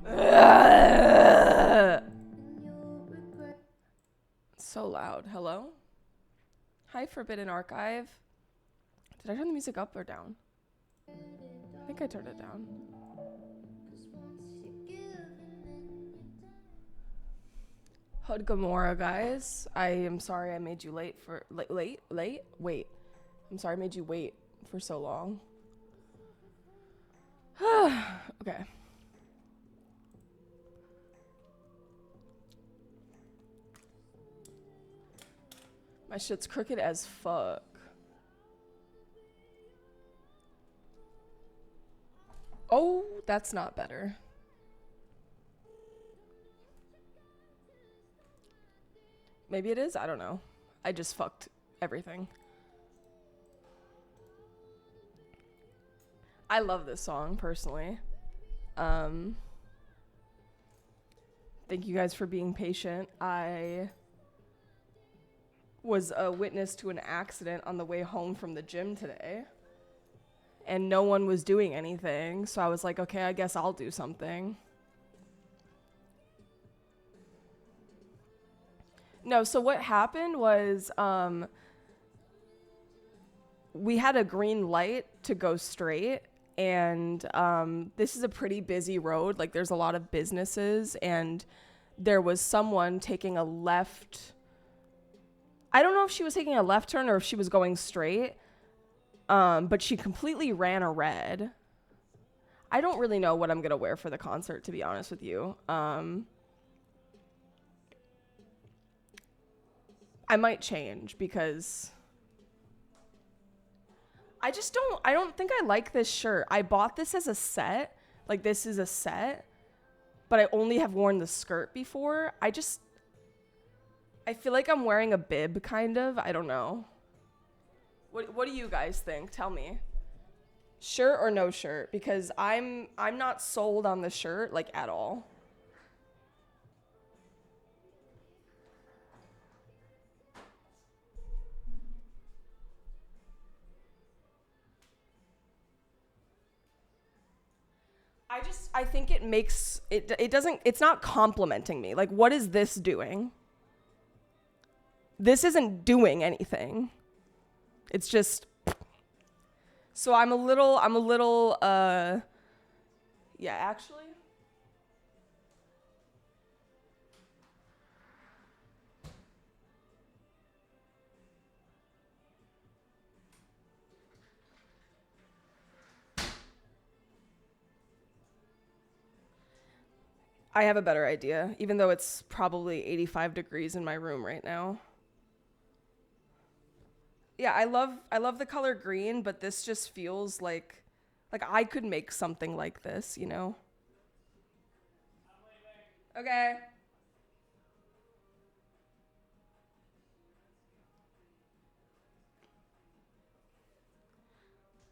Ugh. So loud. Hello? Hi, Forbidden Archive. Did I turn the music up or down? I think I turned it down. Hood Gamora, guys. I am sorry I made you late for late. Wait. I'm sorry I made you wait for so long. Okay. My shit's crooked as fuck. Oh, that's not better. Maybe it is. I don't know. I just fucked everything. I love this song personally. Um, Thank you guys for being patient. I was a witness to an accident on the way home from the gym today, and no one was doing anything. So I was like, okay, I guess I'll do something. No, so what happened was we had a green light to go straight, and this is a pretty busy road. Like, there's a lot of businesses, and there was someone taking a left. I don't know if she was taking a left turn or if she was going straight, but she completely ran a red. I don't really know what I'm going to wear for the concert, to be honest with you. I might change because I don't think I like this shirt. I bought this as a set. Like, this is a set, but I only have worn the skirt before. I feel like I'm wearing a bib, kind of. I don't know. What do you guys think? Tell me. Shirt or no shirt? Because I'm not sold on the shirt, like, at all. I think it makes it doesn't, it's not complimenting me. Like, what is this doing? This isn't doing anything. It's just, so I'm a little yeah, actually. I have a better idea, even though it's probably 85 degrees in my room right now. Yeah, I love the color green, but this just feels like I could make something like this, you know? Okay.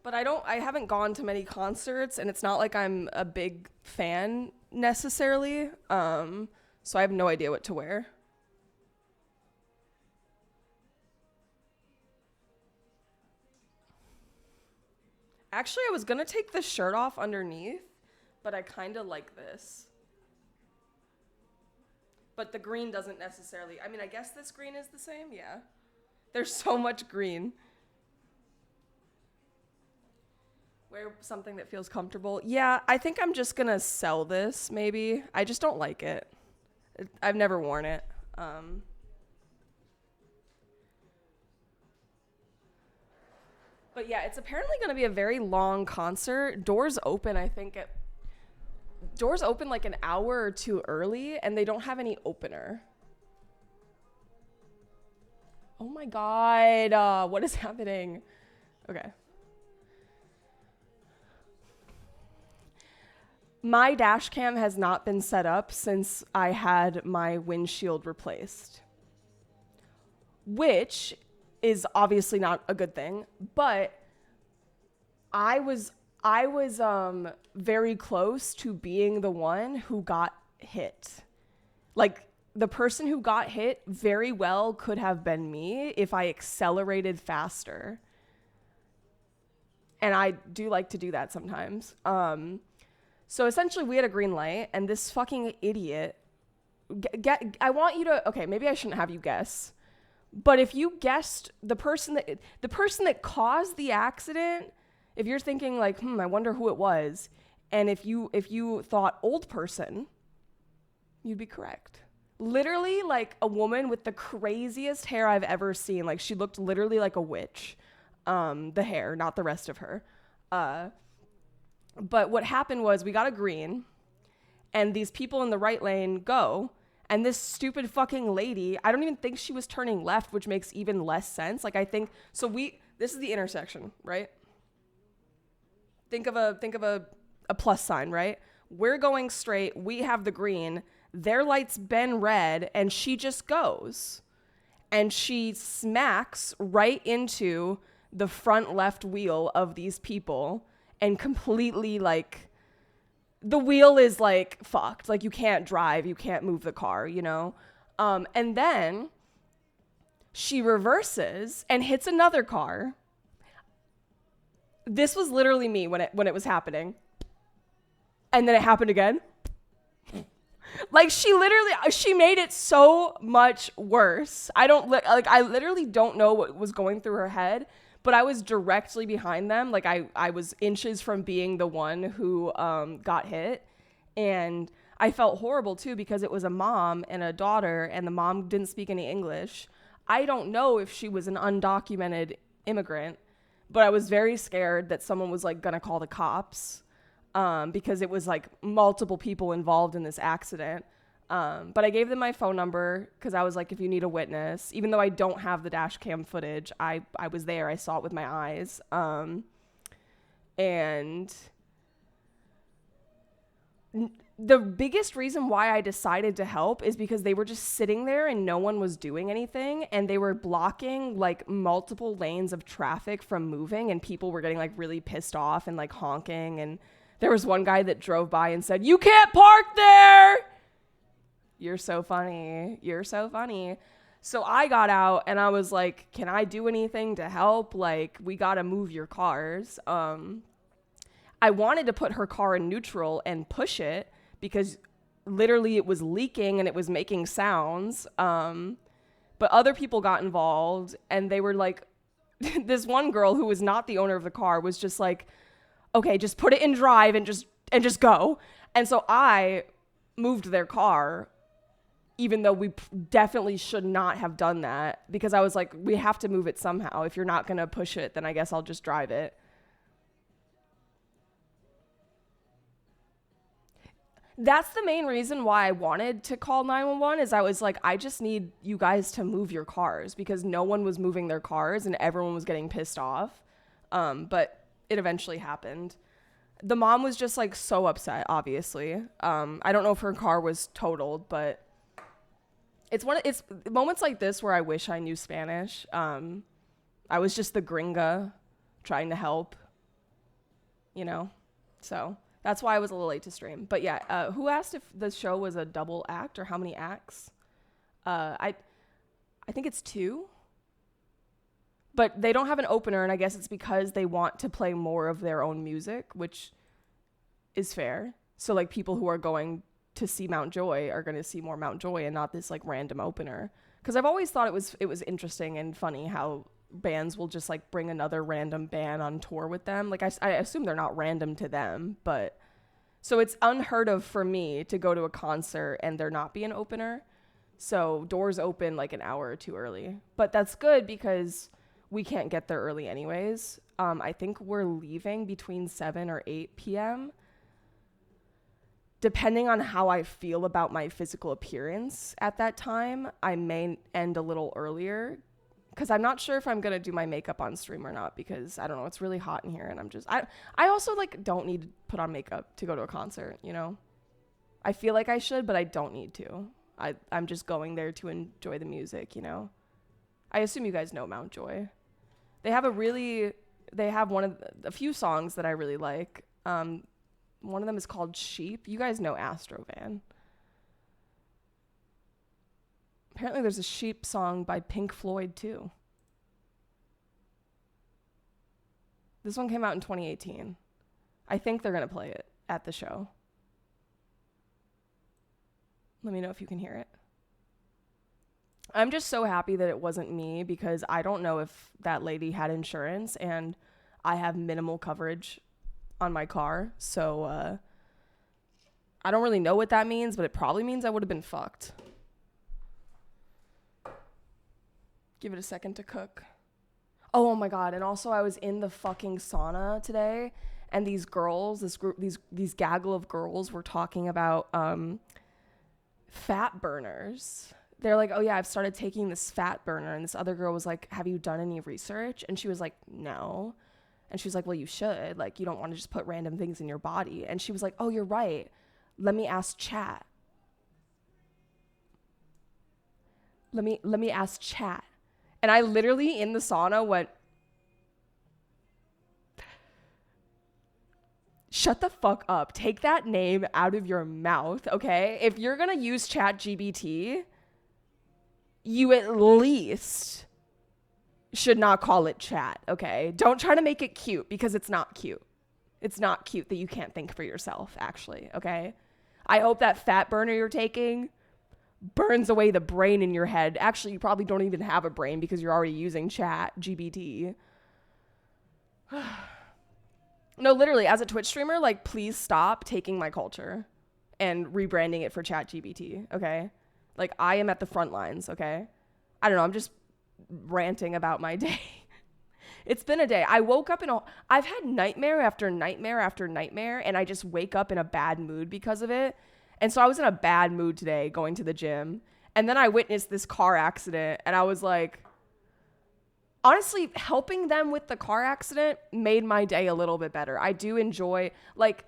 But I haven't gone to many concerts, and it's not like I'm a big fan necessarily. So I have no idea what to wear. Actually, I was going to take the shirt off underneath, but I kind of like this. But the green doesn't necessarily. I mean, I guess this green is the same. Yeah. There's so much green. Wear something that feels comfortable. Yeah, I think I'm just going to sell this maybe. I just don't like it. I've never worn it. Um but yeah, it's apparently going to be a very long concert. Doors open like an hour or two early, and they don't have any opener. Oh my god, what is happening? Okay. My dash cam has not been set up since I had my windshield replaced, which is obviously not a good thing, but I was I was very close to being the one who got hit. Like, the person who got hit very well could have been me if I accelerated faster. And I do like to do that sometimes. So essentially, we had a green light, and this fucking idiot. I want you to. Okay, maybe I shouldn't have you guess, but if you guessed the person that caused the accident, if you're thinking like, I wonder who it was, and if you thought old person, you'd be correct. Literally, like a woman with the craziest hair I've ever seen. Like she looked literally like a witch. The hair, not the rest of her. But what happened was we got a green, and these people in the right lane go, and this stupid fucking lady, I don't even think she was turning left, which makes even less sense. Like I think, this is the intersection, right? Think of a plus sign, right? We're going straight, we have the green, their light's been red, and she just goes. And she smacks right into the front left wheel of these people and completely like the wheel is like fucked. Like you can't drive, you can't move the car, you know? And then she reverses and hits another car. This was literally me when it was happening. And then it happened again. Like she made it so much worse. I literally don't know what was going through her head, but I was directly behind them. Like I was inches from being the one who got hit. And I felt horrible too because it was a mom and a daughter and the mom didn't speak any English. I don't know if she was an undocumented immigrant, but I was very scared that someone was like gonna call the cops. Because it was like multiple people involved in this accident. But I gave them my phone number because I was like, if you need a witness, even though I don't have the dash cam footage, I was there. I saw it with my eyes. And the biggest reason why I decided to help is because they were just sitting there and no one was doing anything. And they were blocking like multiple lanes of traffic from moving, and people were getting like really pissed off and like honking. And there was one guy that drove by and said, "You can't park there." You're so funny. You're so funny. So I got out and I was like, can I do anything to help? Like, we got to move your cars. I wanted to put her car in neutral and push it because literally it was leaking and it was making sounds. But other people got involved and they were like, this one girl who was not the owner of the car was just like, okay, just put it in drive and just go. And so I moved their car, even though we definitely should not have done that, because I was like, we have to move it somehow. If you're not going to push it, then I guess I'll just drive it. That's the main reason why I wanted to call 911 is I was like, I just need you guys to move your cars because no one was moving their cars and everyone was getting pissed off. But it eventually happened. The mom was just like so upset, obviously. I don't know if her car was totaled, but it's moments like this where I wish I knew Spanish. I was just the gringa trying to help, you know? So that's why I was a little late to stream. But yeah, who asked if the show was a double act or how many acts? I think it's 2. But they don't have an opener, and I guess it's because they want to play more of their own music, which is fair. So, like, people who are going to see Mount Joy are going to see more Mount Joy and not this, like, random opener. Because I've always thought it was interesting and funny how bands will just, like, bring another random band on tour with them. Like, I assume they're not random to them, but... So it's unheard of for me to go to a concert and there not be an opener. So doors open, like, an hour or 2 early. But that's good because... we can't get there early anyways. I think we're leaving between 7 or 8 p.m. Depending on how I feel about my physical appearance at that time, I may end a little earlier because I'm not sure if I'm going to do my makeup on stream or not because, I don't know, it's really hot in here and I also like don't need to put on makeup to go to a concert, you know? I feel like I should, but I don't need to. I'm just going there to enjoy the music, you know? I assume you guys know Mount Joy. They have a few songs that I really like. One of them is called Sheep. You guys know Astrovan. Apparently there's a Sheep song by Pink Floyd too. This one came out in 2018. I think they're going to play it. at the show. Let me know if you can hear it. I'm just so happy that it wasn't me, because I don't know if that lady had insurance, and I have minimal coverage on my car. So I don't really know what that means, but it probably means I would have been fucked. Give it a second to cook. Oh my God. And also I was in the fucking sauna today, and these girls, these gaggle of girls were talking about fat burners. They're like, oh yeah, I've started taking this fat burner. And this other girl was like, have you done any research? And she was like, no. And she was like, well, you should. Like, you don't want to just put random things in your body. And she was like, oh, you're right. Let me ask chat. Let me ask chat. And I literally in the sauna went, shut the fuck up. Take that name out of your mouth, okay? If you're going to use ChatGPT, you at least should not call it chat, okay? Don't try to make it cute, because it's not cute. It's not cute that you can't think for yourself, actually, okay? I hope that fat burner you're taking burns away the brain in your head. Actually, you probably don't even have a brain, because you're already using ChatGPT. No, literally, as a Twitch streamer, like, please stop taking my culture and rebranding it for ChatGPT, okay? Like, I am at the front lines, okay? I don't know, I'm just ranting about my day. It's been a day. I woke up I've had nightmare after nightmare after nightmare, and I just wake up in a bad mood because of it. And so I was in a bad mood today going to the gym. And then I witnessed this car accident, and I was like, honestly, helping them with the car accident made my day a little bit better. I do enjoy, like,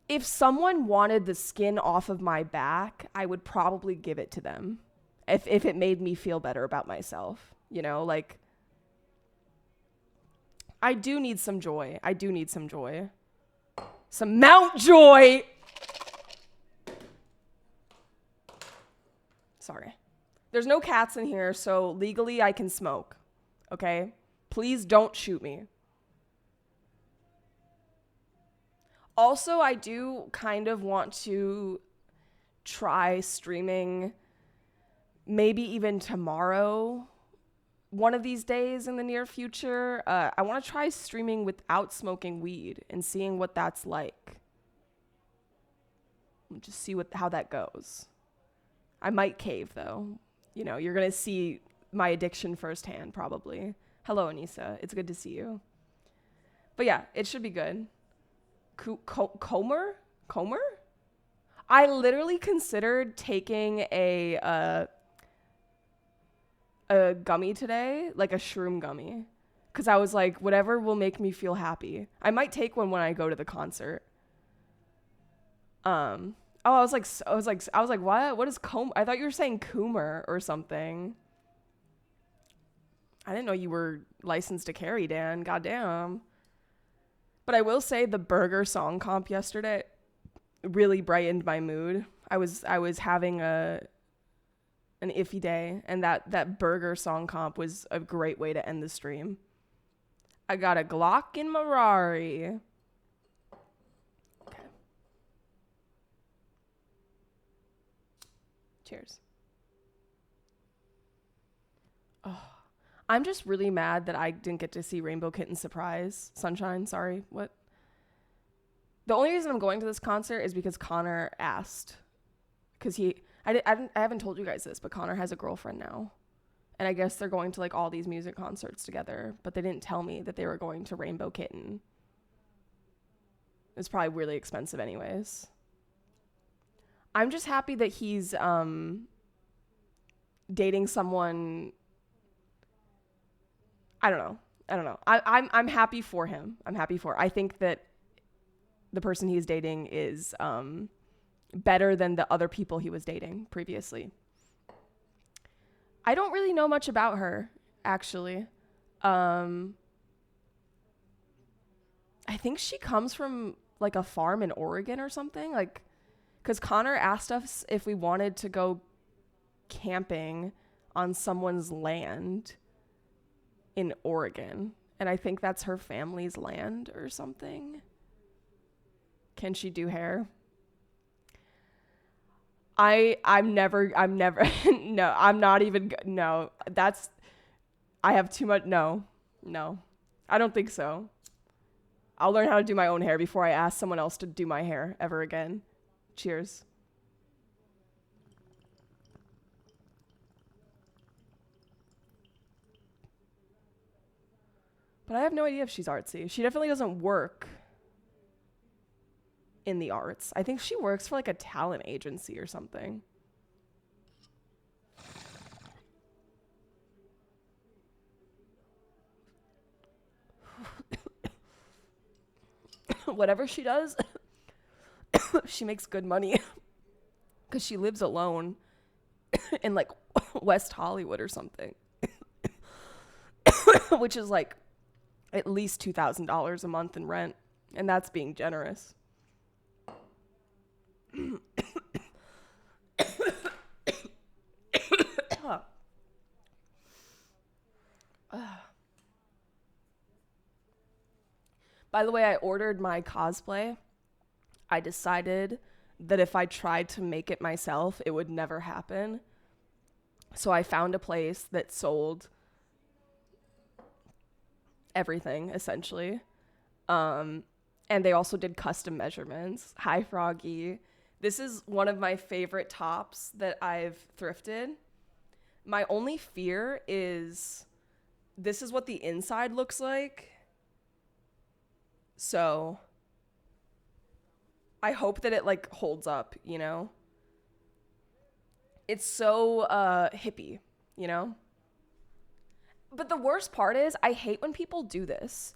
if someone wanted the skin off of my back, I would probably give it to them if it made me feel better about myself, you know, like, I do need some joy. I do need some joy. Some Mount Joy. Sorry. There's no cats in here, so legally I can smoke, okay? Please don't shoot me. Also, I do kind of want to try streaming maybe even tomorrow, one of these days in the near future. I want to try streaming without smoking weed and seeing what that's like. Just see how that goes. I might cave, though. You know, you're going to see my addiction firsthand, probably. Hello, Anissa. It's good to see you. But yeah, it should be good. Comer? I literally considered taking a gummy today, like a shroom gummy, because I was like, whatever will make me feel happy. I might take one when I go to the concert. I was like, what is Comer? I thought you were saying Coomer or something. I didn't know you were licensed to carry, Dan. Goddamn. But I will say the burger song comp yesterday really brightened my mood. I was having an iffy day, and that burger song comp was a great way to end the stream. I got a Glock in my Rari. Okay. Cheers. Oh, I'm just really mad that I didn't get to see Rainbow Kitten Surprise. Sunshine, sorry. What? The only reason I'm going to this concert is because Connor asked. Because I haven't told you guys this, but Connor has a girlfriend now. And I guess they're going to like all these music concerts together, but they didn't tell me that they were going to Rainbow Kitten. It's probably really expensive anyways. I'm just happy that he's dating someone. I don't know. I'm happy for him. I think that the person he's dating is better than the other people he was dating previously. I don't really know much about her, actually. I think she comes from like a farm in Oregon or something, like, because Connor asked us if we wanted to go camping on someone's land in Oregon, and I think that's her family's land or something. Can she do hair? I'm never no, I'm not even no. That's I have too much no. No. I don't think so. I'll learn how to do my own hair before I ask someone else to do my hair ever again. Cheers. But I have no idea if she's artsy. She definitely doesn't work in the arts. I think she works for like a talent agency or something. Whatever she does, she makes good money because she lives alone in like West Hollywood or something, which is like at least $2,000 a month in rent, and that's being generous. By the way, I ordered my cosplay. I decided that if I tried to make it myself, it would never happen. So I found a place that sold everything, essentially. And they also did custom measurements. Hi, Froggy. This is one of my favorite tops that I've thrifted. My only fear is this is what the inside looks like. So I hope that it like holds up, you know? It's so hippie, you know? But the worst part is I hate when people do this.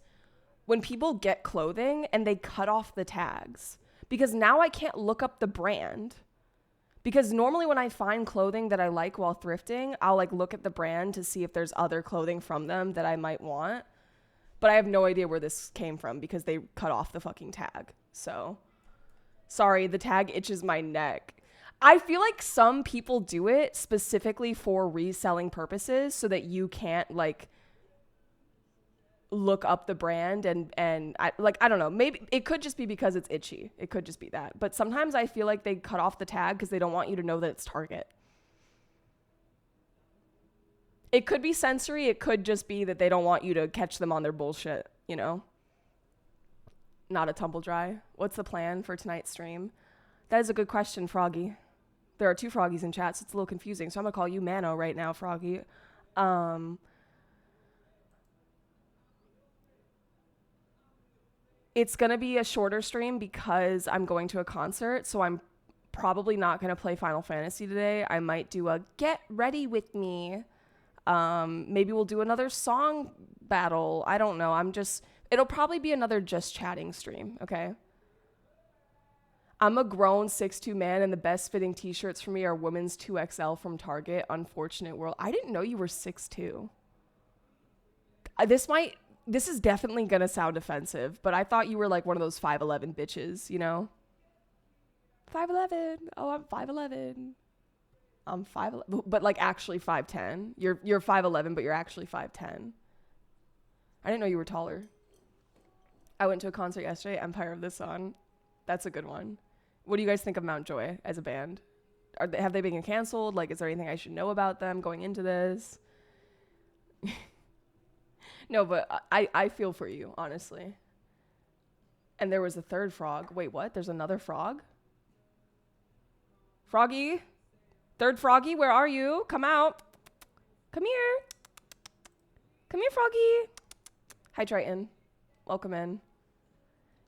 When people get clothing and they cut off the tags. Because now I can't look up the brand. Because normally when I find clothing that I like while thrifting, I'll like look at the brand to see if there's other clothing from them that I might want. But I have no idea where this came from because they cut off the fucking tag. So, sorry, the tag itches my neck. I feel like some people do it specifically for reselling purposes so that you can't like look up the brand and I don't know, maybe it could just be because it's itchy. It could just be that. But sometimes I feel like they cut off the tag because they don't want you to know that it's Target. It could be sensory. It could just be that they don't want you to catch them on their bullshit, you know? Not a tumble dry. What's the plan for tonight's stream? That is a good question, Froggy. There are two Froggies in chat, so it's a little confusing. So I'm going to call you Mano right now, Froggy. It's going to be a shorter stream because I'm going to a concert, so I'm probably not going to play Final Fantasy today. I might do a get ready with me. Maybe we'll do another song battle. I don't know. It'll probably be another just chatting stream, okay? I'm a grown 6'2" man, and the best fitting t-shirts for me are women's 2XL from Target. Unfortunate world. I didn't know you were 6'2". This is definitely gonna sound offensive, but I thought you were like one of those 5'11" bitches, you know? 5'11". Oh, I'm 5'11". I'm 5'11", but like actually 5'10". You're 5'11", but you're actually 5'10". I didn't know you were taller. I went to a concert yesterday, Empire of the Sun. That's a good one. What do you guys think of Mountjoy as a band? Have they been canceled? Like, is there anything I should know about them going into this? No, but I feel for you, honestly. And there was a third frog. Wait, what? There's another frog? Froggy? Third Froggy, where are you? Come out. Come here. Come here, Froggy. Hi, Triton. Welcome in.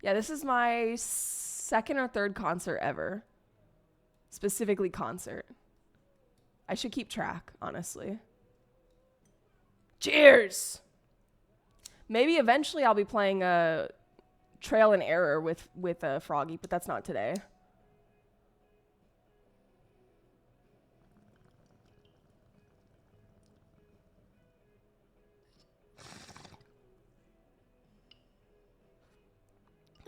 Yeah, this is my second or third concert ever. Specifically concert. I should keep track, honestly. Cheers! Maybe eventually I'll be playing a Trail and Error with Froggy, but that's not today.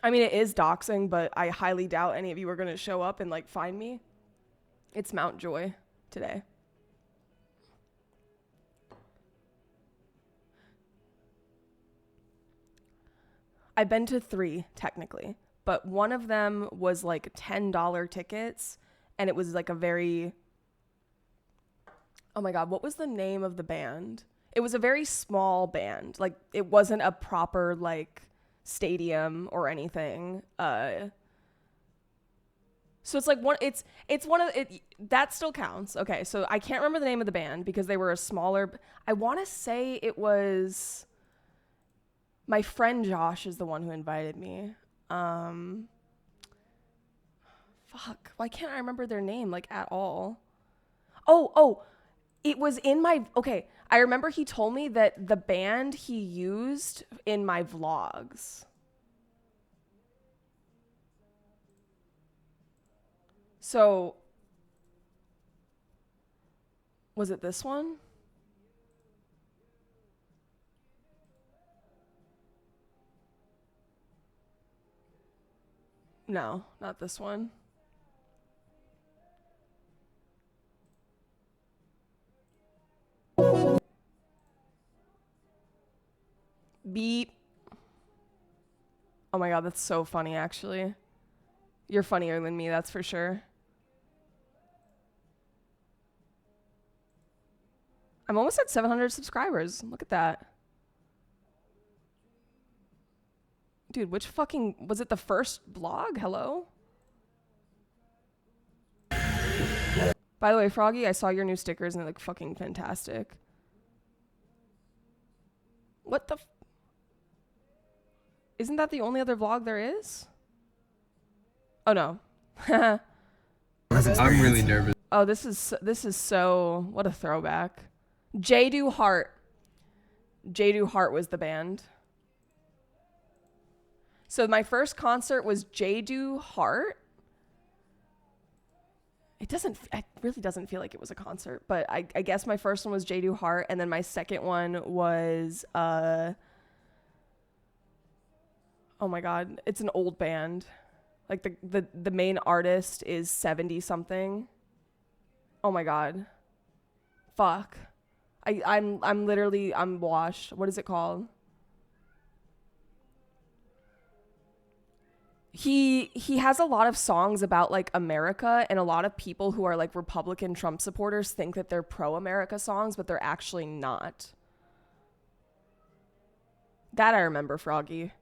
I mean, it is doxing, but I highly doubt any of you are going to show up and, like, find me. It's Mountjoy today. I've been to 3, technically. but one of them was like $10 tickets, and it was like a very, oh my God, what was the name of the band? It was a very small band. Like, it wasn't a proper like stadium or anything. So it's like it's one of it that still counts. Okay, so I can't remember the name of the band because they were a smaller. I want to say it was my friend Josh is the one who invited me. Fuck, why can't I remember their name like at all? Oh, it was in my okay. I remember he told me that the band he used in my vlogs. So, was it this one? No, not this one. Beep. Oh my God, that's so funny, actually. You're funnier than me, that's for sure. I'm almost at 700 subscribers. Look at that. Dude, which fucking, was it the first vlog? Hello? By the way, Froggy, I saw your new stickers and they look fucking fantastic. What the Isn't that the only other vlog there is? Oh no. I'm really nervous. Oh, this is so, what a throwback. J.Do Heart. J.Do Heart was the band. So my first concert was J.Do Heart. It really doesn't feel like it was a concert, but I guess my first one was J.Do Heart, and then my second one was oh my God, it's an old band. Like the main artist is 70 something. Oh my God. Fuck. I'm literally, I'm washed. What is it called? He has a lot of songs about like America, and a lot of people who are like Republican Trump supporters think that they're pro-America songs, but they're actually not. That I remember, Froggy.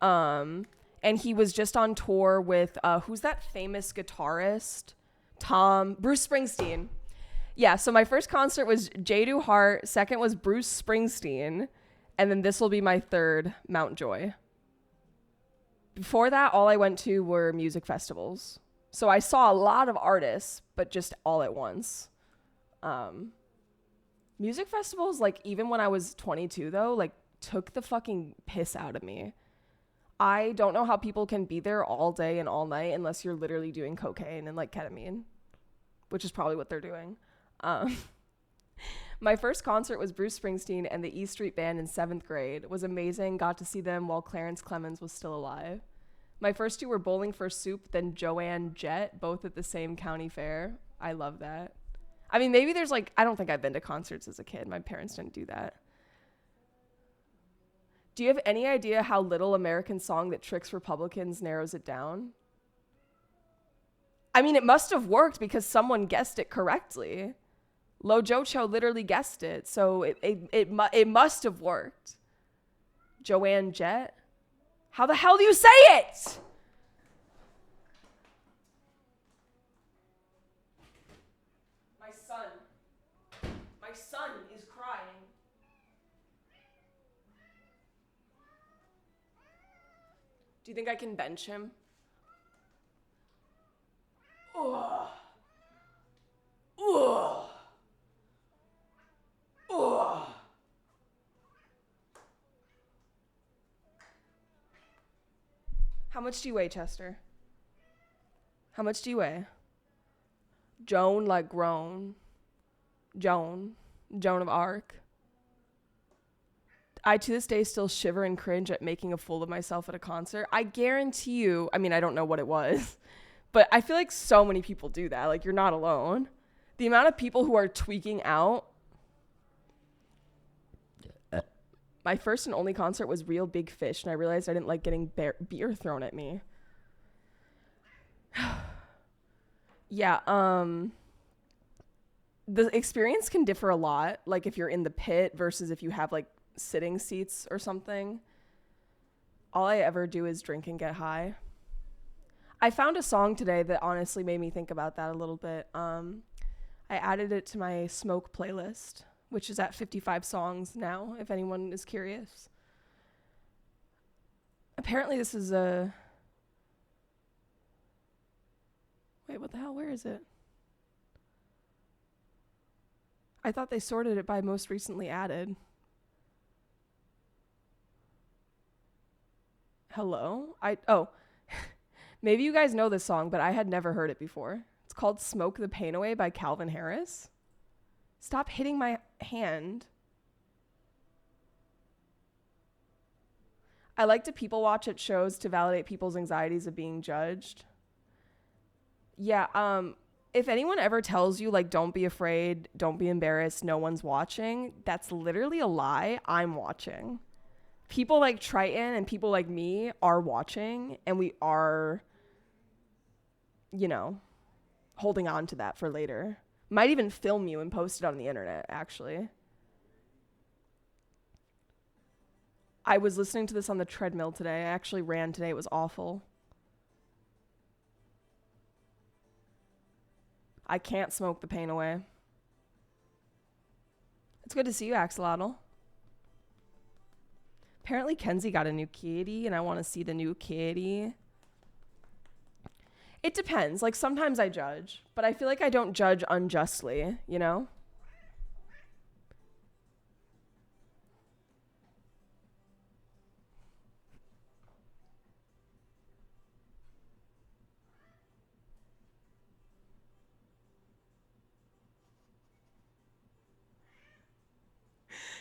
And he was just on tour with who's that famous guitarist? Bruce Springsteen. Yeah, so my first concert was J.Do Heart, second was Bruce Springsteen, and then this will be my third, Mount Joy. Before that, all I went to were music festivals. So I saw a lot of artists, but just all at once. Music festivals, like even when I was 22 though, like took the fucking piss out of me. I don't know how people can be there all day and all night unless you're literally doing cocaine and like ketamine, which is probably what they're doing. My first concert was Bruce Springsteen and the E Street Band in 7th grade. It was amazing. Got to see them while Clarence Clemens was still alive. My first two were Bowling for Soup, then Joanne Jett, both at the same county fair. I love that. I mean, maybe there's like, I don't think I've been to concerts as a kid. My parents didn't do that. Do you have any idea how Little American Song That Tricks Republicans narrows it down? I mean, it must have worked because someone guessed it correctly. Lo Jocho literally guessed it, so it must have worked. Joanne Jett? How the hell do you say it? My son is crying. Do you think I can bench him? Ugh. Ugh. Ugh. How much do you weigh, Chester? How much do you weigh? Joan like grown. Joan of Arc. I to this day still shiver and cringe at making a fool of myself at a concert. I guarantee you, I mean, I don't know what it was, but I feel like so many people do that. Like, you're not alone. The amount of people who are tweaking out. My first and only concert was Real Big Fish, and I realized I didn't like getting beer thrown at me. Yeah, the experience can differ a lot, like if you're in the pit versus if you have like sitting seats or something. All I ever do is drink and get high. I found a song today that honestly made me think about that a little bit. I added it to my smoke playlist, which is at 55 songs now, if anyone is curious. Apparently this is a... Wait, what the hell? Where is it? I thought they sorted it by most recently added. Hello? Maybe you guys know this song, but I had never heard it before. It's called Smoke the Pain Away by Calvin Harris. Stop hitting my hand. I like to people watch at shows to validate people's anxieties of being judged. Yeah, if anyone ever tells you, like, don't be afraid, don't be embarrassed, no one's watching, that's literally a lie. I'm watching. People like Triton and people like me are watching, and we are, holding on to that for later. Might even film you and post it on the internet, actually. I was listening to this on the treadmill today. I actually ran today. It was awful. I can't smoke the pain away. It's good to see you, Axolotl. Apparently Kenzie got a new kitty, and I want to see the new kitty. It depends. Like, sometimes I judge, but I feel like I don't judge unjustly, you know?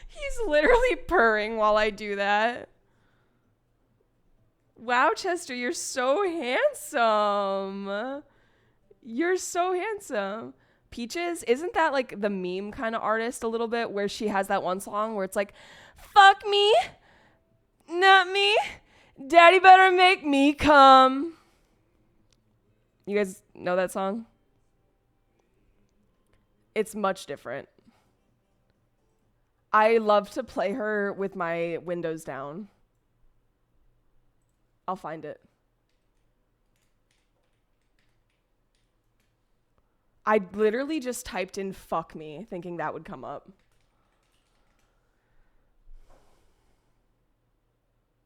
He's literally purring while I do that. Wow, Chester, you're so handsome. You're so handsome. Peaches, isn't that like the meme kind of artist a little bit, where she has that one song where it's like, fuck me, not me, daddy better make me come. You guys know that song? It's much different. I love to play her with my windows down. I'll find it. I literally just typed in fuck me thinking that would come up.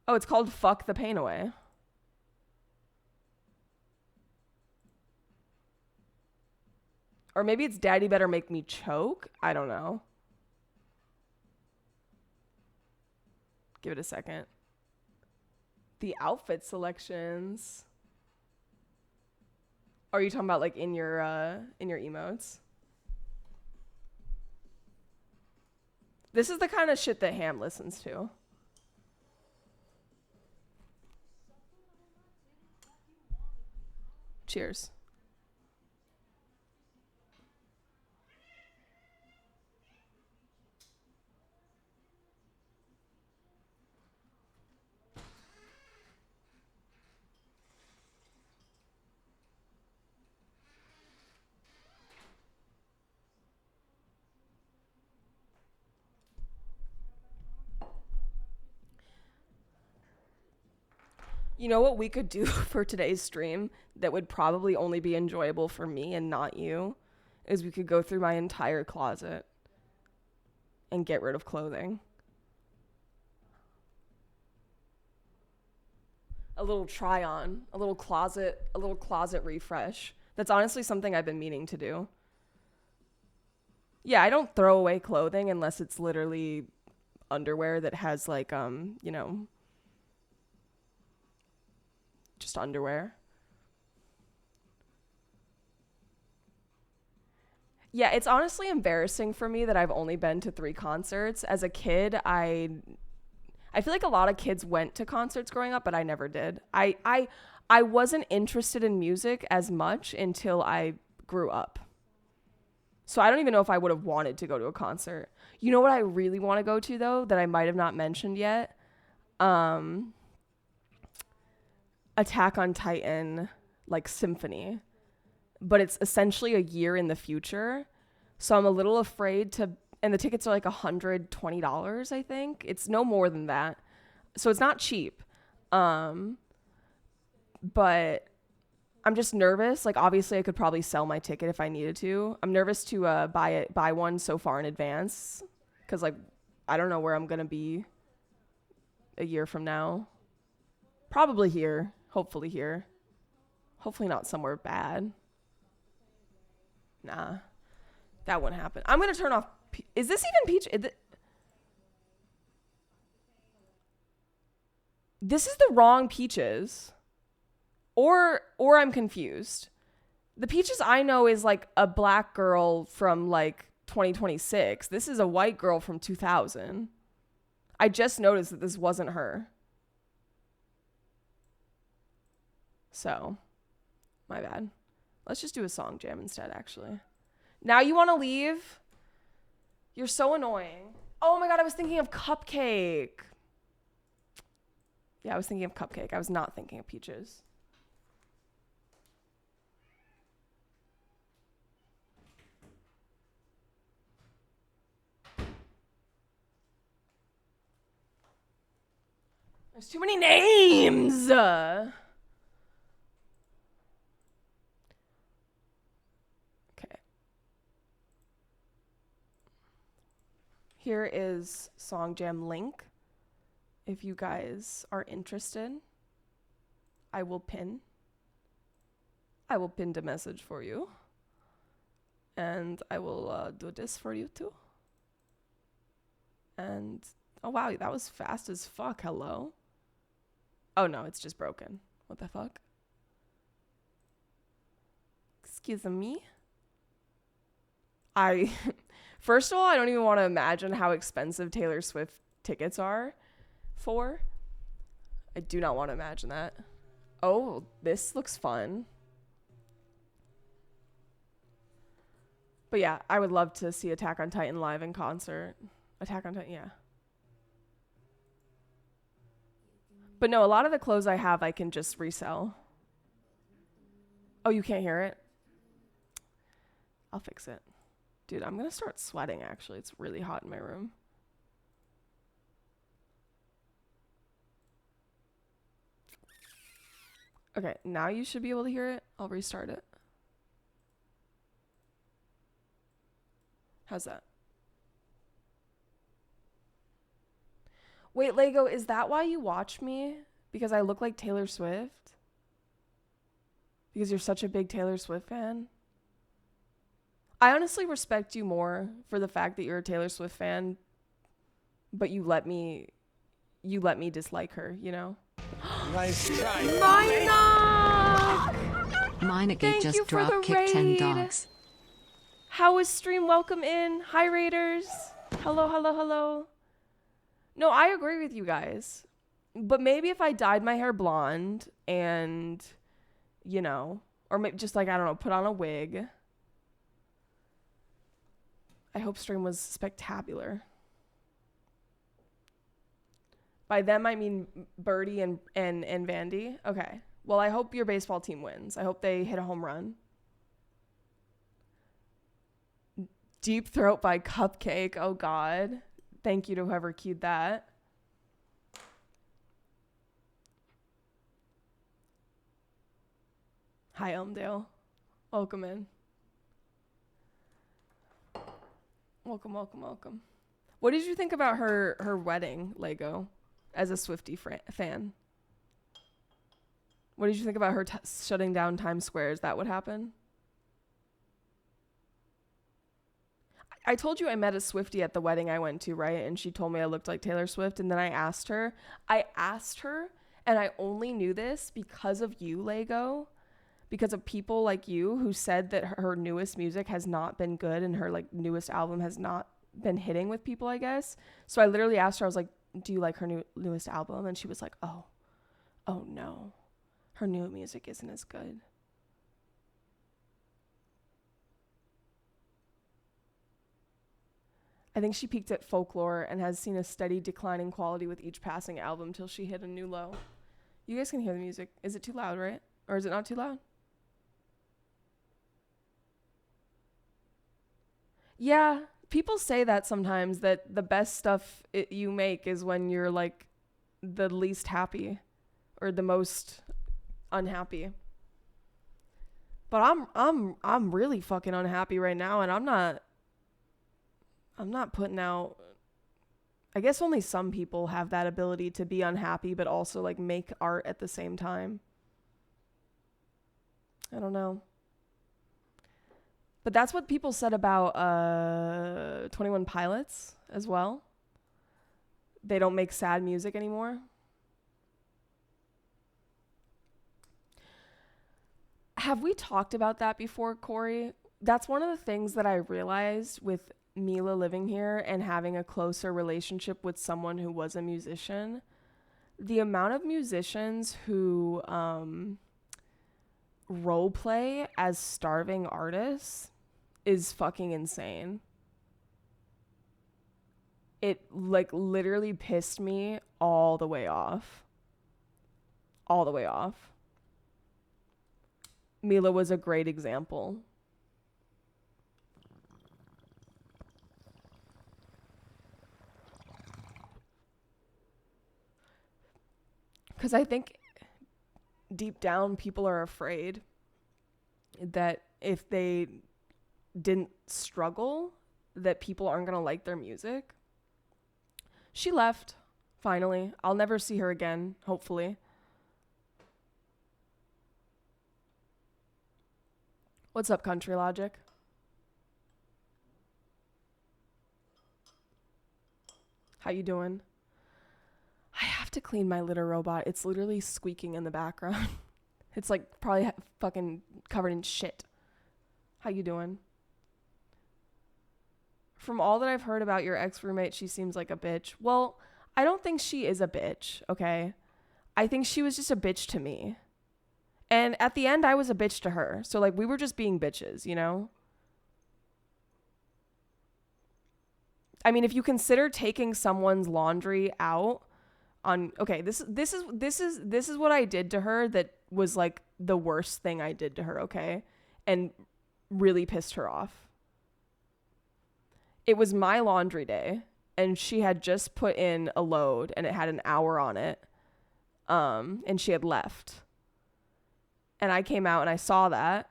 Oh, it's called Fuck the Pain Away. Or maybe it's Daddy Better Make Me Choke. I don't know. Give it a second. The outfit selections. Are you talking about like in your emotes? This is the kind of shit that Ham listens to. Cheers. You know what we could do for today's stream that would probably only be enjoyable for me and not you? Is we could go through my entire closet and get rid of clothing. A little try on, a little closet refresh. That's honestly something I've been meaning to do. Yeah, I don't throw away clothing unless it's literally underwear that has like, just underwear. Yeah, it's honestly embarrassing for me that I've only been to 3 concerts. As a kid, I feel like a lot of kids went to concerts growing up, but I never did. I wasn't interested in music as much until I grew up. So I don't even know if I would have wanted to go to a concert. You know what I really want to go to though, that I might have not mentioned yet? Attack on Titan, like symphony. But it's essentially a year in the future. So I'm a little afraid to, and the tickets are like $120, I think. It's no more than that. So it's not cheap. But I'm just nervous. Like, obviously I could probably sell my ticket if I needed to. I'm nervous to buy one so far in advance. Cause like, I don't know where I'm going to be a year from now. Probably here. Hopefully here. Hopefully not somewhere bad. Nah, that wouldn't happen. I'm going to turn off. Is this even Peach? This is the wrong Peaches. Or I'm confused. The Peaches I know is like a black girl from like 2026. This is a white girl from 2000. I just noticed that this wasn't her. So, my bad. Let's just do a song jam instead, actually. Now you want to leave? You're so annoying. Oh my god, I was thinking of Cupcake. Yeah, I was thinking of Cupcake. I was not thinking of Peaches. There's too many names. Okay. Here is Song Jam link. If you guys are interested, I will pin the message for you. And I will do this for you too. And, oh wow, that was fast as fuck. Hello? Oh no, it's just broken. What the fuck? Excuse me? First of all, I don't even want to imagine how expensive Taylor Swift tickets are for. I do not want to imagine that. Oh, this looks fun. But yeah, I would love to see Attack on Titan live in concert. Attack on Titan, yeah. But no, a lot of the clothes I have, I can just resell. Oh, you can't hear it? I'll fix it. Dude, I'm going to start sweating, actually. It's really hot in my room. Okay, now you should be able to hear it. I'll restart it. How's that? Wait, Lego, is that why you watch me? Because I look like Taylor Swift? Because you're such a big Taylor Swift fan? I honestly respect you more for the fact that you're a Taylor Swift fan, but you let me dislike her, you know? Nice try. Minegate just drop kicked 10 dogs. How is stream? Welcome in. Hi, Raiders. Hello, hello, hello. No, I agree with you guys. But maybe if I dyed my hair blonde and, you know, or maybe just like, I don't know, put on a wig. I hope stream was spectacular. By them, I mean Birdie and Vandy. Okay. Well, I hope your baseball team wins. I hope they hit a home run. Deep Throat by Cupcake. Oh, God. Thank you to whoever queued that. Hi, Elmdale. Welcome in. Welcome, welcome, welcome. What did you think about her wedding, Lego, as a Swiftie fan? What did you think about her shutting down Times Square? Is that what happened? I told you I met a Swiftie at the wedding I went to, right? And she told me I looked like Taylor Swift. And then I asked her, and I only knew this because of you, Lego, because of people like you who said that her newest music has not been good and her like newest album has not been hitting with people, I guess. So I literally asked her, I was like, do you like her newest album? And she was like, oh no, her new music isn't as good. I think she peaked at Folklore and has seen a steady decline in quality with each passing album till she hit a new low. You guys can hear the music. Is it too loud, right? Or is it not too loud? Yeah, people say that sometimes, that the best stuff you make is when you're like the least happy or the most unhappy. But I'm really fucking unhappy right now, and I'm not putting out. I guess only some people have that ability to be unhappy but also like make art at the same time. I don't know. But that's what people said about 21 Pilots as well. They don't make sad music anymore. Have we talked about that before, Corey? That's one of the things that I realized with Mila living here and having a closer relationship with someone who was a musician. The amount of musicians who role play as starving artists is fucking insane. It like literally pissed me all the way off. All the way off. Mila was a great example. Because I think deep down people are afraid that if they didn't struggle, that people aren't going to like their music. She left, finally. I'll never see her again, hopefully. What's up, Country Logic? How you doing? I have to clean my litter robot. It's literally squeaking in the background. It's like probably fucking covered in shit. How you doing? From all that I've heard about your ex-roommate, she seems like a bitch. Well, I don't think she is a bitch, okay? I think she was just a bitch to me. And at the end, I was a bitch to her. So, like, we were just being bitches, you know? I mean, if you consider taking someone's laundry out on, okay, this is what I did to her that was like the worst thing I did to her, okay? And really pissed her off. It was my laundry day, and she had just put in a load, and it had an hour on it, and she had left. And I came out, and I saw that,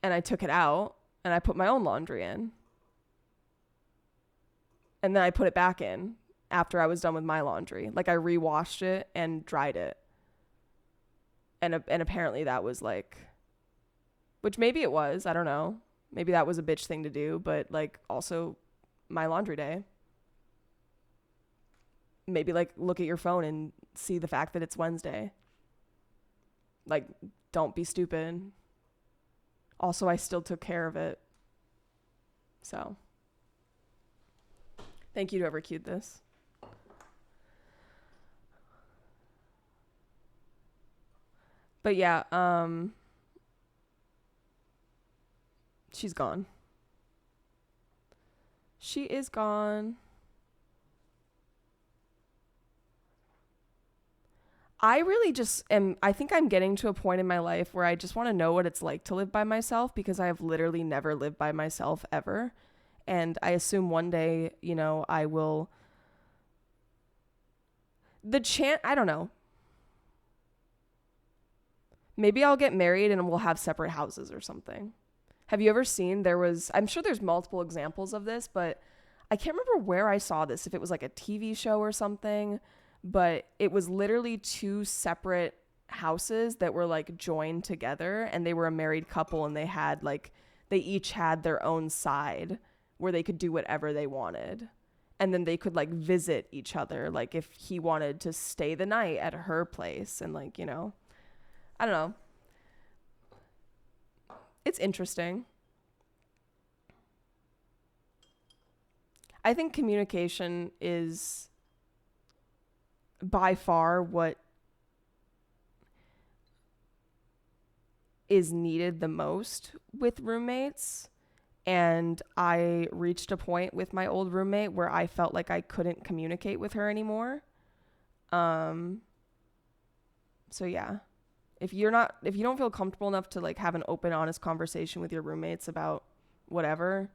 and I took it out, and I put my own laundry in. And then I put it back in after I was done with my laundry. Like, I rewashed it and dried it. And apparently that was like, which maybe it was, I don't know. Maybe that was a bitch thing to do, but like also my laundry day. Maybe like look at your phone and see the fact that it's Wednesday. Like, don't be stupid. Also, I still took care of it. So, thank you to whoever queued this. But yeah, she's gone. She is gone. I really just I think I'm getting to a point in my life where I just want to know what it's like to live by myself, because I have literally never lived by myself ever. And I assume one day, you know, I will. I don't know. Maybe I'll get married and we'll have separate houses or something. Have you ever seen, I'm sure there's multiple examples of this, but I can't remember where I saw this, if it was like a TV show or something, but it was literally two separate houses that were like joined together, and they were a married couple, and they each had their own side where they could do whatever they wanted. And then they could like visit each other, like if he wanted to stay the night at her place, and like, you know, I don't know. It's interesting. I think communication is by far what is needed the most with roommates. And I reached a point with my old roommate where I felt like I couldn't communicate with her anymore. So yeah, if you don't feel comfortable enough to like have an open, honest conversation with your roommates about whatever,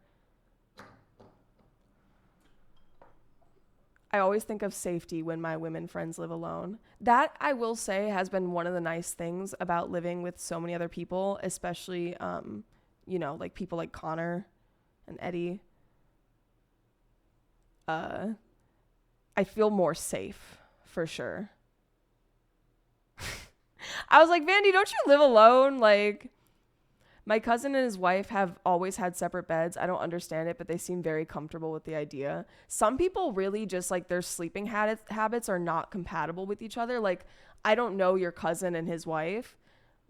I always think of safety when my women friends live alone. That, I will say, has been one of the nice things about living with so many other people, especially, like people like Connor and Eddie. I feel more safe, for sure. I was like, Vandy, don't you live alone? Like, my cousin and his wife have always had separate beds. I don't understand it, but they seem very comfortable with the idea. Some people really just like their sleeping habits are not compatible with each other. Like, I don't know your cousin and his wife,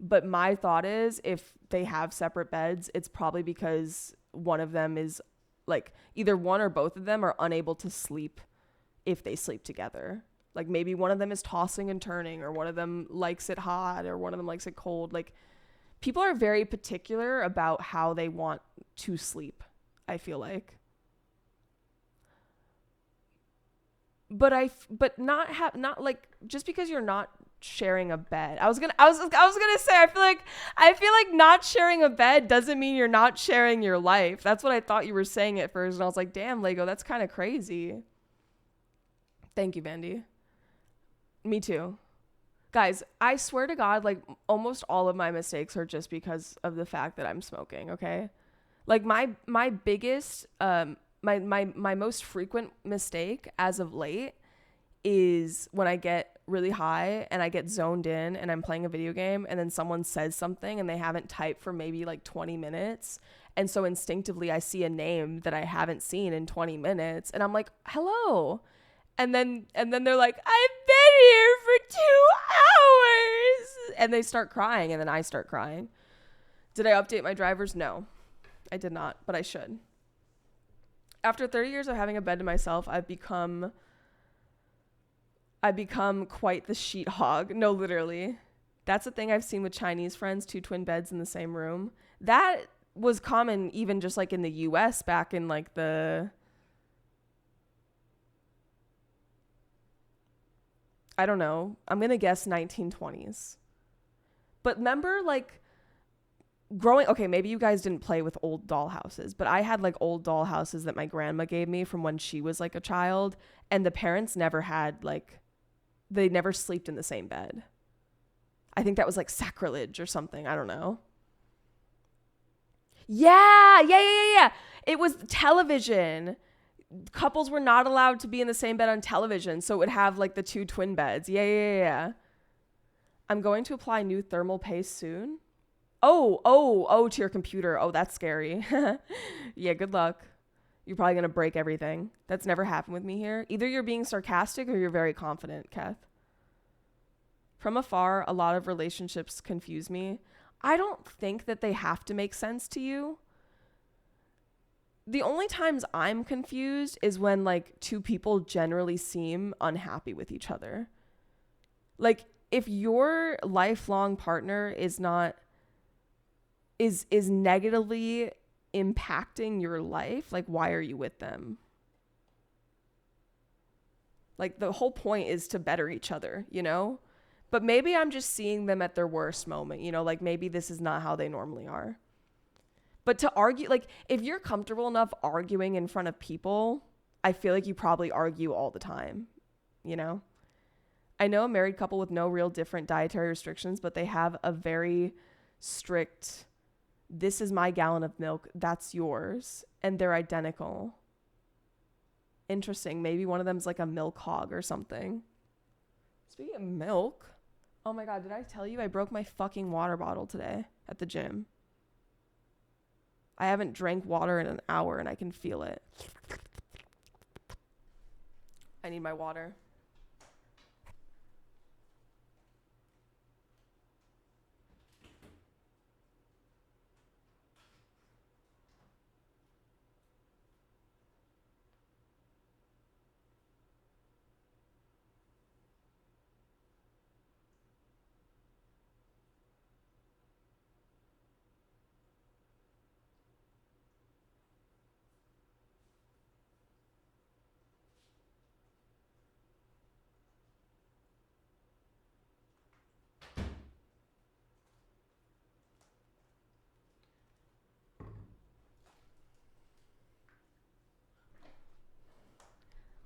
but my thought is if they have separate beds, it's probably because one of them is like either one or both of them are unable to sleep if they sleep together. Like maybe one of them is tossing and turning, or one of them likes it hot, or one of them likes it cold. Like, people are very particular about how they want to sleep, I feel like. But not like just because you're not sharing a bed. I was gonna say I feel like not sharing a bed doesn't mean you're not sharing your life. That's what I thought you were saying at first, and I was like, damn, Lego, that's kind of crazy. Thank you, Vandy. Me too. Guys, I swear to God, like almost all of my mistakes are just because of the fact that I'm smoking, okay? Like my biggest my most frequent mistake as of late is when I get really high and I get zoned in and I'm playing a video game and then someone says something and they haven't typed for maybe like 20 minutes. And so instinctively I see a name that I haven't seen in 20 minutes and I'm like, "Hello." And then they're like, "I've been here for 2 hours." And they start crying, and then I start crying. Did I update my drivers? No, I did not, but I should. After 30 years of having a bed to myself, I've become quite the sheet hog. No, literally. That's a thing I've seen with Chinese friends, 2 twin beds in the same room. That was common even just like in the US back in like I don't know. I'm going to guess 1920s. But remember, like, okay, maybe you guys didn't play with old doll houses, but I had, like, old doll houses that my grandma gave me from when she was, like, a child, and the parents never had, like, they never slept in the same bed. I think that was, like, sacrilege or something. I don't know. Yeah. It was television. Couples were not allowed to be in the same bed on television, so it would have like the 2 twin beds. Yeah. I'm going to apply new thermal paste soon. Oh, to your computer. Oh, that's scary. Yeah, good luck. You're probably going to break everything. That's never happened with me here. Either you're being sarcastic or you're very confident, Kath. From afar, a lot of relationships confuse me. I don't think that they have to make sense to you. The only times I'm confused is when like 2 people generally seem unhappy with each other. Like if your lifelong partner is negatively impacting your life, like why are you with them? Like the whole point is to better each other, you know? But maybe I'm just seeing them at their worst moment, you know, like maybe this is not how they normally are. But to argue, like, if you're comfortable enough arguing in front of people, I feel like you probably argue all the time, you know? I know a married couple with no real different dietary restrictions, but they have a very strict, this is my gallon of milk, that's yours, and they're identical. Interesting. Maybe one of them's like a milk hog or something. Speaking of milk, oh my God, did I tell you I broke my fucking water bottle today at the gym? I haven't drank water in an hour and I can feel it. I need my water.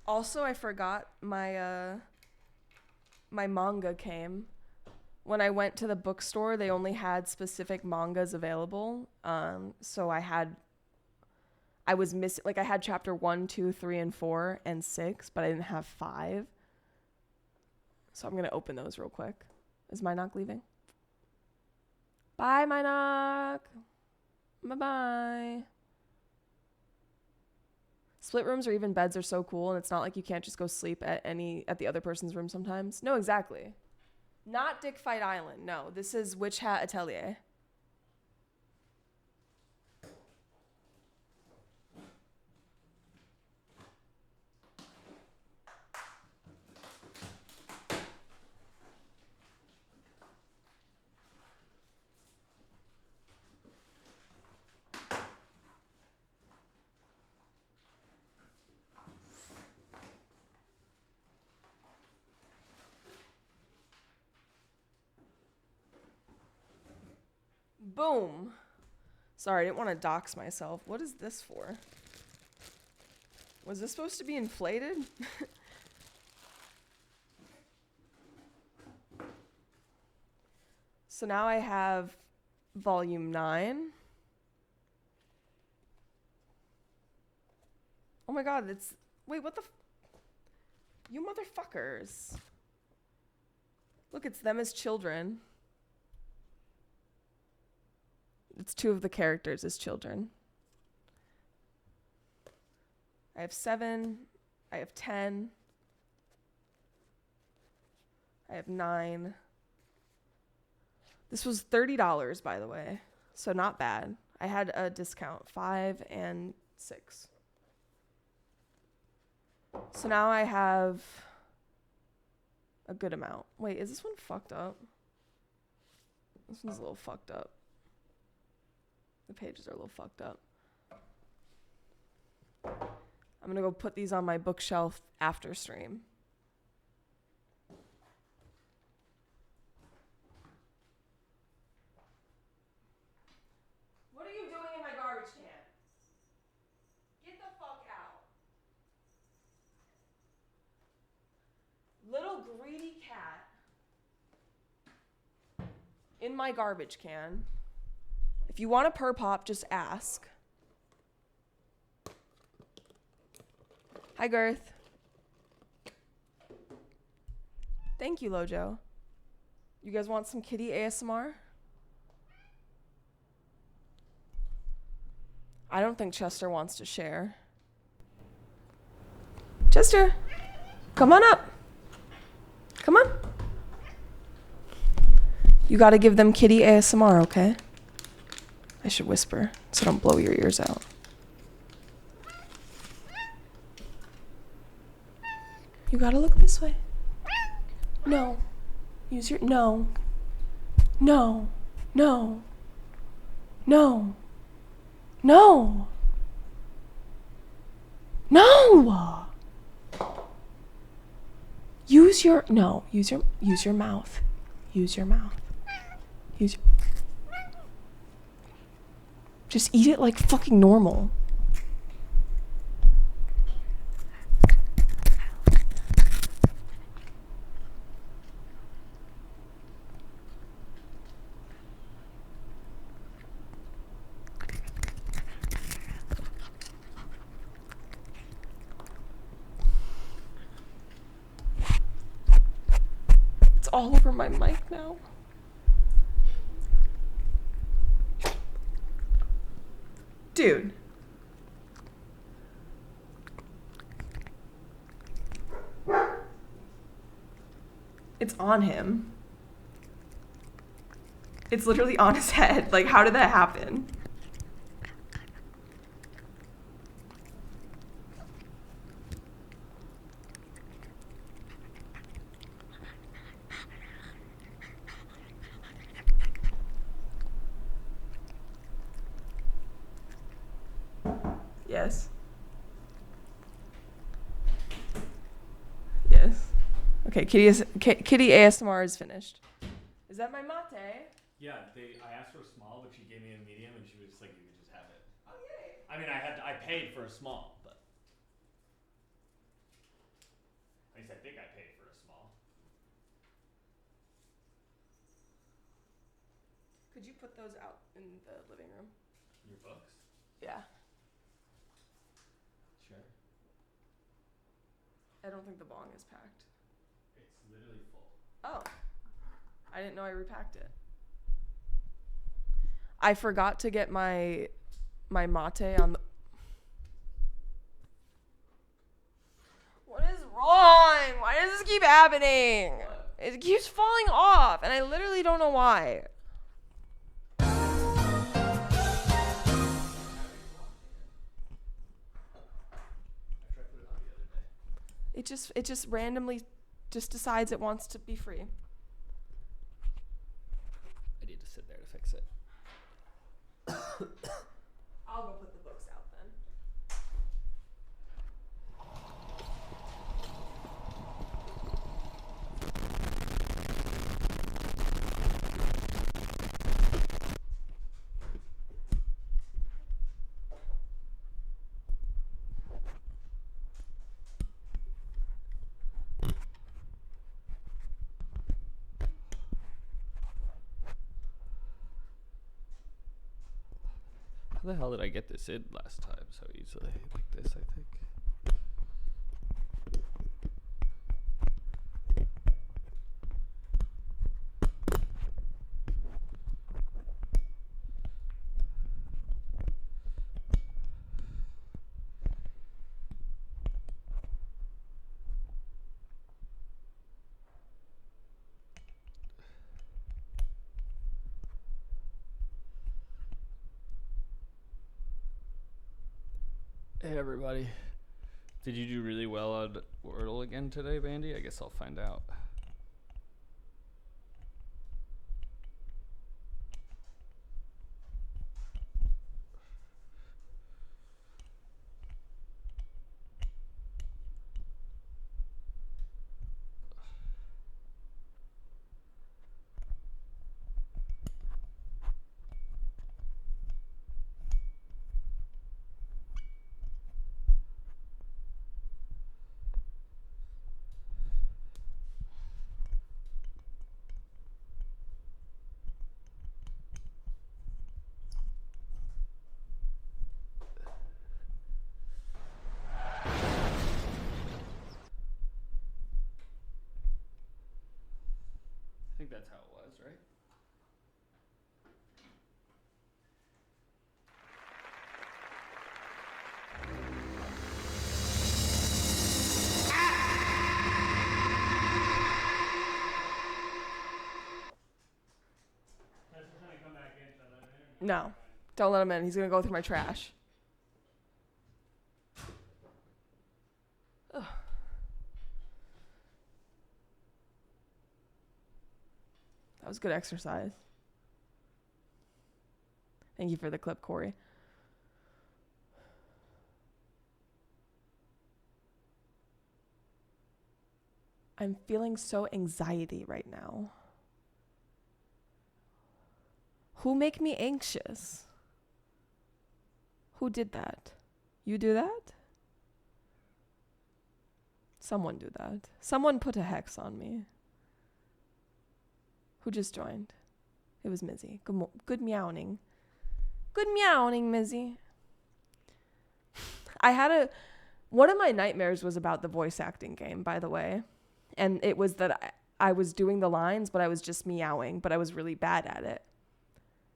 Also, I forgot my my manga came. When I went to the bookstore, they only had specific mangas available. So I was missing, like I had chapter 1, 2, 3, and 4, and 6, but I didn't have 5. So I'm going to open those real quick. Is Minoc leaving? Bye, Minoc. Bye-bye. Split rooms or even beds are so cool, and it's not like you can't just go sleep at the other person's room sometimes. No, exactly. Not Dick Fight Island. No, this is Witch Hat Atelier. Boom. Sorry, I didn't want to dox myself. What is this for? Was this supposed to be inflated? So now I have volume 9. Oh my god, it's... Wait, what the... You motherfuckers. Look, it's them as children. It's 2 of the characters as children. I have 7. I have 10. I have 9. This was $30, by the way. So not bad. I had a discount, 5 and 6. So now I have a good amount. Wait, is this one fucked up? This one's a little fucked up. The pages are a little fucked up. I'm gonna go put these on my bookshelf after stream. What are you doing in my garbage can? Get the fuck out. Little greedy cat in my garbage can. If you want a purr pop, just ask. Hi, Girth. Thank you, Lojo. You guys want some kitty ASMR? I don't think Chester wants to share. Chester, come on up. Come on. You gotta give them kitty ASMR, okay? I should whisper so don't blow your ears out. You gotta look this way. No. Use your... No. No. No. No. No. No. Use your... No. Use your mouth. Use your mouth. Just eat it like fucking normal. It's all over my mic now. Dude. It's on him. It's literally on his head. Like, how did that happen? Yes. Yes. Okay, Kitty ASMR is finished. Is that my mate? Yeah, I asked for a small, but she gave me a medium, and she was like, "You could just have it." Oh yay! I mean, I paid for a small, but think I paid for a small. Could you put those out in the living room? Your books? Yeah. Sure. I don't think the bong is packed. It's literally full. Oh. I didn't know I repacked it. I forgot to get my mate on the... What is wrong? Why does this keep happening? What? It keeps falling off, and I literally don't know why. I tried to put it on the other day. It just randomly just decides it wants to be free. I need to sit there to fix it. I'll go put the books out then. How the hell did I get this in last time so easily? Like this, I think. Hey everybody. Did you do really well on Wordle again today, Bandy? I guess I'll find out. I think that's how it was, right? No. Don't let him in. He's going to go through my trash. Ugh. That was good exercise. Thank you for the clip, Corey. I'm feeling so anxiety right now. Who make me anxious? Who did that? You do that? Someone do that. Someone put a hex on me. Who just joined? It was Mizzy. Good meowing. Good meowing, Mizzy. One of my nightmares was about the voice acting game, by the way. And it was that I was doing the lines, but I was just meowing, but I was really bad at it.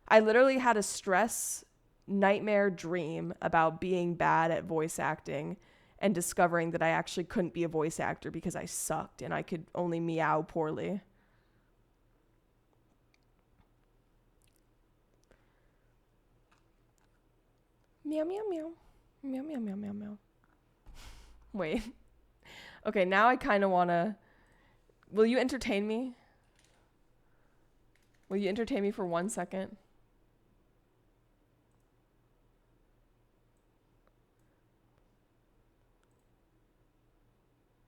I literally had a stress nightmare dream about being bad at voice acting and discovering that I actually couldn't be a voice actor because I sucked and I could only meow poorly. Meow, meow, meow. Meow, meow, meow, meow, meow. Wait. Okay, now I kind of want to... Will you entertain me? Will you entertain me for 1 second?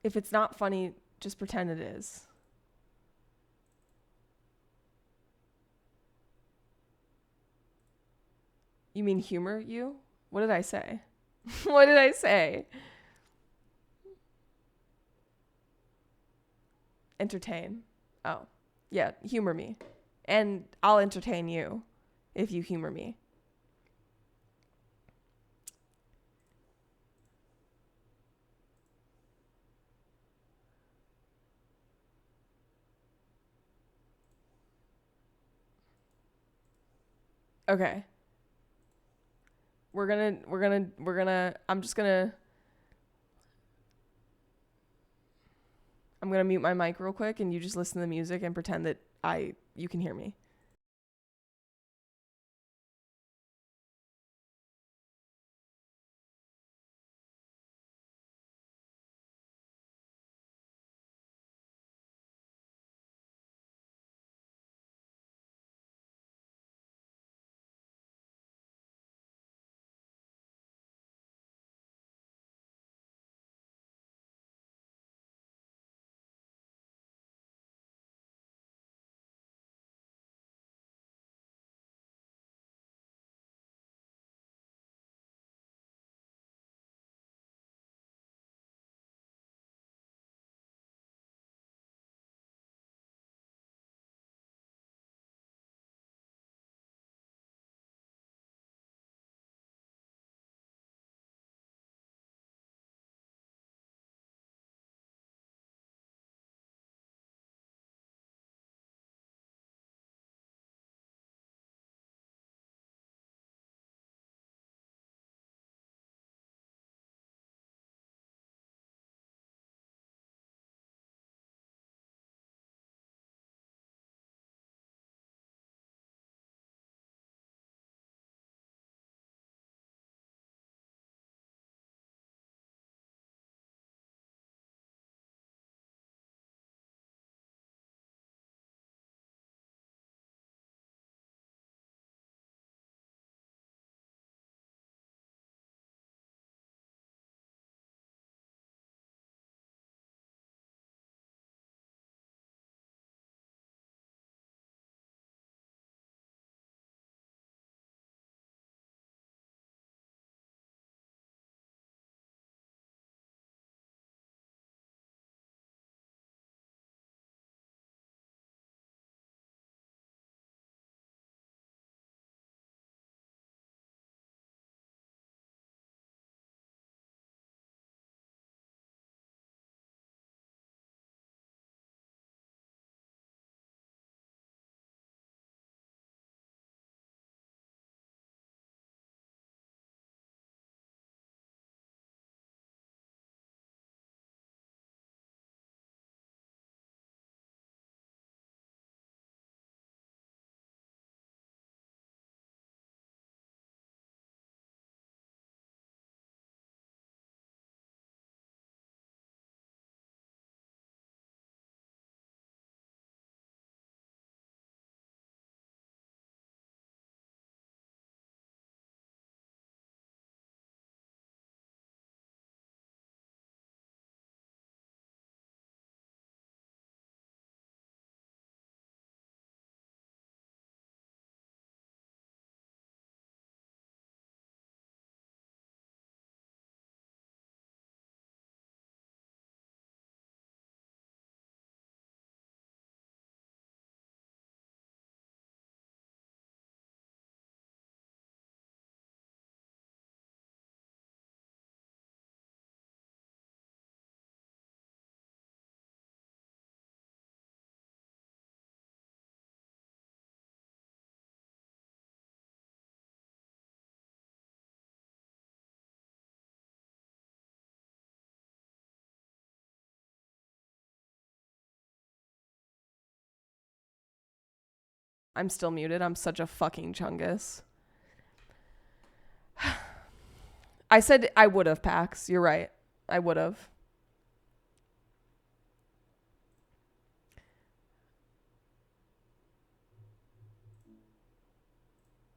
If it's not funny, just pretend it is. You mean humor you? What did I say? What did I say? Entertain. Oh, yeah. Humor me. And I'll entertain you if you humor me. Okay. I'm gonna mute my mic real quick and you just listen to the music and pretend that you can hear me. I'm still muted. I'm such a fucking chungus. I said I would have, Pax. You're right. I would have.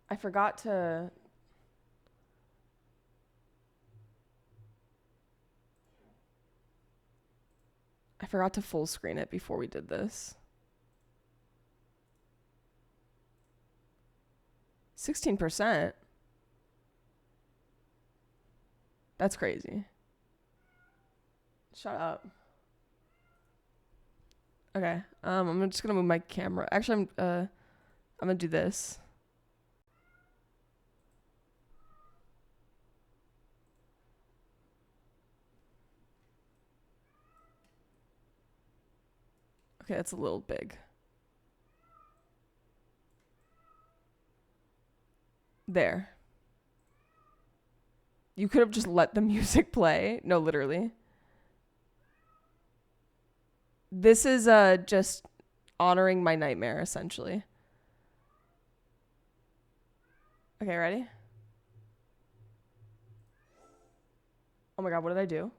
I forgot to... I forgot to full screen it before we did this. 16%? That's crazy. Shut up. Okay. I'm just gonna move my camera. Actually, I'm gonna do this. Okay, that's a little big. There. You could have just let the music play. No, literally. This is just honoring my nightmare, essentially. Okay, ready? Oh my god, what did I do?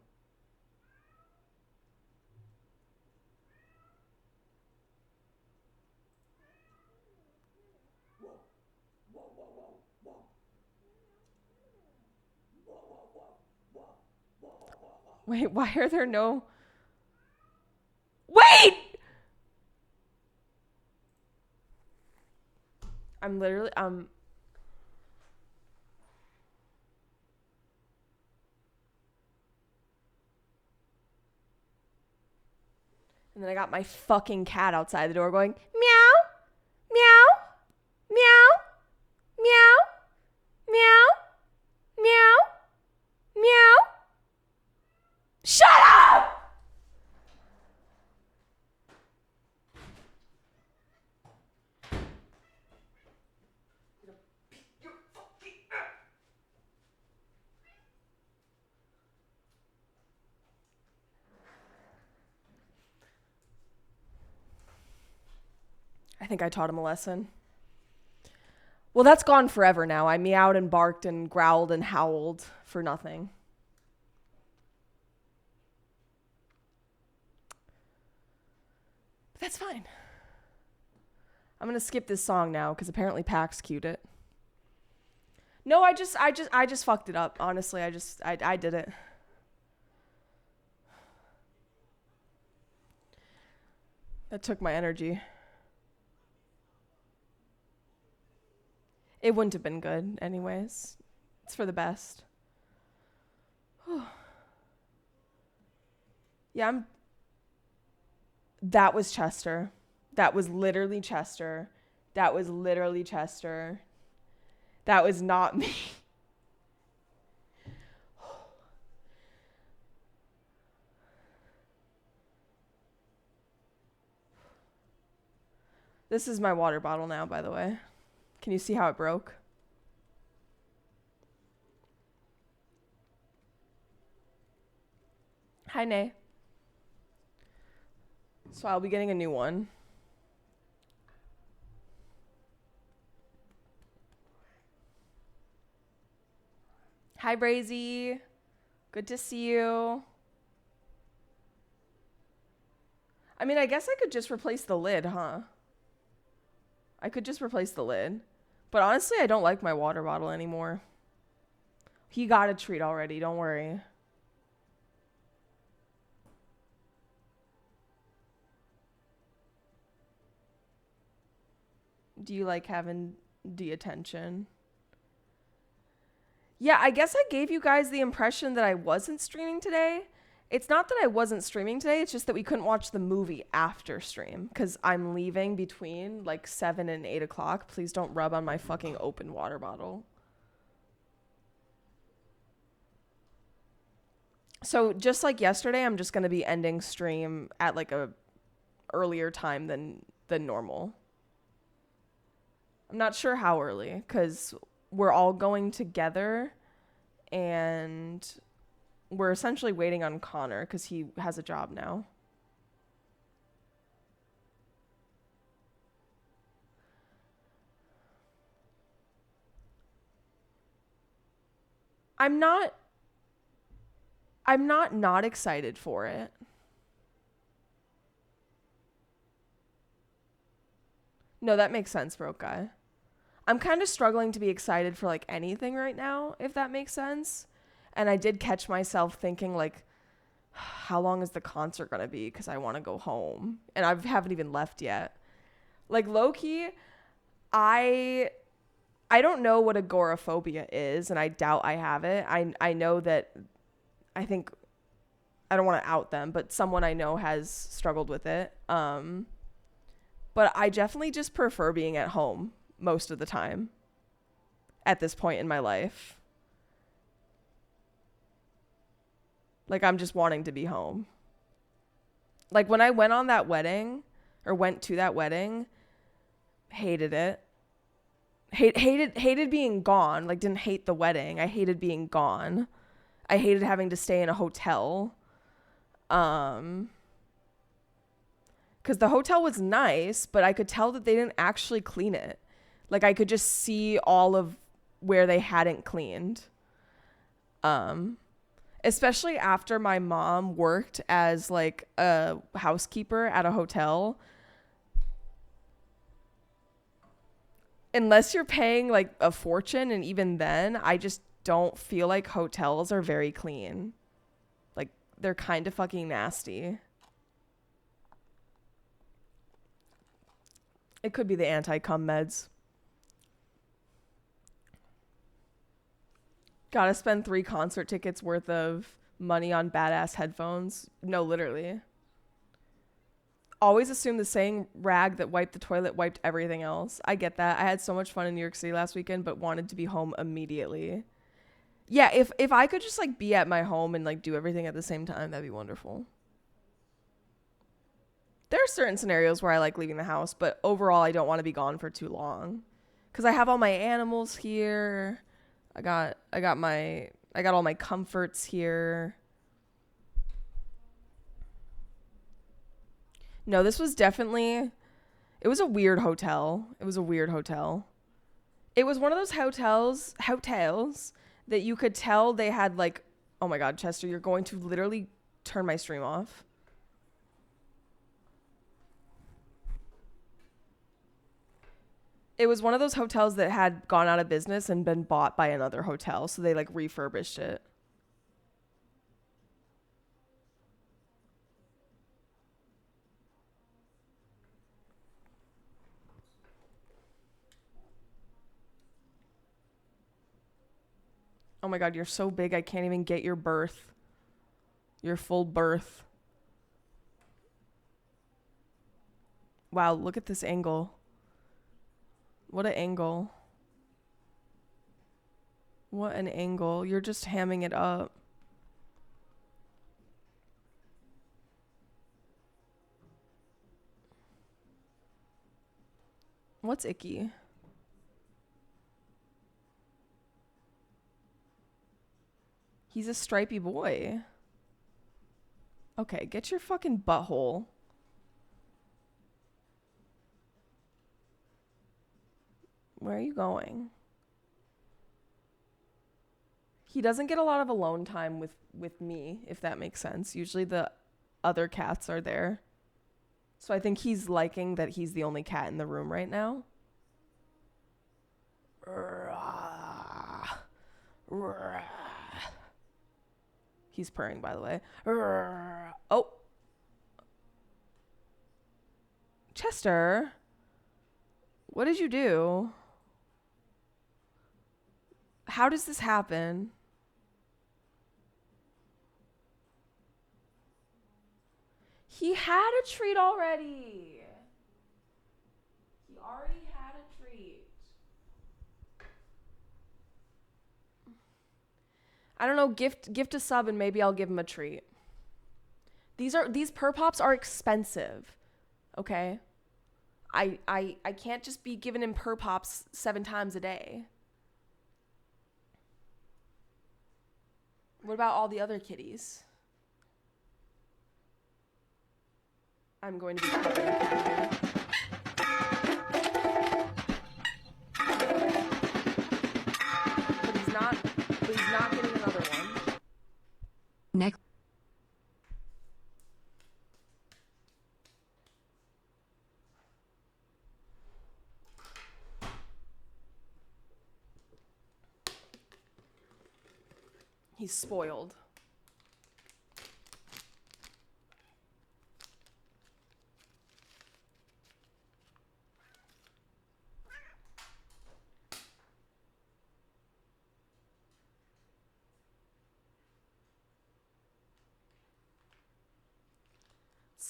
Wait, why are there no... Wait! I'm literally, And then I got my fucking cat outside the door going, meow, meow, meow, meow, meow, meow, meow. Shut up! I think I taught him a lesson. Well, that's gone forever now. I meowed and barked and growled and howled for nothing. But that's fine. I'm gonna skip this song now because apparently Pax cued it. No, I just fucked it up. Honestly, I did it. That took my energy. It wouldn't have been good anyways. It's for the best. Yeah, that was Chester. That was literally Chester. That was literally Chester. That was not me. This is my water bottle now, by the way. Can you see how it broke? Hi, Nay. So I'll be getting a new one. Hi, Brazy. Good to see you. I mean, I guess I could just replace the lid, huh? I could just replace the lid. But honestly, I don't like my water bottle anymore. He got a treat already, don't worry. Do you like having the attention? Yeah, I guess I gave you guys the impression that I wasn't streaming today. It's not that I wasn't streaming today, it's just that we couldn't watch the movie after stream because I'm leaving between like 7 and 8 o'clock. Please don't rub on my fucking open water bottle. So just like yesterday, I'm just going to be ending stream at like a earlier time than normal. I'm not sure how early because we're all going together and we're essentially waiting on Connor because he has a job now. I'm not excited for it. No, that makes sense, broke guy. I'm kind of struggling to be excited for like anything right now, if that makes sense. And I did catch myself thinking like, how long is the concert going to be? Because I want to go home. And I haven't even left yet. Like low-key, I don't know what agoraphobia is, and I doubt I have it. I know that I think I don't want to out them, but someone I know has struggled with it. But I definitely just prefer being at home most of the time at this point in my life. Like, I'm just wanting to be home. Like, when I went on that wedding, or went to that wedding, hated it. Hated being gone. Like, didn't hate the wedding. I hated being gone. I hated having to stay in a hotel. Because the hotel was nice, but I could tell that they didn't actually clean it. Like, I could just see all of where they hadn't cleaned. Especially after my mom worked as like a housekeeper at a hotel. Unless you're paying like a fortune, and even then, I just don't feel like hotels are very clean. Like, they're kind of fucking nasty. It could be the anti-cum meds. Gotta spend 3 concert tickets worth of money on badass headphones. No, literally. Always assume the same rag that wiped the toilet wiped everything else. I get that. I had so much fun in New York City last weekend, but wanted to be home immediately. Yeah, if I could just like be at my home and like do everything at the same time, that'd be wonderful. There are certain scenarios where I like leaving the house, but overall I don't want to be gone for too long. 'Cause I have all my animals here. I got all my comforts here. No, this was definitely, it was a weird hotel. It was one of those hotels that you could tell they had like, oh my God, Chester, you're going to literally turn my stream off. It was one of those hotels that had gone out of business and been bought by another hotel. So they like refurbished it. Oh my God, you're so big. I can't even get your berth. Your full berth. Wow, look at this angle. What an angle. What an angle. You're just hamming it up. What's icky? He's a stripy boy. Okay, get your fucking butthole. Where are you going? He doesn't get a lot of alone time with me, if that makes sense. Usually the other cats are there. So I think he's liking that he's the only cat in the room right now. He's purring, by the way. Oh. Chester. What did you do? How does this happen? He had a treat already. He already had a treat. I don't know, gift a sub and maybe I'll give him a treat. These Purr Pops are expensive. Okay? I can't just be giving him Purr Pops 7 times a day. What about all the other kitties? I'm going to be covering kitty. But he's not getting another one. Next. He's spoiled.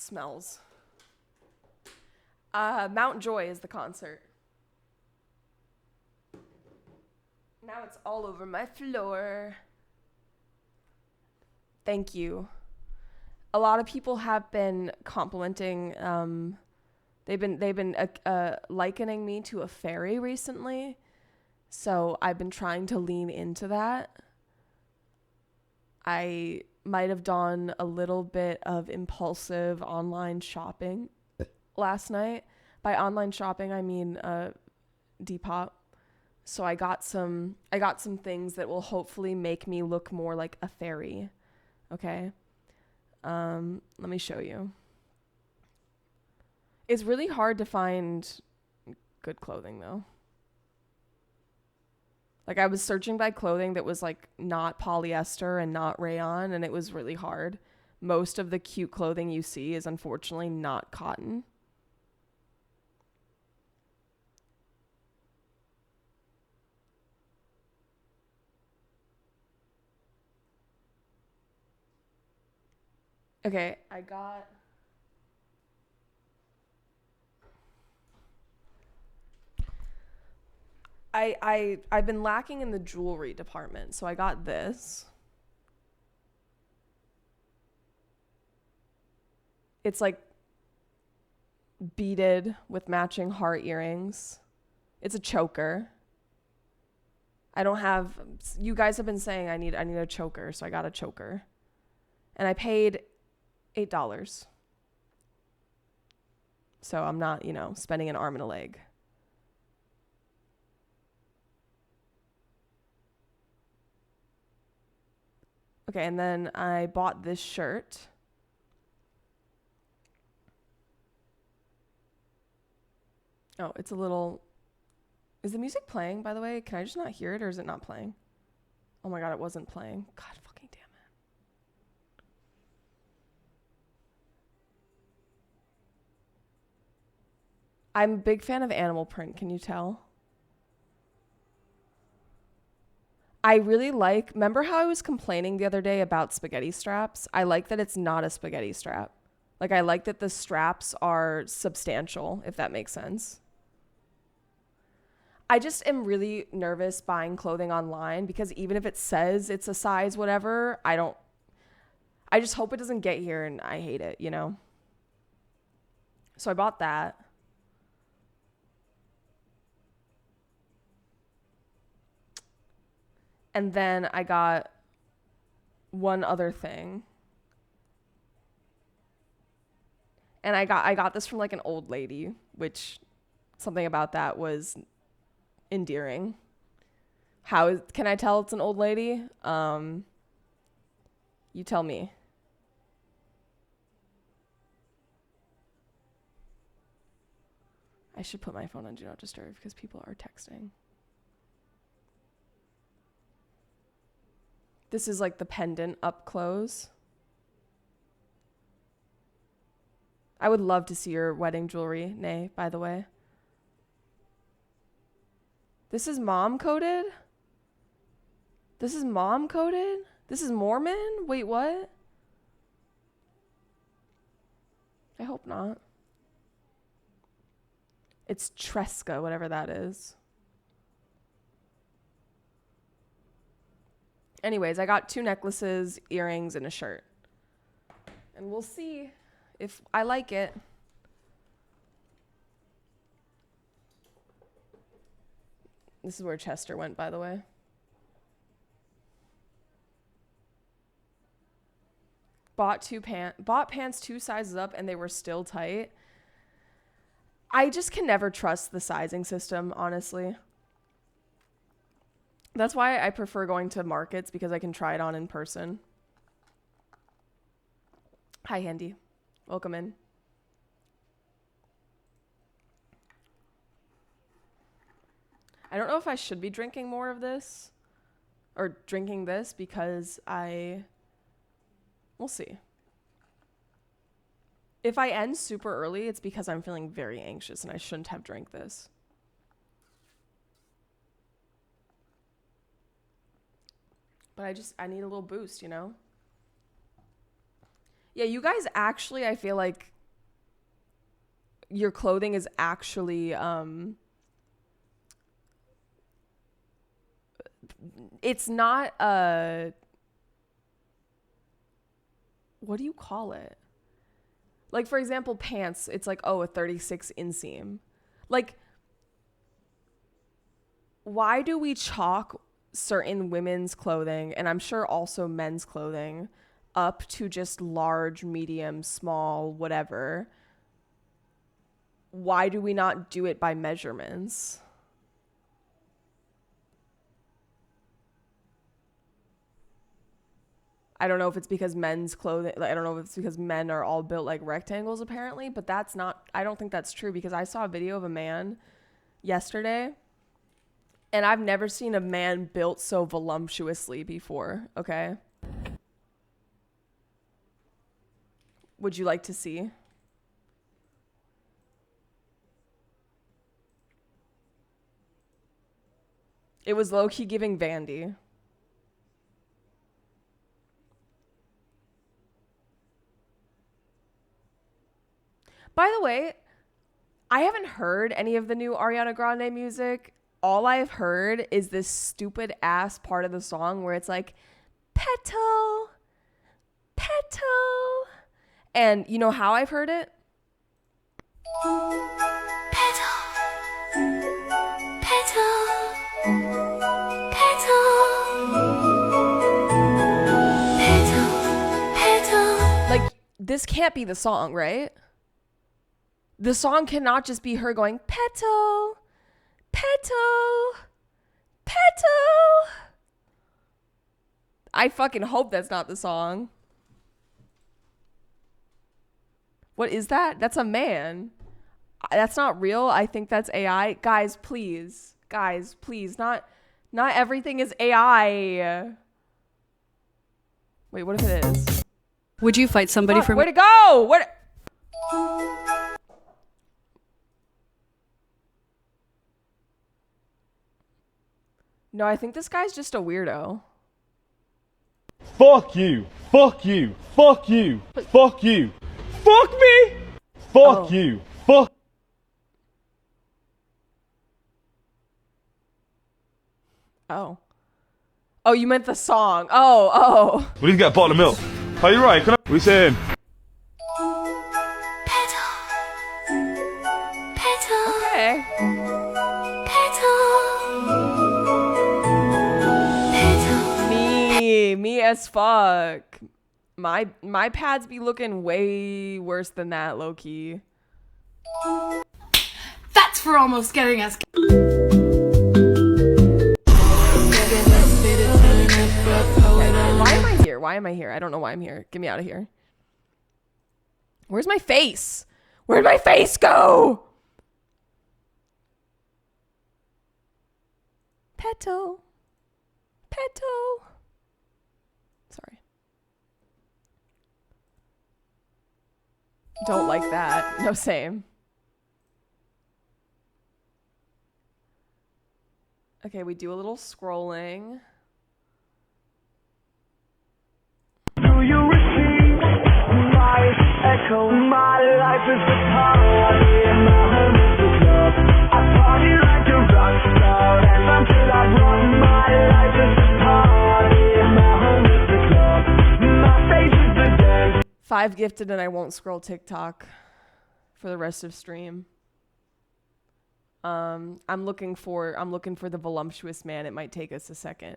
smells. Mount Joy is the concert. Now it's all over my floor. Thank you. A lot of people have been complimenting. They've been likening me to a fairy recently, so I've been trying to lean into that. I might have done a little bit of impulsive online shopping last night. By online shopping, I mean Depop. So I got some things that will hopefully make me look more like a fairy. Okay? Let me show you. It's really hard to find good clothing though. Like I was searching by clothing that was like not polyester and not rayon, and it was really hard. Most of the cute clothing you see is unfortunately not cotton. Okay, I've been lacking in the jewelry department, so I got this. It's like beaded with matching heart earrings. It's a choker. You guys have been saying I need a choker, so I got a choker. And I paid $8. So I'm not, spending an arm and a leg. Okay, and then I bought this shirt. Oh, it's a little... Is the music playing, by the way? Can I just not hear it, or is it not playing? Oh my god, it wasn't playing. God fucking damn it. I'm a big fan of animal print, can you tell? I really like... Remember how I was complaining the other day about spaghetti straps? I like that it's not a spaghetti strap. Like, I like that the straps are substantial, if that makes sense. I just am really nervous buying clothing online because even if it says it's a size whatever, I just hope it doesn't get here and I hate it, So I bought that. And then I got one other thing. And I got this from like an old lady, which something about that was endearing. Can I tell it's an old lady? You tell me. I should put my phone on Do Not Disturb because people are texting. This is like the pendant up close. I would love to see your wedding jewelry, Nay, by the way. This is mom coded? This is mom coded? This is Mormon? Wait, what? I hope not. It's Tresca, whatever that is. Anyways, I got 2 necklaces, earrings, and a shirt. And we'll see if I like it. This is where Chester went, by the way. Bought pants 2 sizes up and they were still tight. I just can never trust the sizing system, honestly. That's why I prefer going to markets, because I can try it on in person. Hi, Handy. Welcome in. I don't know if I should be drinking more of this or drinking this because we'll see. If I end super early, it's because I'm feeling very anxious and I shouldn't have drank this. But I need a little boost, Yeah, you guys actually, I feel like, your clothing is actually it's not what do you call it? Like, for example, pants, it's like, oh, a 36 inseam. Like, why do we chalk certain women's clothing, and I'm sure also men's clothing, up to just large, medium, small, whatever? Why do we not do it by measurements? I don't know if it's because men's clothing, like, I don't know if it's because men are all built like rectangles apparently, but that's not, I don't think that's true, because I saw a video of a man yesterday and I've never seen a man built so voluptuously before, okay? Would you like to see? It was low-key giving Vandy. By the way, I haven't heard any of the new Ariana Grande music. All I've heard is this stupid ass part of the song where it's like, petal, petal. And you know how I've heard it? Petal, petal, petal, petal, petal. Like, this can't be the song, right? The song cannot just be her going, petal, petal, petal. I fucking hope that's not the song. What is that? That's a man. That's not real. I think that's AI. Guys, please. Guys, please. Not everything is AI. Wait, what if it is? Would you fight somebody for Where'd it go? What? No, I think this guy's just a weirdo. Fuck you. Fuck you. Fuck you. Fuck you. Fuck me. Fuck you. Fuck. Oh. Oh, you meant the song. Oh. Well, he's got a bottle of milk. Are you right? Can I? What are you saying? Petal, petal, Okay. petal, Me as fuck. My pads be looking way worse than that, low key. That's for almost getting us. Why am I here? Why am I here? I don't know why I'm here. Get me out of here. Where's my face? Where'd my face go? Petal. Petal. Sorry. Don't like that. No, same. Okay, we do a little scrolling. Do you receive my echo? My life is a party and my home is a club. I party like a rock star and until I drop. My life is a party and my home is a club. My face is the dance. 5 gifted and I won't scroll TikTok for the rest of stream. I'm looking for the voluptuous man. It might take us a second.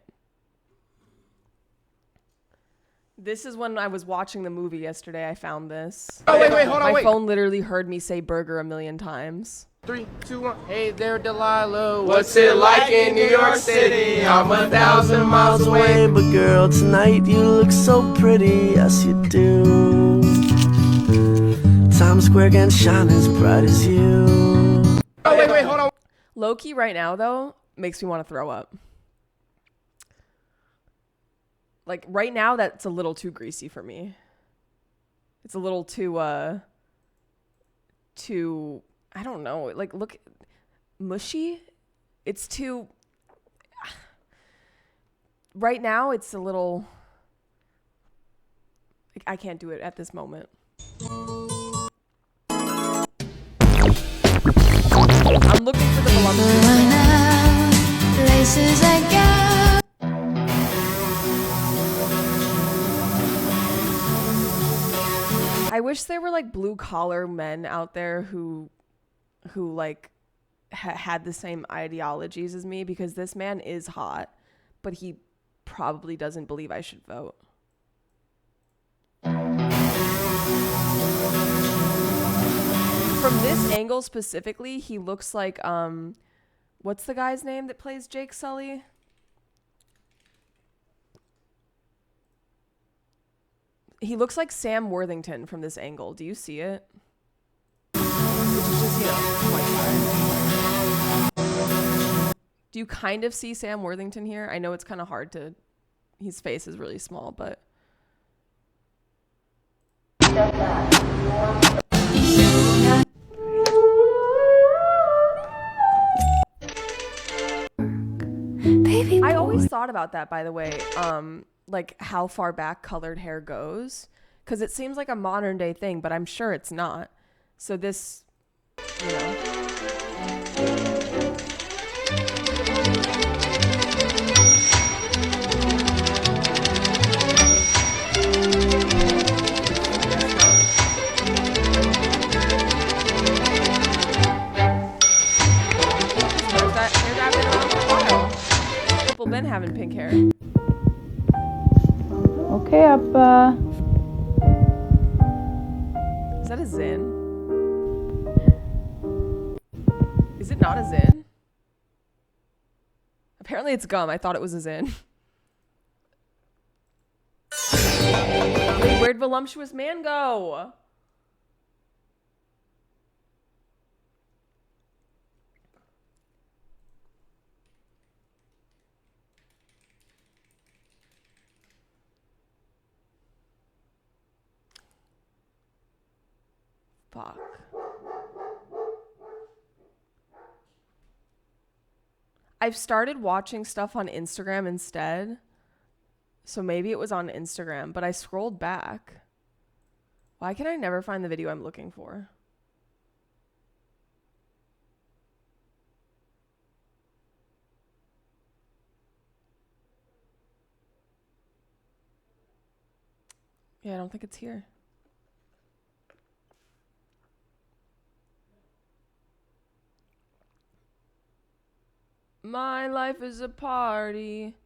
This is when I was watching the movie yesterday. I found this. Oh, wait, hold on, My phone literally heard me say burger a million times. 3, 2, 1. Hey there, Delilah. What's it like in New York City? I'm 1,000 miles away. But girl, tonight you look so pretty, yes you do. Times Square can shine as bright as you. Oh, wait, hold on. Low-key right now, though, makes me want to throw up. Like, right now, that's a little too greasy for me. It's a little too, I don't know. Like, look, mushy? It's too... Right now, it's a little... I can't do it at this moment. I'm looking for the voluptuous man. Places I go. I wish there were like blue collar men out there who like had the same ideologies as me, because this man is hot, but he probably doesn't believe I should vote. From this angle specifically, he looks like what's the guy's name that plays Jake Sully? He looks like Sam Worthington from this angle. Do you see it? Which is just, you know, white guy. Do you kind of see Sam Worthington here? I know it's kind of hard to... His face is really small, but... Baby I always thought about that, by the way, like how far back colored hair goes, because it seems like a modern day thing, but I'm sure it's not. So this, you know. People been having pink hair. Okay, Appa. Is that a Zin? Is it not a Zin? Apparently it's gum. I thought it was a Zin. Wait, where'd Voluptuous Man go? Fuck. I've started watching stuff on Instagram instead. So maybe it was on Instagram, but I scrolled back. Why can I never find the video I'm looking for? Yeah, I don't think it's here. My life is a party.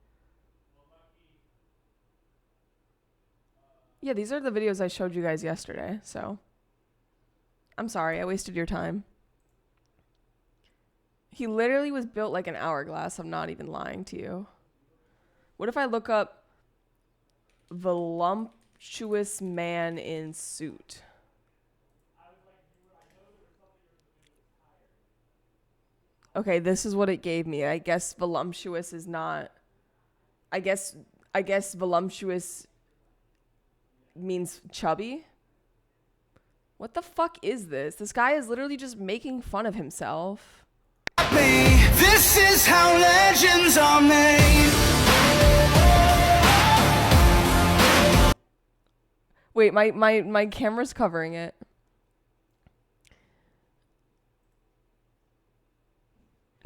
Yeah, these are the videos I showed you guys yesterday, so I'm sorry, I wasted your time. He literally was built like an hourglass. I'm not even lying to you. What if I look up voluptuous man in suit? Okay, this is what it gave me. I guess voluptuous is not... I guess voluptuous means chubby. What the fuck is this? This guy is literally just making fun of himself. This is how legends are made. Wait, my camera's covering it.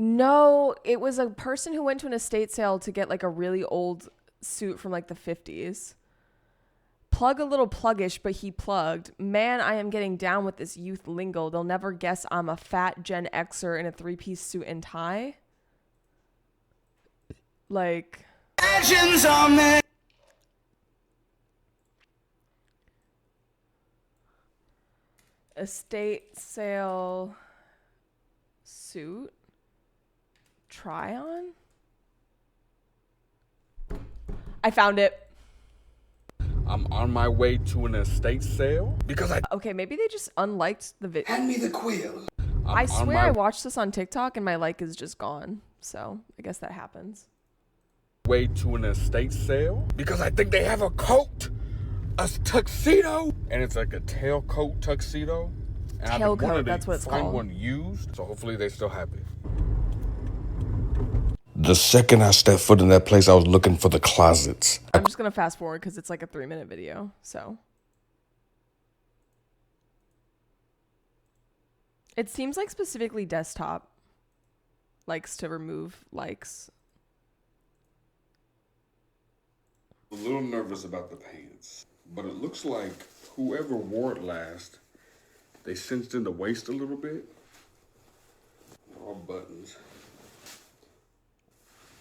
No, it was a person who went to an estate sale to get like a really old suit from like the 50s. Plug a little pluggish, but he plugged. Man, I am getting down with this youth lingo. They'll never guess I'm a fat Gen Xer in a 3-piece suit and tie. Like... Legends are made. Estate sale suit. Try on? I found it. I'm on my way to an estate sale because I... Okay, maybe they just unliked the video. Hand me the quill. I swear I watched this on TikTok and my like is just gone. So I guess that happens. Way to an estate sale because I think they have a coat, a tuxedo, and it's like a tailcoat tuxedo. And Tailcoat, that's what it's find called. one used, so hopefully they still have it. The second I stepped foot in that place, I was looking for the closets. I'm just going to fast forward because it's like a 3-minute video. So It seems like specifically desktop likes to remove likes. A little nervous about the pants, but it looks like whoever wore it last, they cinched in the waist a little bit. All buttons.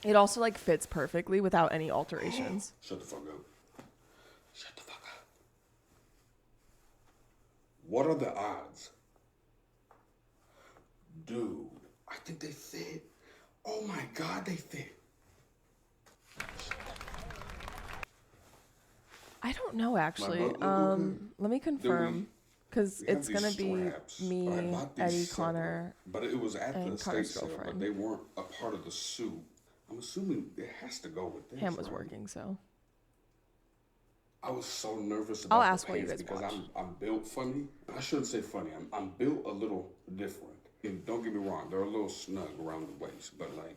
It also like fits perfectly without any alterations. Shut the fuck up. Shut the fuck up. What are the odds? Dude, I think they fit. Oh my God, they fit. I don't know actually. butt look okay? Let me confirm because We have it's these gonna be straps. me, I bought these Eddie, separate, Connor. but it was at the and estate Connor's sale, but girlfriend. they weren't a part of the suit. I'm assuming it has to go with this. Ham was right? working, so I was so nervous about I'll the ask what you pants guys because watch. I'm built funny. I shouldn't say funny. I'm built a little different. And don't get me wrong, they're a little snug around the waist, but like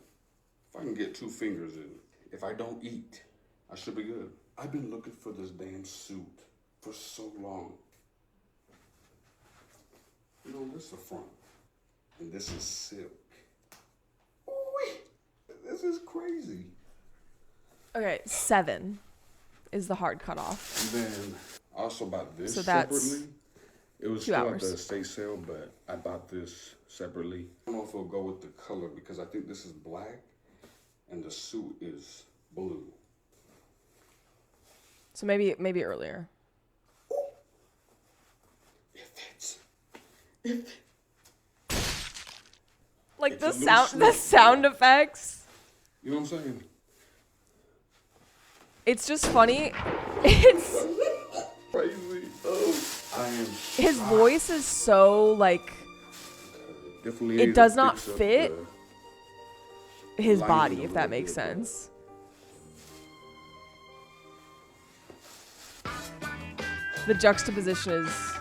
if I can get 2 fingers in, if I don't eat, I should be good. I've been looking for this damn suit for so long. You know, this is the front, and this is silk. Ooh, this is crazy. okay, 7 is the hard cutoff. And then I also bought this So that's separately. It was 2 still at hours. the estate sale, but I bought this separately. I don't know if it'll go with the color because I think this is black and the suit is blue. So maybe earlier. It fits. It fits. Like It's the a little sound, the snug. sound effects. You know what I'm saying? It's just funny. It's Crazy. Oh, I am. his shocked. voice is so like Definitely it need does to not fix up fit his lining body, a if that little makes bit, but- sense. The juxtaposition is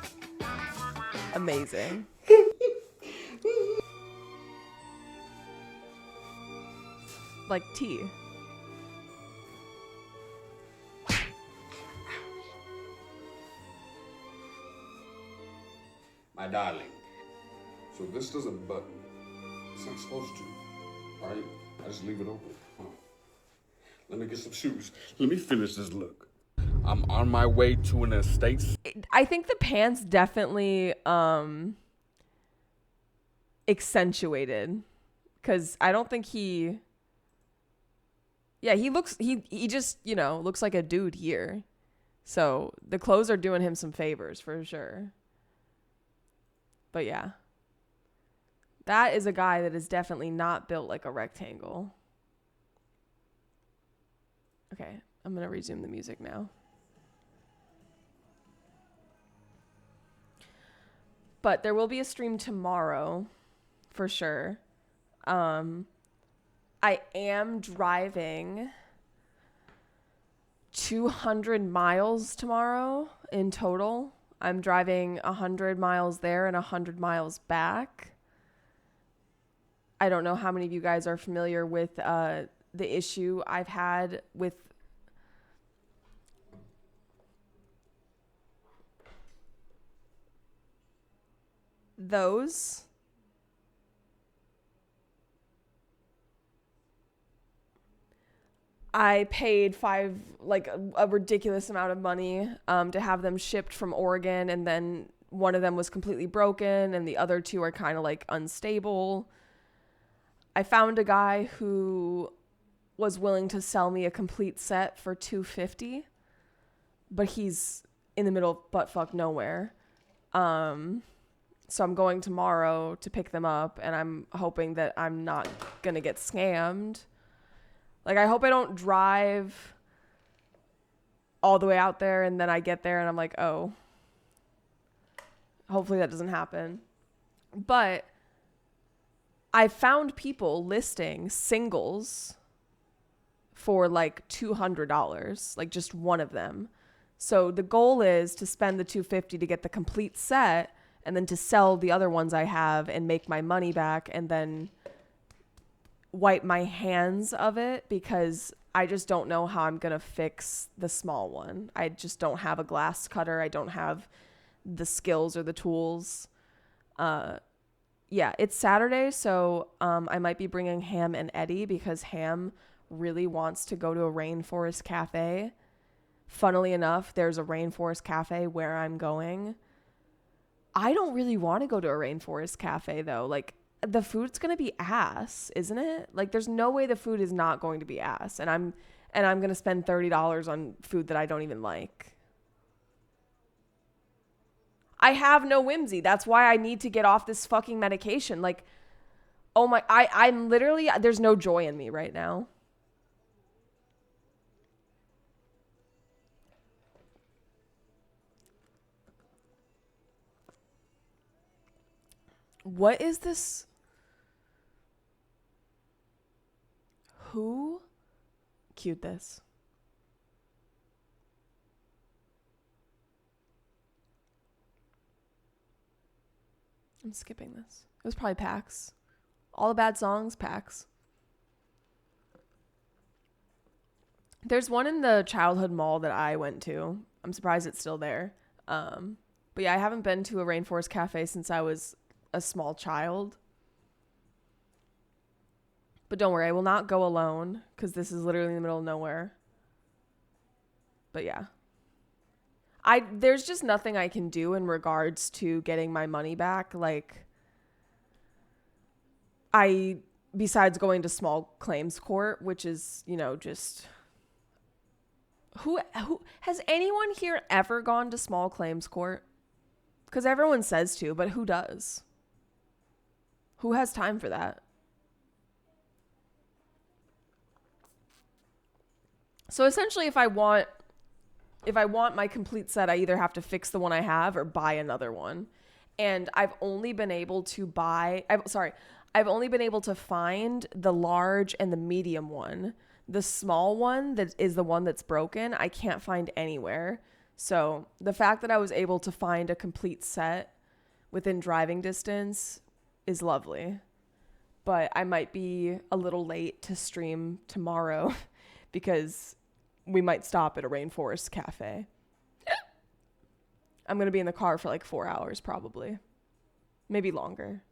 amazing. Like tea. My darling. So this doesn't button. It's not supposed to, right? I just leave it open. Huh. Let me get some shoes. Let me finish this look. I'm on my way to an estate. I think the pants definitely accentuated because I don't think he just, you know, looks like a dude here. So the clothes are doing him some favors for sure. But yeah. That is a guy that is definitely not built like a rectangle. Okay, I'm going to resume the music now. But there will be a stream tomorrow for sure. I am driving 200 miles tomorrow in total. I'm driving 100 miles there and 100 miles back. I don't know how many of you guys are familiar with the issue I've had with those. I paid a ridiculous amount of money to have them shipped from Oregon, and then one of them was completely broken and the other 2 are kind of like unstable. I found a guy who was willing to sell me a complete set for $250, but he's in the middle of buttfuck nowhere. So I'm going tomorrow to pick them up, and I'm hoping that I'm not gonna get scammed. Like, I hope I don't drive all the way out there and then I get there and I'm like, oh, hopefully that doesn't happen. But I found people listing singles for like $200, like just one of them. So the goal is to spend the $250 to get the complete set and then to sell the other ones I have and make my money back and then wipe my hands of it, because I just don't know how I'm going to fix the small one. I just don't have a glass cutter. I don't have the skills or the tools. Yeah, it's Saturday, so I might be bringing Ham and Eddie because Ham really wants to go to a rainforest cafe. Funnily enough, there's a rainforest cafe where I'm going. I don't really want to go to a rainforest cafe though. Like, the food's going to be ass, isn't it? Like, there's no way the food is not going to be ass. And I'm going to spend $30 on food that I don't even like. I have no whimsy. That's why I need to get off this fucking medication. Like, oh my, I'm literally, there's no joy in me right now. What is this? Who queued this? I'm skipping this. It was probably PAX. All the bad songs, PAX. There's one in the childhood mall that I went to. I'm surprised it's still there. But yeah, I haven't been to a rainforest cafe since I was a small child. But don't worry, I will not go alone because this is literally in the middle of nowhere. But yeah. There's just nothing I can do in regards to getting my money back. Like, besides going to small claims court, which is, you know, just who has anyone here ever gone to small claims court? Because everyone says to, but who does? Who has time for that? So essentially, if I want my complete set, I either have to fix the one I have or buy another one. And I've only been able to find the large and the medium one. The small one that is the one that's broken, I can't find anywhere. So the fact that I was able to find a complete set within driving distance is lovely. But I might be a little late to stream tomorrow because we might stop at a rainforest cafe. I'm going to be in the car for like 4 hours probably. Maybe longer.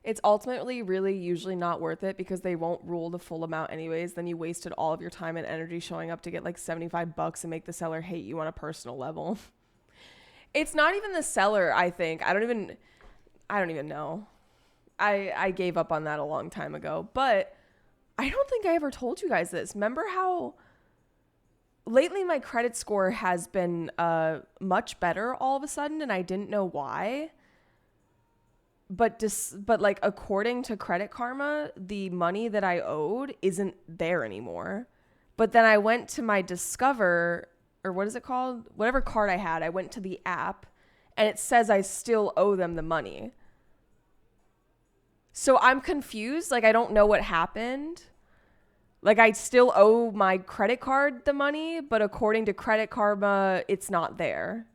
It's ultimately really usually not worth it because they won't rule the full amount anyways. Then you wasted all of your time and energy showing up to get like $75 and make the seller hate you on a personal level. It's not even the seller, I think. I don't even know. I gave up on that a long time ago, but I don't think I ever told you guys this. Remember how lately my credit score has been much better all of a sudden and I didn't know why? But like according to Credit Karma, the money that I owed isn't there anymore. But then I went to my Discover, or what is it called? Whatever card I had, I went to the app and it says I still owe them the money. So I'm confused. Like, I don't know what happened. Like, I still owe my credit card the money, but according to Credit Karma, it's not there.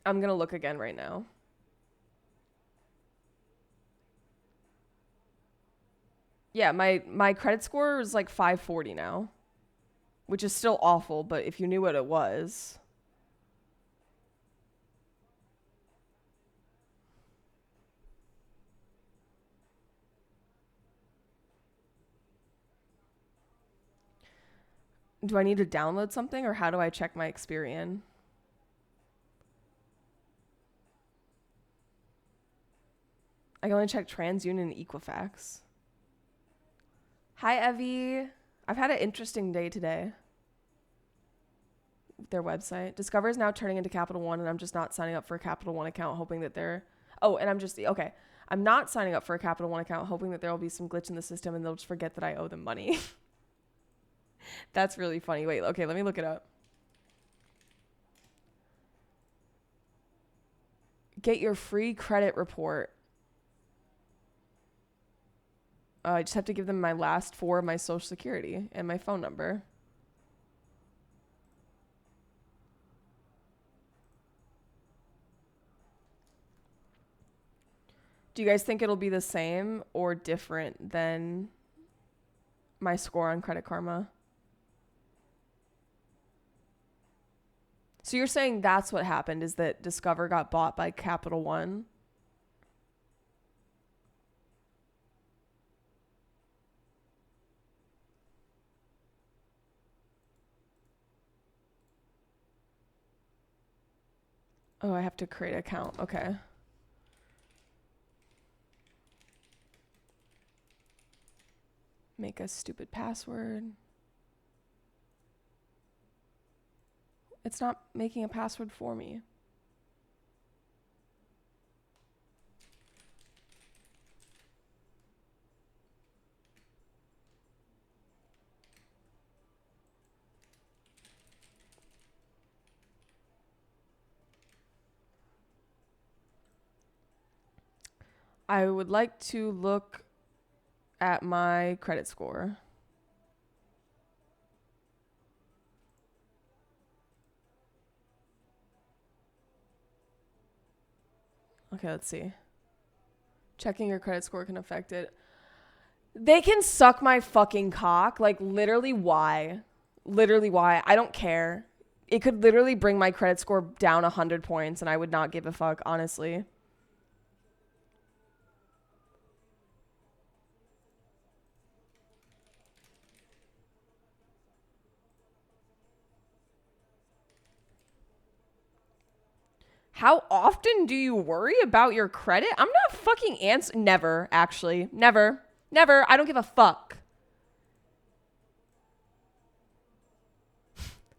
I'm going to look again right now. Yeah, my credit score is like 540 now, which is still awful, but if you knew what it was. Do I need to download something or how do I check my Experian? I can only check TransUnion and Equifax. Hi, Evie. I've had an interesting day today. Their website. Discover is now turning into Capital One and I'm just not signing up for a Capital One account hoping that they're... Oh, and okay. I'm not signing up for a Capital One account hoping that there will be some glitch in the system and they'll just forget that I owe them money. That's really funny. Wait, okay, let me look it up. Get your free credit report. I just have to give them my last 4 of my social security and my phone number. Do you guys think it'll be the same or different than my score on Credit Karma? So you're saying that's what happened, is that Discover got bought by Capital One? Oh, I have to create an account. Okay. Make a stupid password. It's not making a password for me. I would like to look at my credit score. Okay, let's see. Checking your credit score can affect it. They can suck my fucking cock. Like, literally, why? Literally, why? I don't care. It could literally bring my credit score down 100 points, and I would not give a fuck, honestly. How often do you worry about your credit? I'm not fucking never, actually. Never. Never. I don't give a fuck.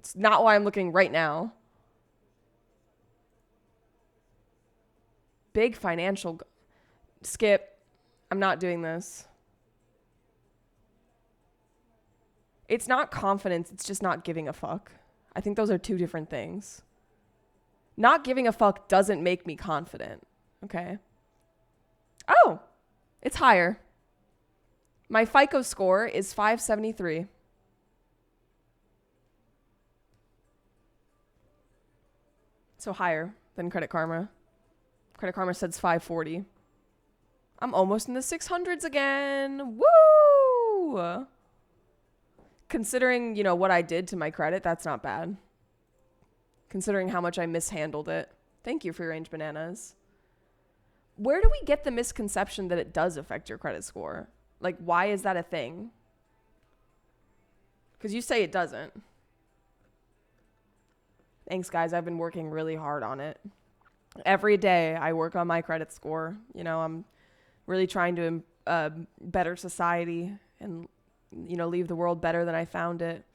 It's not why I'm looking right now. Big financial... Skip. I'm not doing this. It's not confidence. It's just not giving a fuck. I think those are two different things. Not giving a fuck doesn't make me confident. Okay. Oh, it's higher. My FICO score is 573. So higher than Credit Karma. Credit Karma says 540. I'm almost in the 600s again. Woo! Considering, you know, what I did to my credit, that's not bad. Considering how much I mishandled it. Thank you for your Range Bananas. Where do we get the misconception that it does affect your credit score? Like, why is that a thing? Because you say it doesn't. Thanks, guys. I've been working really hard on it. Every day I work on my credit score. You know, I'm really trying to better society and, you know, leave the world better than I found it.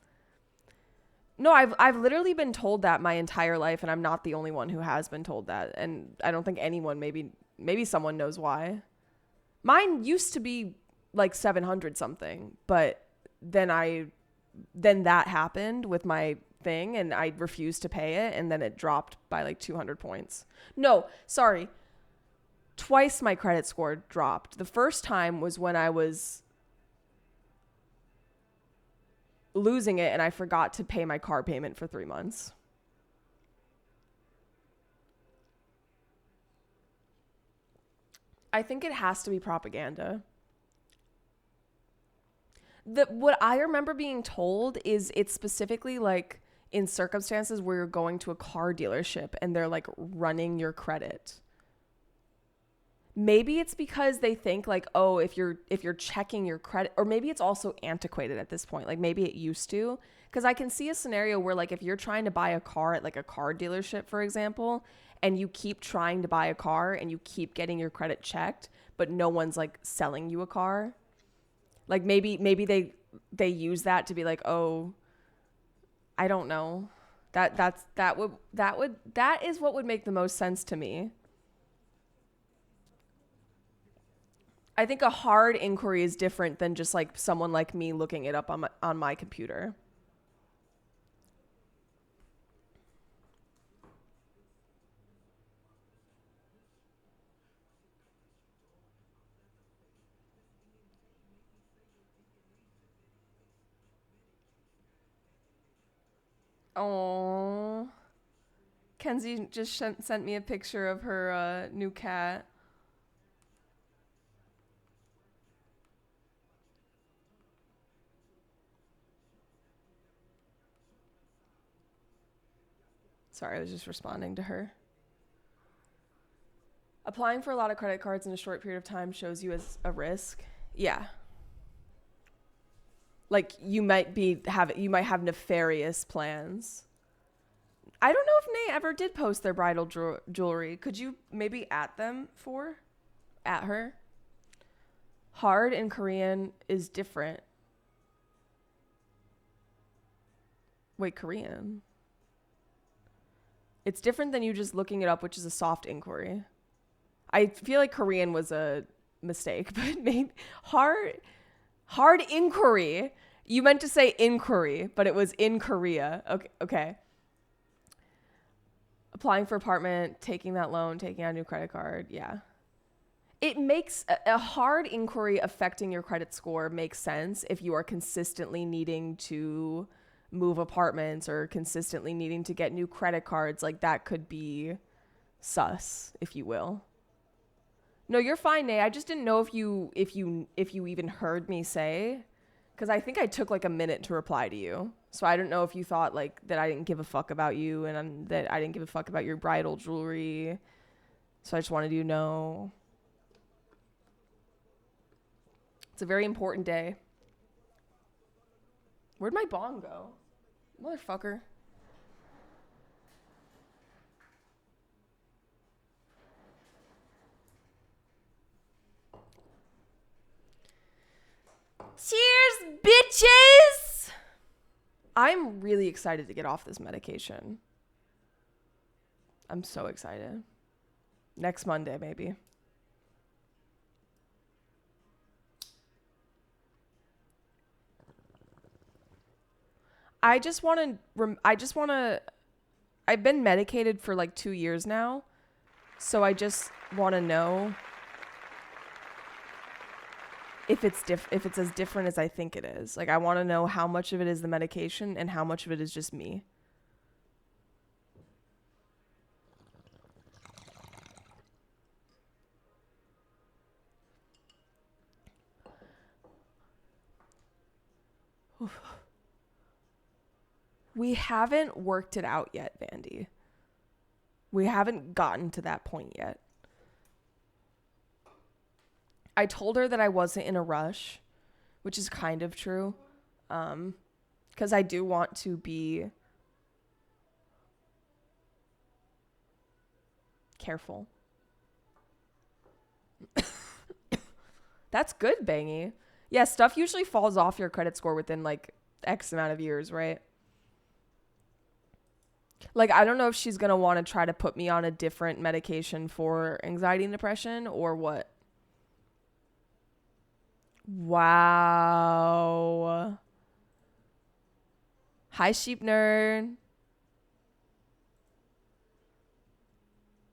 No, I've literally been told that my entire life, and I'm not the only one who has been told that. And I don't think anyone, maybe someone knows why. Mine used to be like 700 something, but then that happened with my thing and I refused to pay it, and then it dropped by like 200 points. No, sorry. Twice my credit score dropped. The first time was when I was losing it and I forgot to pay my car payment for 3 months. I think it has to be propaganda. What I remember being told is it's specifically like in circumstances where you're going to a car dealership and they're like running your credit. Maybe it's because they think like, oh, if you're checking your credit, or maybe it's also antiquated at this point. Like maybe it used to, because I can see a scenario where like if you're trying to buy a car at like a car dealership, for example, and you keep trying to buy a car and you keep getting your credit checked, but no one's like selling you a car. Like maybe they use that to be like, oh, I don't know. That is what would make the most sense to me. I think a hard inquiry is different than just like someone like me looking it up on my computer. Oh, Kenzie just sent me a picture of her new cat. Sorry, I was just responding to her. Applying for a lot of credit cards in a short period of time shows you as a risk. Yeah. Like you might have nefarious plans. I don't know if Nate ever did post their bridal jewelry. Could you maybe at her? Hard in Korean is different. Wait, Korean. It's different than you just looking it up, which is a soft inquiry. I feel like Korean was a mistake, but maybe hard inquiry. You meant to say inquiry, but it was in Korea. Okay. Applying for apartment, taking that loan, taking out a new credit card. Yeah. It makes a hard inquiry affecting your credit score makes sense if you are consistently needing to move apartments or consistently needing to get new credit cards. Like that could be sus, if you will. No, you're fine, Nate. I just didn't know if you even heard me say, because I think I took like a minute to reply to you. So I don't know if you thought like that I didn't give a fuck about you and that I didn't give a fuck about your bridal jewelry. So I just wanted you to know. It's a very important day. Where'd my bong go? Motherfucker. Cheers, bitches! I'm really excited to get off this medication. I'm so excited. Next Monday, maybe. I've been medicated for like 2 years now. So I just want to know if it's as different as I think it is. Like I want to know how much of it is the medication and how much of it is just me. We haven't worked it out yet, Vandy. We haven't gotten to that point yet. I told her that I wasn't in a rush, which is kind of true. Because I do want to be careful. That's good, Bangy. Yeah, stuff usually falls off your credit score within like X amount of years, right? Like, I don't know if she's going to want to try to put me on a different medication for anxiety and depression or what. Wow. Hi, Sheep Nerd.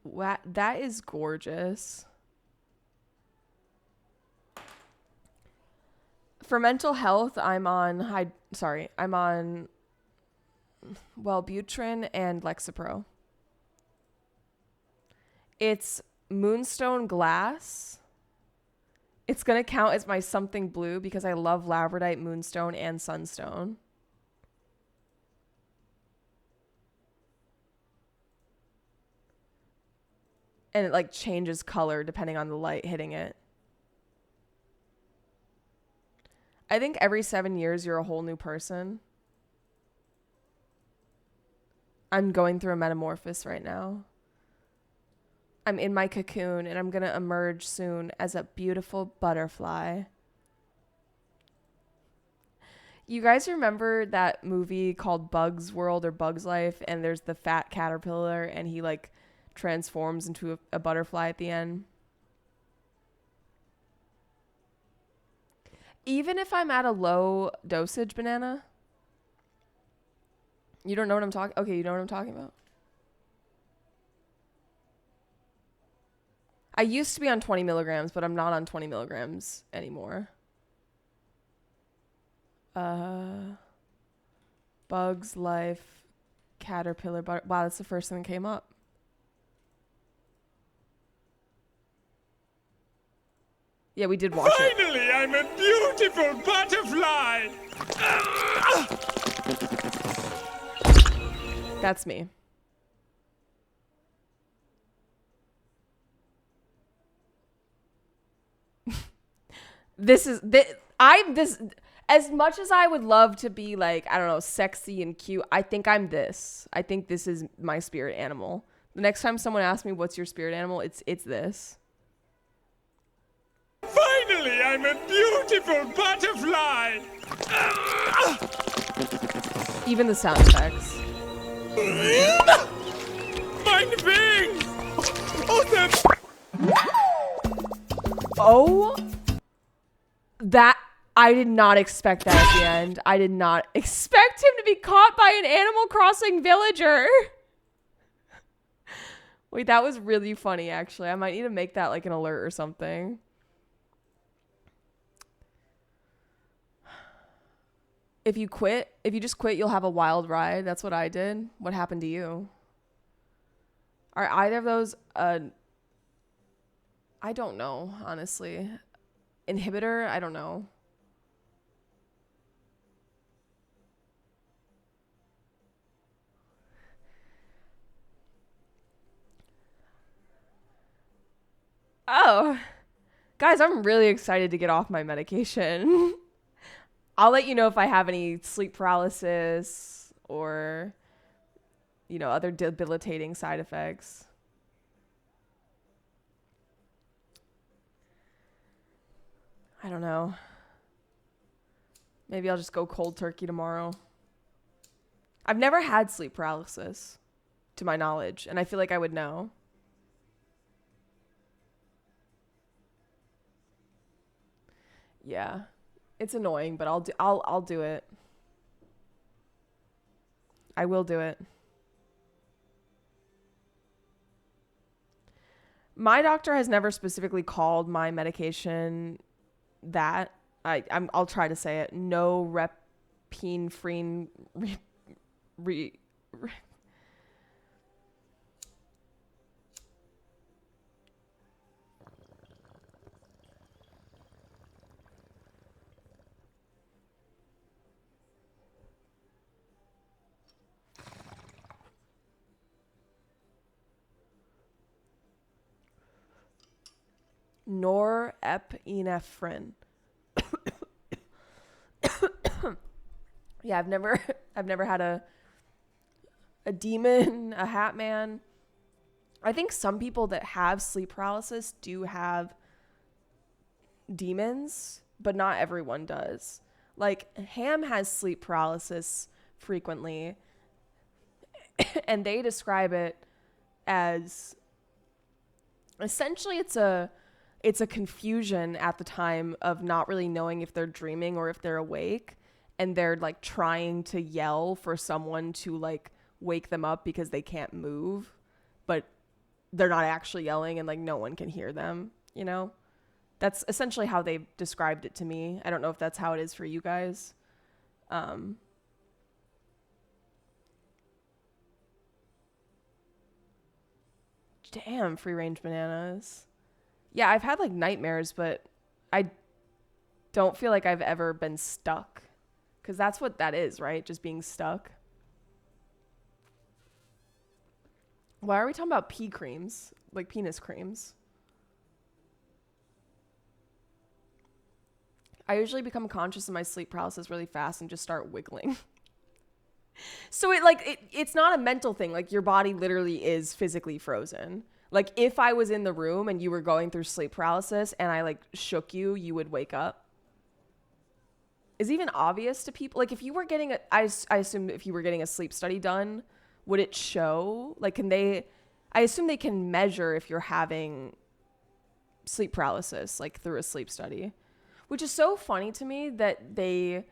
Wow, that is gorgeous. For mental health, I'm on Wellbutrin and Lexapro. It's Moonstone Glass. It's going to count as my something blue because I love Labradorite, Moonstone, and Sunstone. And it like changes color depending on the light hitting it. I think every 7 years you're a whole new person. I'm going through a metamorphosis right now. I'm in my cocoon and I'm going to emerge soon as a beautiful butterfly. You guys remember that movie called Bug's World or Bug's Life? And there's the fat caterpillar and he like transforms into a butterfly at the end. Even if I'm at a low dosage, Banana. You don't know what I'm talking... Okay, you know what I'm talking about? I used to be on 20 milligrams, but I'm not on 20 milligrams anymore. Bugs Life, Caterpillar, wow, that's the first thing that came up. Yeah, we did watch it. Finally, I'm a beautiful butterfly! That's me. This is this as much as I would love to be like, I don't know, sexy and cute, I think I'm this. I think this is my spirit animal. The next time someone asks me what's your spirit animal, it's this. Finally, I'm a beautiful butterfly. Even the sound effects. Mein Wing. Oh, that I did not expect that at the end. I did not expect him to be caught by an Animal Crossing villager. Wait, that was really funny, actually. I might need to make that like an alert or something. If you just quit, you'll have a wild ride. That's what I did. What happened to you? Are either of those I don't know, honestly. Inhibitor? I don't know. Oh. Guys, I'm really excited to get off my medication. I'll let you know if I have any sleep paralysis or, you know, other debilitating side effects. I don't know. Maybe I'll just go cold turkey tomorrow. I've never had sleep paralysis, to my knowledge, and I feel like I would know. Yeah. It's annoying, but I'll do it. I will do it. My doctor has never specifically called my medication that. I'll try to say it. Norepinephrine norepinephrine. Yeah, I've never had a demon, a hat man. I think some people that have sleep paralysis do have demons, but not everyone does. Like Ham has sleep paralysis frequently, and they describe it as essentially it's a confusion at the time of not really knowing if they're dreaming or if they're awake, and they're like trying to yell for someone to like wake them up because they can't move, but they're not actually yelling and like no one can hear them, you know? That's essentially how they described it to me. I don't know if that's how it is for you guys. Damn, free range bananas. Yeah, I've had like nightmares, but I don't feel like I've ever been stuck. Because that's what that is, right? Just being stuck. Why are we talking about pea creams? Like penis creams? I usually become conscious of my sleep paralysis really fast and just start wiggling. So it's not a mental thing. Like your body literally is physically frozen. Like if I was in the room and you were going through sleep paralysis and I like shook you, you would wake up. Is it even obvious to people? Like if you were getting I assume if you were getting a sleep study done, would it show? Like I assume they can measure if you're having sleep paralysis, like through a sleep study, which is so funny to me that they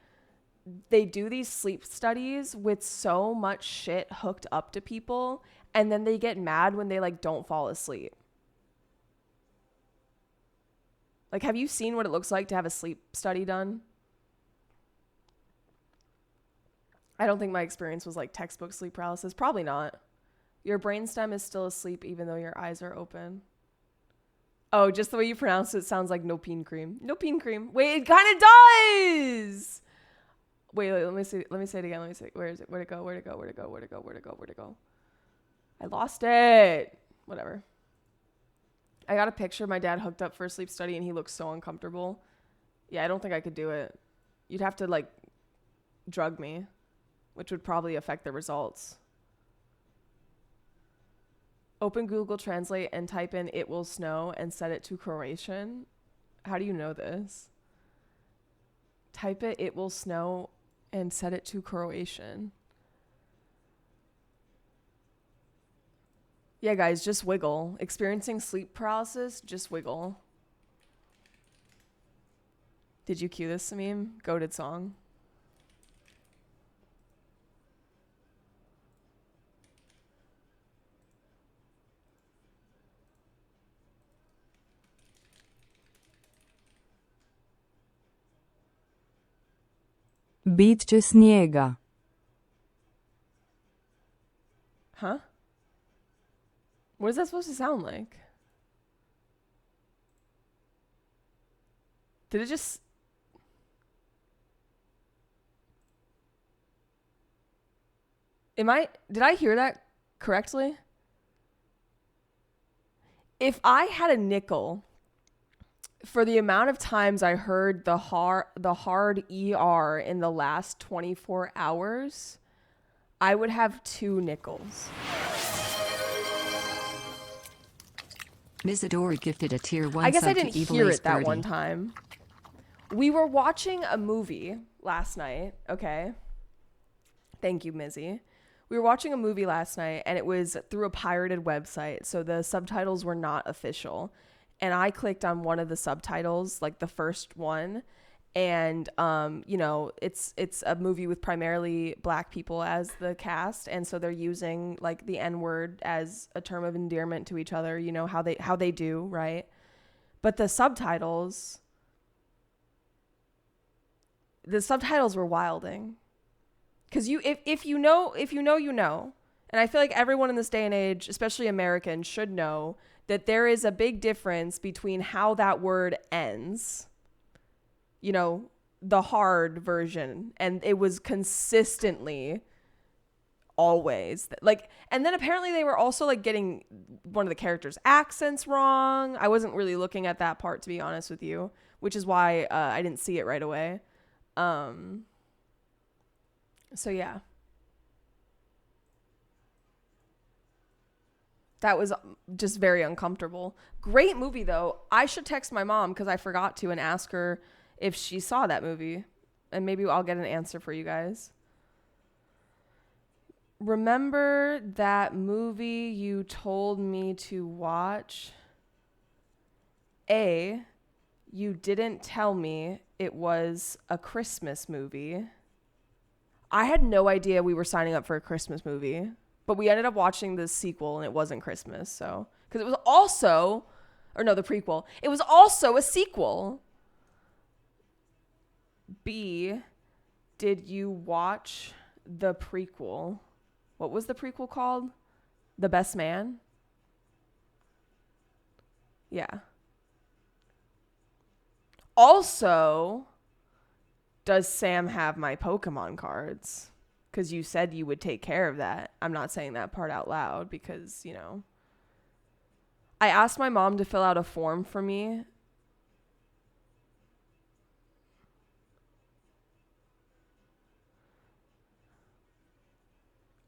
do these sleep studies with so much shit hooked up to people, and then they get mad when they like don't fall asleep. Like, have you seen what it looks like to have a sleep study done? I don't think my experience was like textbook sleep paralysis. Probably not. Your brainstem is still asleep even though your eyes are open. Oh, just the way you pronounce it sounds like Nopine cream. Nopine cream. Wait, it kind of does. Wait, let me see. Let me say it again. Let me see. Where is it? Where'd it go? Where'd it go? Where'd it go? Where'd it go? Where'd it go? Where'd it go? I lost it. Whatever. I got a picture of my dad hooked up for a sleep study and he looks so uncomfortable. Yeah, I don't think I could do it. You'd have to, like, drug me, which would probably affect the results. Open Google Translate and type in "it will snow" and set it to Croatian. How do you know this? Type "it will snow" and set it to Croatian. Yeah, guys, just wiggle. Experiencing sleep paralysis, just wiggle. Did you cue this, Samim? Goated song. Bit će snijega. Huh? What is that supposed to sound like? Did it just... Did I hear that correctly? If I had a nickel for the amount of times I heard the hard ER in the last 24 hours, I would have 2 nickels. Ms. Adore gifted a tier 1 I guess I sub to didn't Evil hear Ace it that Birdie. one time. We were watching a movie last night, okay? Thank you, Mizzy. We were watching a movie last night, and it was through a pirated website, so the subtitles were not official. And I clicked on one of the subtitles, like the first one, and you know, it's a movie with primarily black people as the cast, and so they're using like the N-word as a term of endearment to each other, you know, how they do, right? But the subtitles were wilding. Because if you know, you know. And I feel like everyone in this day and age, especially Americans, should know that there is a big difference between how that word ends, you know, the hard version, and it was consistently always like, and then apparently they were also like getting one of the characters' accents wrong. I wasn't really looking at that part, to be honest with you, which is why I didn't see it right away. So yeah, that was just very uncomfortable. Great movie though. I should text my mom because I forgot to and ask her if she saw that movie, and maybe I'll get an answer for you guys. Remember that movie you told me to watch? A, you didn't tell me it was a Christmas movie. I had no idea we were signing up for a Christmas movie, but we ended up watching the sequel and it wasn't Christmas. So, because it was also, or no, the prequel, it was also a sequel. B, did you watch the prequel? What was the prequel called? The Best Man? Yeah. Also, does Sam have my Pokemon cards? Because you said you would take care of that. I'm not saying that part out loud because, you know. I asked my mom to fill out a form for me.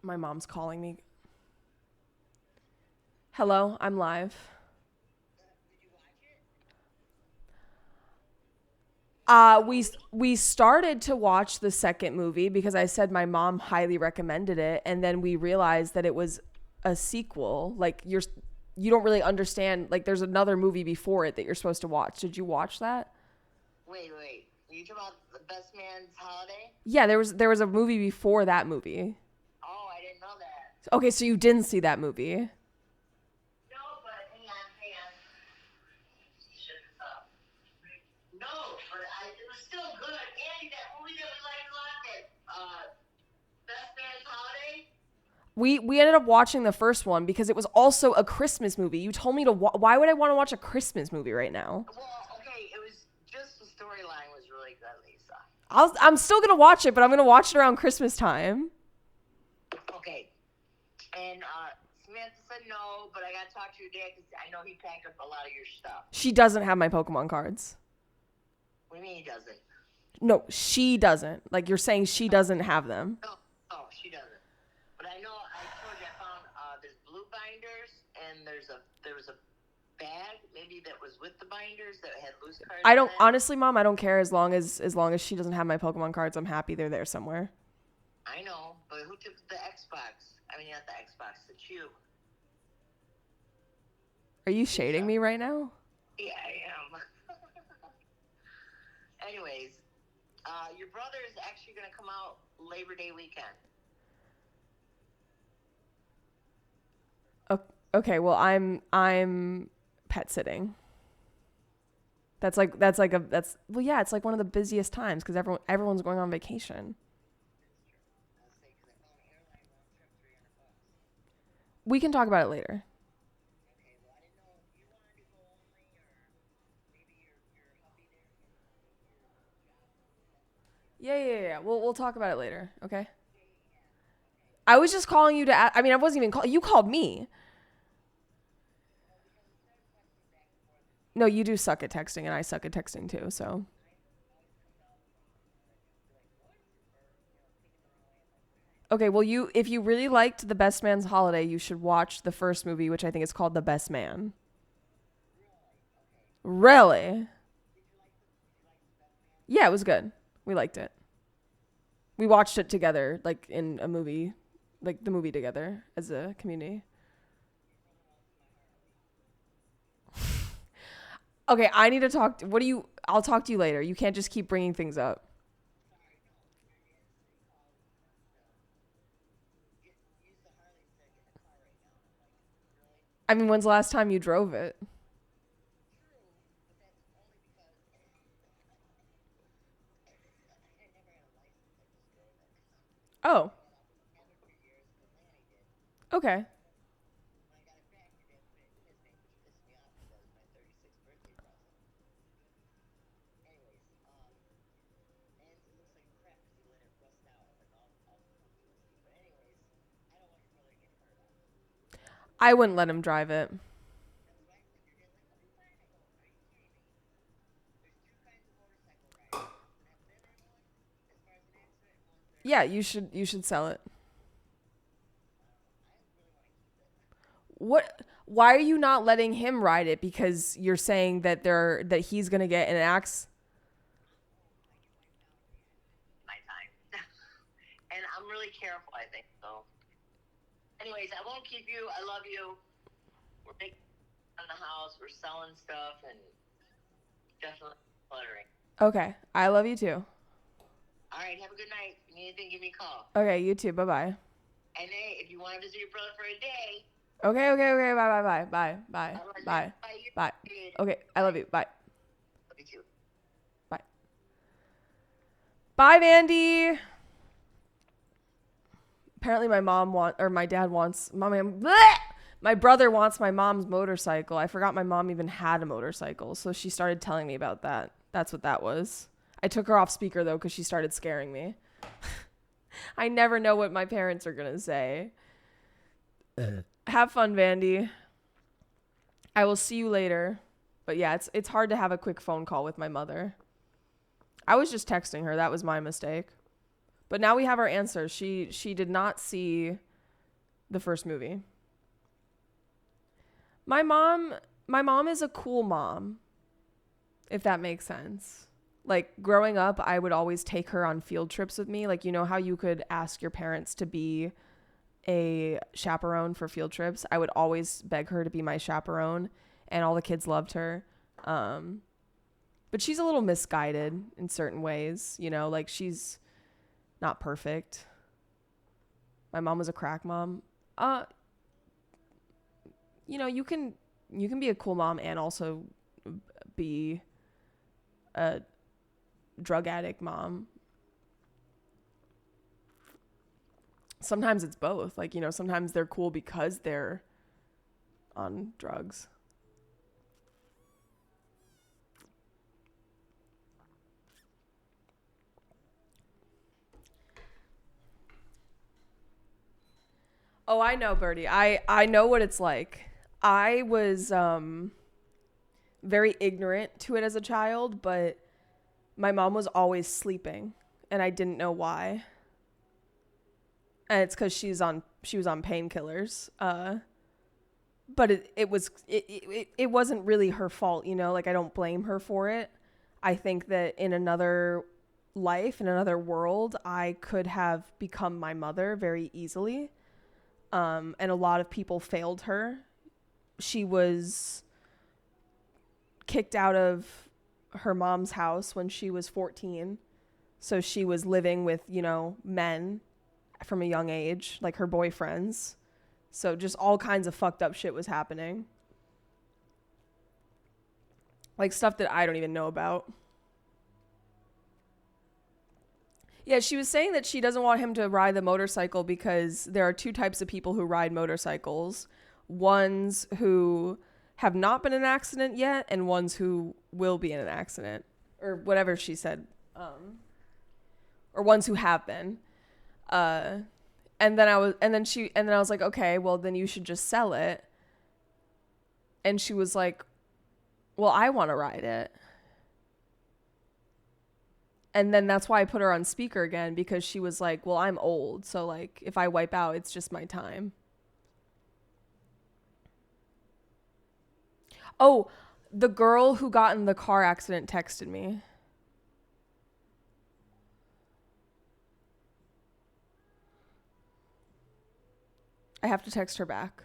My mom's calling me. Hello, I'm live. We started to watch the second movie because I said my mom highly recommended it, and then we realized that it was a sequel. Like you don't really understand. Like there's another movie before it that you're supposed to watch. Did you watch that? Wait. Are you talking about The Best Man's Holiday? Yeah, there was a movie before that movie. Oh, I didn't know that. Okay, so you didn't see that movie. No, but hang on. Shut up. No, but it was still good. Andy, that movie that we liked a lot, Best Man's Holiday? We ended up watching the first one because it was also a Christmas movie. You told me to why would I want to watch a Christmas movie right now? Well, okay, it was just the storyline was really good, Lisa. I'm still going to watch it, but I'm going to watch it around Christmas time. Okay. And Samantha said no, but I got to talk to your dad because I know he packed up a lot of your stuff. She doesn't have my Pokemon cards. What do you mean he doesn't? No, she doesn't. Like, you're saying she doesn't have them. No, oh, she doesn't. But I know I told you I found there's blue binders and there was a bag maybe that was with the binders that had loose cards. I don't in it. honestly, Mom, I don't care as long as she doesn't have my Pokemon cards. I'm happy they're there somewhere. I know, but who took the Xbox? I mean, not the Xbox, the Cube. Are you shading me right now? Yeah, I am. Anyways, your brother is actually going to come out Labor Day weekend. Okay, well, I'm pet sitting. It's like one of the busiest times because everyone's going on vacation. We can talk about it later. Yeah. We'll talk about it later, okay? I was just calling you to I mean, I wasn't even calling. You called me. No, you do suck at texting, and I suck at texting too, so. Okay, well, if you really liked The Best Man's Holiday, you should watch the first movie, which I think is called The Best Man. Really? Yeah, it was good. We liked it. We watched it together, like in a movie, like the movie together as a community. Okay, I need to talk. I'll talk to you later. You can't just keep bringing things up. I mean, when's the last time you drove it? Oh. Okay. I wouldn't let him drive it. Yeah, you should sell it. What? Why are you not letting him ride it? Because you're saying that he's gonna get in an accident. My time. And I'm really careful, I think, so. Anyways, I won't keep you. I love you. We're making on the house. We're selling stuff and definitely cluttering. Okay, I love you too. All right, have a good night. If you need anything, give me a call. Okay, you too. Bye bye. And hey, if you want to visit your brother for a day. Okay. Bye. Okay, I love you. Bye. Love you too. Bye. Bye, Vandy. Apparently my brother wants my mom's motorcycle. I forgot my mom even had a motorcycle, so she started telling me about that. That's what that was. I took her off speaker though because she started scaring me. I never know what my parents are gonna say. Have fun, Vandy. I will see you later. But yeah, it's hard to have a quick phone call with my mother. I was just texting her. That was my mistake. But now we have our answer. She did not see the first movie. My mom is a cool mom, if that makes sense. Like, growing up, I would always take her on field trips with me. Like, you know how you could ask your parents to be a chaperone for field trips? I would always beg her to be my chaperone, and all the kids loved her. But she's a little misguided in certain ways, you know, like she's not perfect. My mom was a crack mom. You know, you can be a cool mom and also be a drug addict mom. Sometimes it's both. Like, you know, sometimes they're cool because they're on drugs. Oh, I know, Birdie. I know what it's like. I was very ignorant to it as a child, but My mom was always sleeping, and I didn't know why. And it's because she was on painkillers. But it wasn't really her fault, you know. Like, I don't blame her for it. I think that in another life, in another world, I could have become my mother very easily. And a lot of people failed her. She was kicked out of her mom's house when she was 14. So she was living with, you know, men from a young age, like her boyfriends. So just all kinds of fucked up shit was happening. Like stuff that I don't even know about. Yeah, she was saying that she doesn't want him to ride the motorcycle because there are two types of people who ride motorcycles. Ones who have not been in an accident yet, and ones who will be in an accident. Or whatever she said. Or ones who have been. And then I was like, okay, well then you should just sell it. And she was like, well, I want to ride it. And then that's why I put her on speaker again, because she was like, well, I'm old. So like, if I wipe out, it's just my time. Oh, the girl who got in the car accident texted me. I have to text her back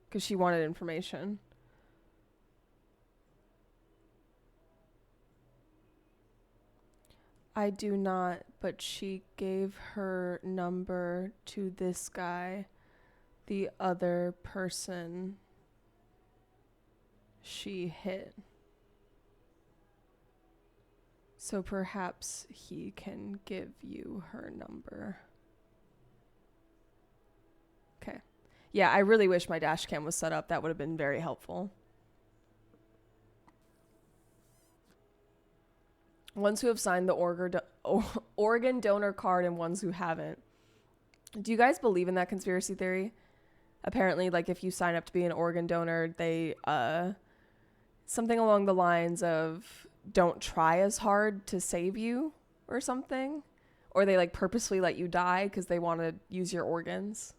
because she wanted information. I do not, but she gave her number to this guy, the other person she hit. So perhaps he can give you her number. Okay. Yeah, I really wish my dash cam was set up. That would have been very helpful. Ones who have signed the organ donor card and ones who haven't. Do you guys believe in that conspiracy theory? Apparently, like, if you sign up to be an organ donor, they, something along the lines of don't try as hard to save you or something. Or they, like, purposely let you die because they want to use your organs.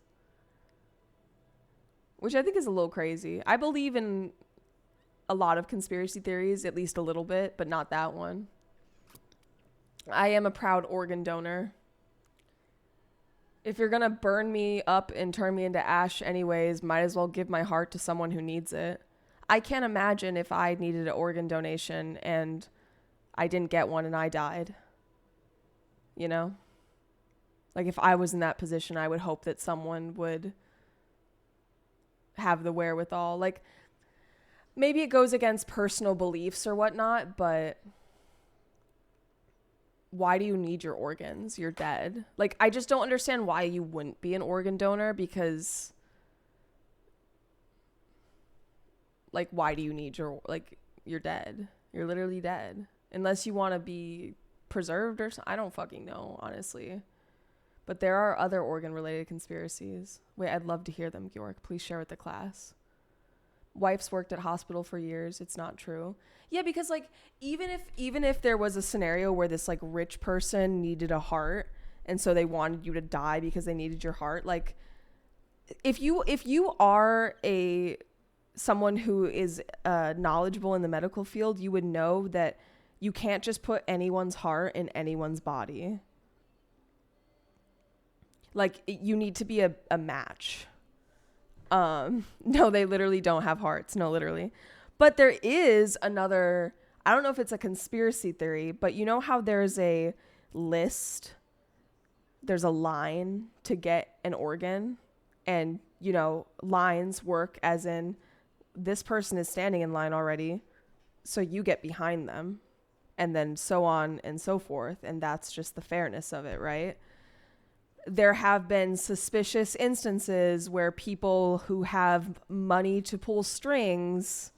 Which I think is a little crazy. I believe in a lot of conspiracy theories, at least a little bit, but not that one. I am a proud organ donor. If you're gonna burn me up and turn me into ash anyways, might as well give my heart to someone who needs it. I can't imagine if I needed an organ donation and I didn't get one and I died. You know? Like, if I was in that position, I would hope that someone would have the wherewithal. Like, maybe it goes against personal beliefs or whatnot, but why do you need your organs? You're dead. Like, I just don't understand why you wouldn't be an organ donor, because, like, why do you need your, like, you're dead. You're literally dead. Unless you want to be preserved or something. I don't fucking know, honestly. But there are other organ-related conspiracies. Wait, I'd love to hear them, Georg. Please share with the class. Wife's worked at hospital for years. It's not true. Yeah, because, like, even if there was a scenario where this, like, rich person needed a heart and so they wanted you to die because they needed your heart, like, if you are someone who is knowledgeable in the medical field, you would know that you can't just put anyone's heart in anyone's body. Like, you need to be a match. No, they literally don't have hearts. No, literally. But there is another, I don't know if it's a conspiracy theory, but you know how there's a list, there's a line to get an organ, and, you know, lines work as in this person is standing in line already, so you get behind them, and then so on and so forth, and that's just the fairness of it, right? There have been suspicious instances where people who have money to pull strings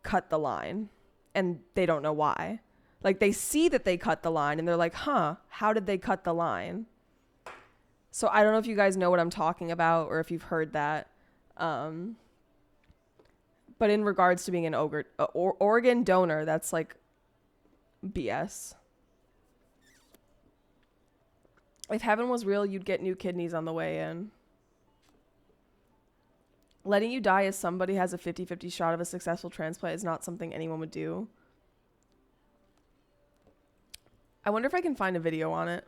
cut the line and they don't know why. Like, they see that they cut the line and they're like, huh, how did they cut the line? So I don't know if you guys know what I'm talking about or if you've heard that. But in regards to being an organ donor, that's like BS. If heaven was real, you'd get new kidneys on the way in. Letting you die as somebody has a 50-50 shot of a successful transplant is not something anyone would do. I wonder if I can find a video on it.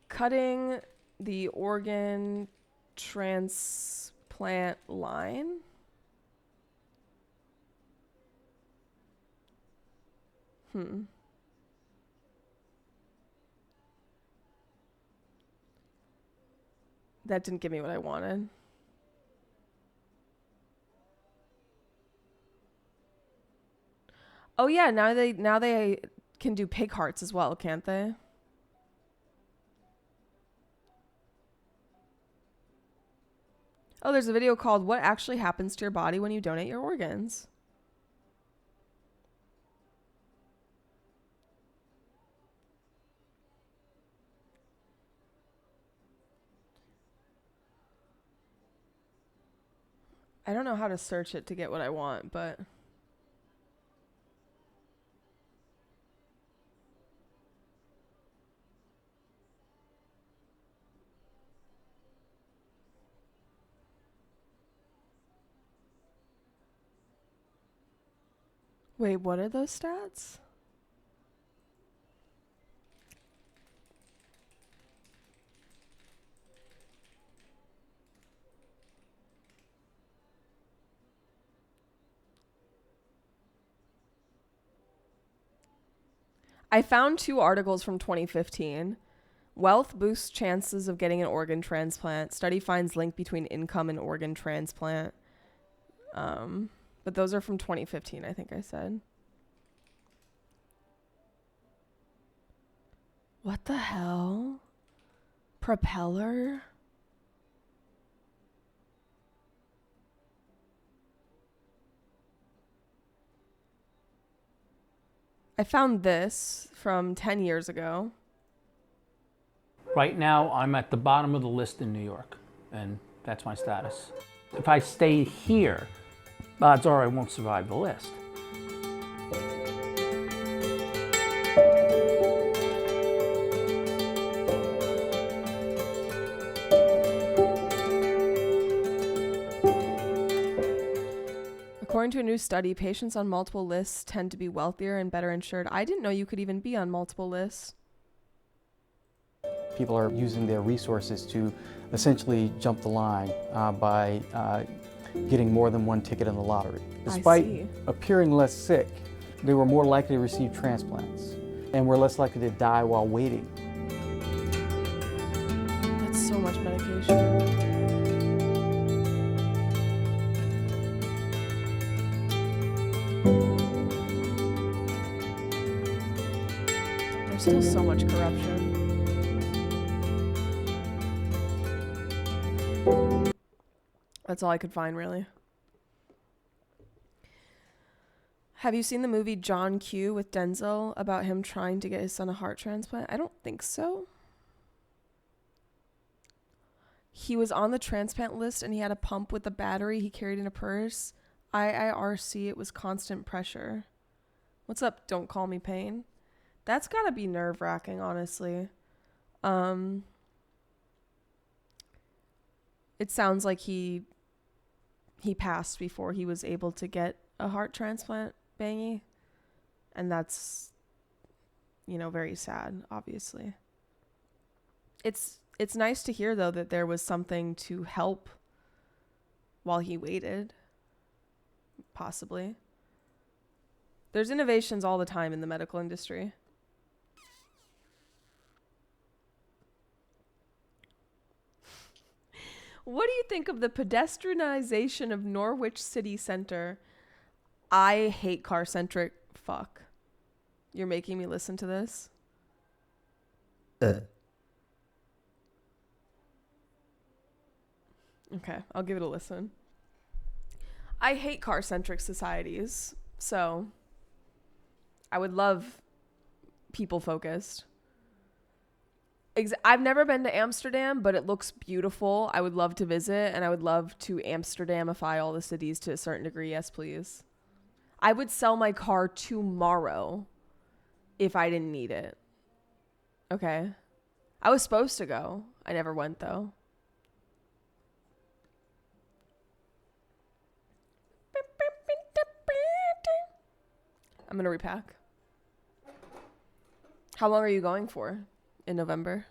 Cutting the organ transplant line. That didn't give me what I wanted. Oh yeah, now they can do pig hearts as well, can't they? Oh, there's a video called "What Actually Happens to Your Body When You Donate Your Organs." I don't know how to search it to get what I want, but... Wait, what are those stats? I found 2 articles from 2015. Wealth boosts chances of getting an organ transplant. Study finds link between income and organ transplant. But those are from 2015, I think I said. What the hell? Propeller? I found this from 10 years ago. Right now, I'm at the bottom of the list in New York, and that's my status. If I stay here, odds are I won't survive the list. According to a new study, patients on multiple lists tend to be wealthier and better insured. I didn't know you could even be on multiple lists. People are using their resources to essentially jump the line by getting more than one ticket in the lottery. Despite appearing less sick, they were more likely to receive transplants and were less likely to die while waiting. That's so much medication. There's still so much corruption. That's all I could find, really. Have you seen the movie John Q with Denzel about him trying to get his son a heart transplant? I don't think so. He was on the transplant list and he had a pump with a battery he carried in a purse. IIRC, it was constant pressure. What's up, Don't Call Me Pain? That's gotta be nerve-wracking, honestly. It sounds like he passed before he was able to get a heart transplant, Bangy. And that's, you know, very sad, obviously. It's nice to hear, though, that there was something to help while he waited. Possibly. There's innovations all the time in the medical industry. What do you think of the pedestrianization of Norwich City Center? I hate car-centric fuck. You're making me listen to this? Okay, I'll give it a listen. I hate car-centric societies, so I would love people-focused. I've never been to Amsterdam, but it looks beautiful. I would love to visit, and I would love to Amsterdamify all the cities to a certain degree. Yes, please. I would sell my car tomorrow if I didn't need it. Okay. I was supposed to go. I never went though. I'm going to repack. How long are you going for in November?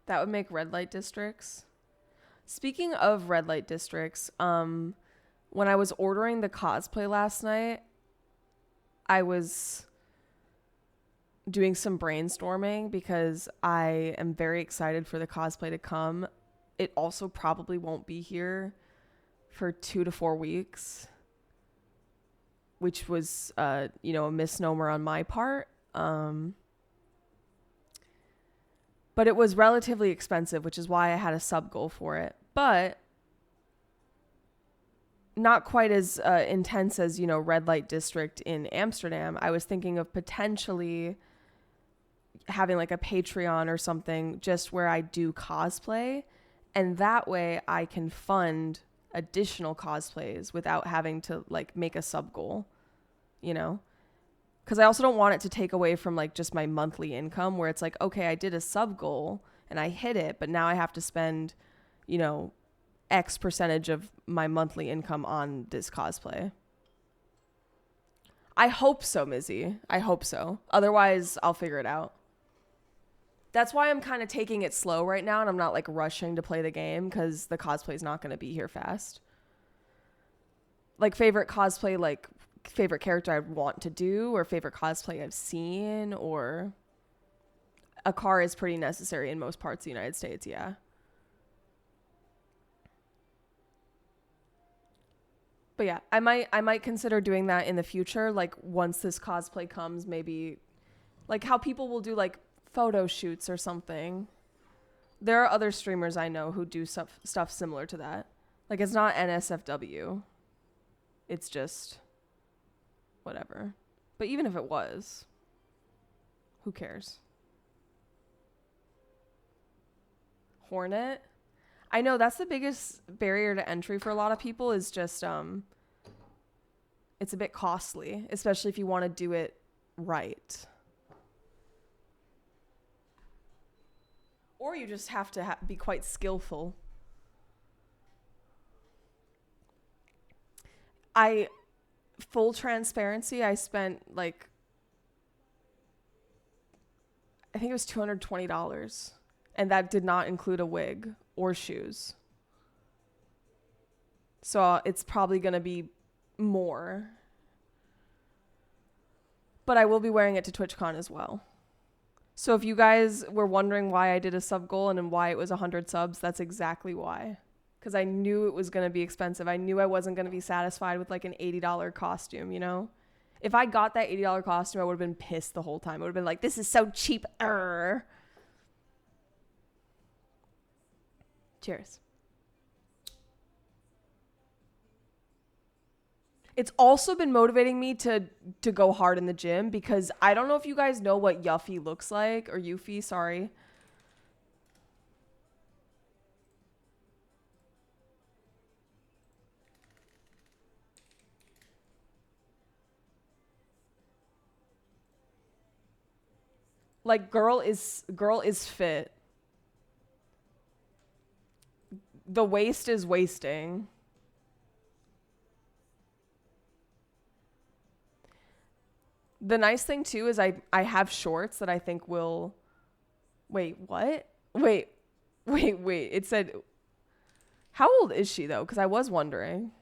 That would make red light districts. Speaking of red light districts, when I was ordering the cosplay last night, I was doing some brainstorming because I am very excited for the cosplay to come. It also probably won't be here for 2 to 4 weeks, which was, a misnomer on my part. But it was relatively expensive, which is why I had a sub goal for it. But not quite as intense as, Red Light District in Amsterdam. I was thinking of potentially having like a Patreon or something just where I do cosplay. And that way I can fund additional cosplays without having to like make a sub goal, because I also don't want it to take away from like just my monthly income where it's like, okay, I did a sub goal and I hit it, but now I have to spend, X percentage of my monthly income on this cosplay. I hope so, Mizzy. I hope so. Otherwise, I'll figure it out. That's why I'm kind of taking it slow right now and I'm not like rushing to play the game because the cosplay is not going to be here fast. Like favorite cosplay, like favorite character I'd want to do or favorite cosplay I've seen, or a car is pretty necessary in most parts of the United States. Yeah. But yeah, I might consider doing that in the future. Like once this cosplay comes, maybe like how people will do like photo shoots or something. There are other streamers I know who do stuff similar to that. Like it's not NSFW. It's just whatever. But even if it was, who cares? Hornet? I know that's the biggest barrier to entry for a lot of people is just it's a bit costly, especially if you want to do it right. Or you just have to be quite skillful. Full transparency, I spent like, I think it was $220. And that did not include a wig or shoes. So it's probably going to be more. But I will be wearing it to TwitchCon as well. So if you guys were wondering why I did a sub goal and why it was 100 subs, that's exactly why. Because I knew it was going to be expensive. I knew I wasn't going to be satisfied with like an $80 costume, If I got that $80 costume, I would have been pissed the whole time. I would have been like, this is so cheap. Cheers. It's also been motivating me to go hard in the gym because I don't know if you guys know what Yuffie looks like, or Yuffie, sorry. Like girl is fit. The waist is wasting. The nice thing too is I have shorts that I think will... Wait, what? Wait. It said... How old is she though? Because I was wondering.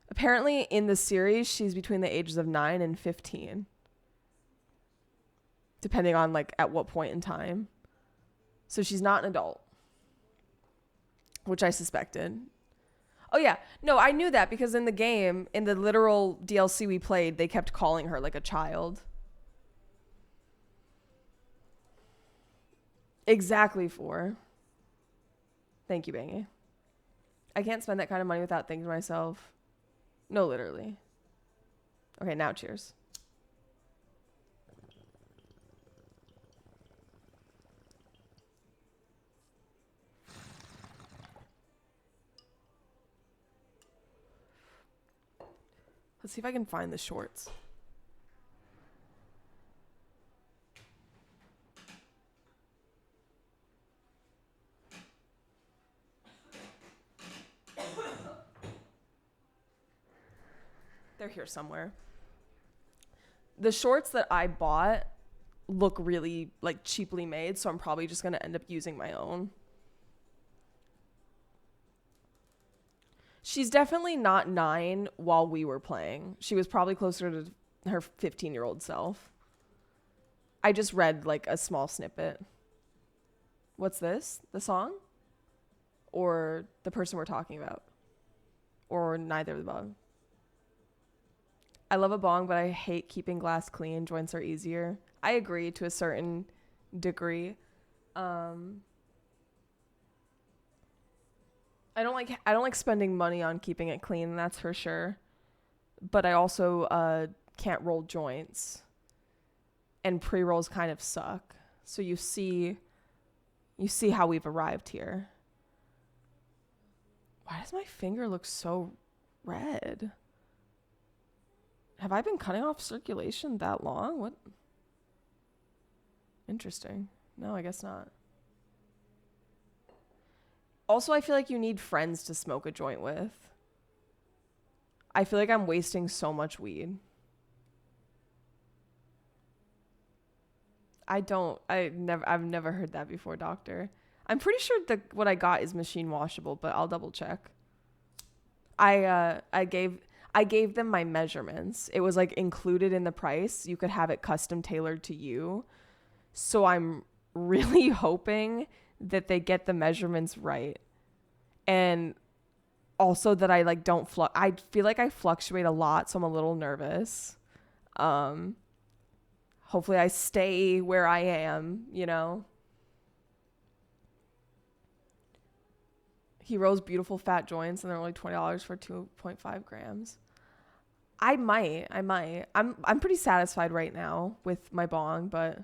Apparently in the series, she's between the ages of 9 and 15. Depending on like at what point in time. So she's not an adult. Which I suspected. Oh yeah, no, I knew that because in the game, in the literal DLC we played, they kept calling her like a child. Exactly 4. Thank you, Bangy. I can't spend that kind of money without thinking to myself. No, literally. Okay, now cheers. Let's see if I can find the shorts. They're here somewhere. The shorts that I bought look really like cheaply made, so I'm probably just going to end up using my own. She's definitely not 9 while we were playing. She was probably closer to her 15-year-old self. I just read like a small snippet. What's this? The song? Or the person we're talking about? Or neither of the above? I love a bong, but I hate keeping glass clean. Joints are easier. I agree to a certain degree. I don't like spending money on keeping it clean, that's for sure. But I also can't roll joints. And pre-rolls kind of suck. So you see how we've arrived here. Why does my finger look so red? Have I been cutting off circulation that long? What? Interesting. No, I guess not. Also, I feel like you need friends to smoke a joint with. I feel like I'm wasting so much weed. I've never heard that before, doctor. I'm pretty sure what I got is machine washable, but I'll double check. I gave them my measurements. It was like included in the price. You could have it custom tailored to you. So I'm really hoping that they get the measurements right. And also that I like don't I feel like I fluctuate a lot, so I'm a little nervous. Hopefully I stay where I am, you know. He rolls beautiful fat joints and they're only $20 for 2.5 grams. I might. I'm pretty satisfied right now with my bong, but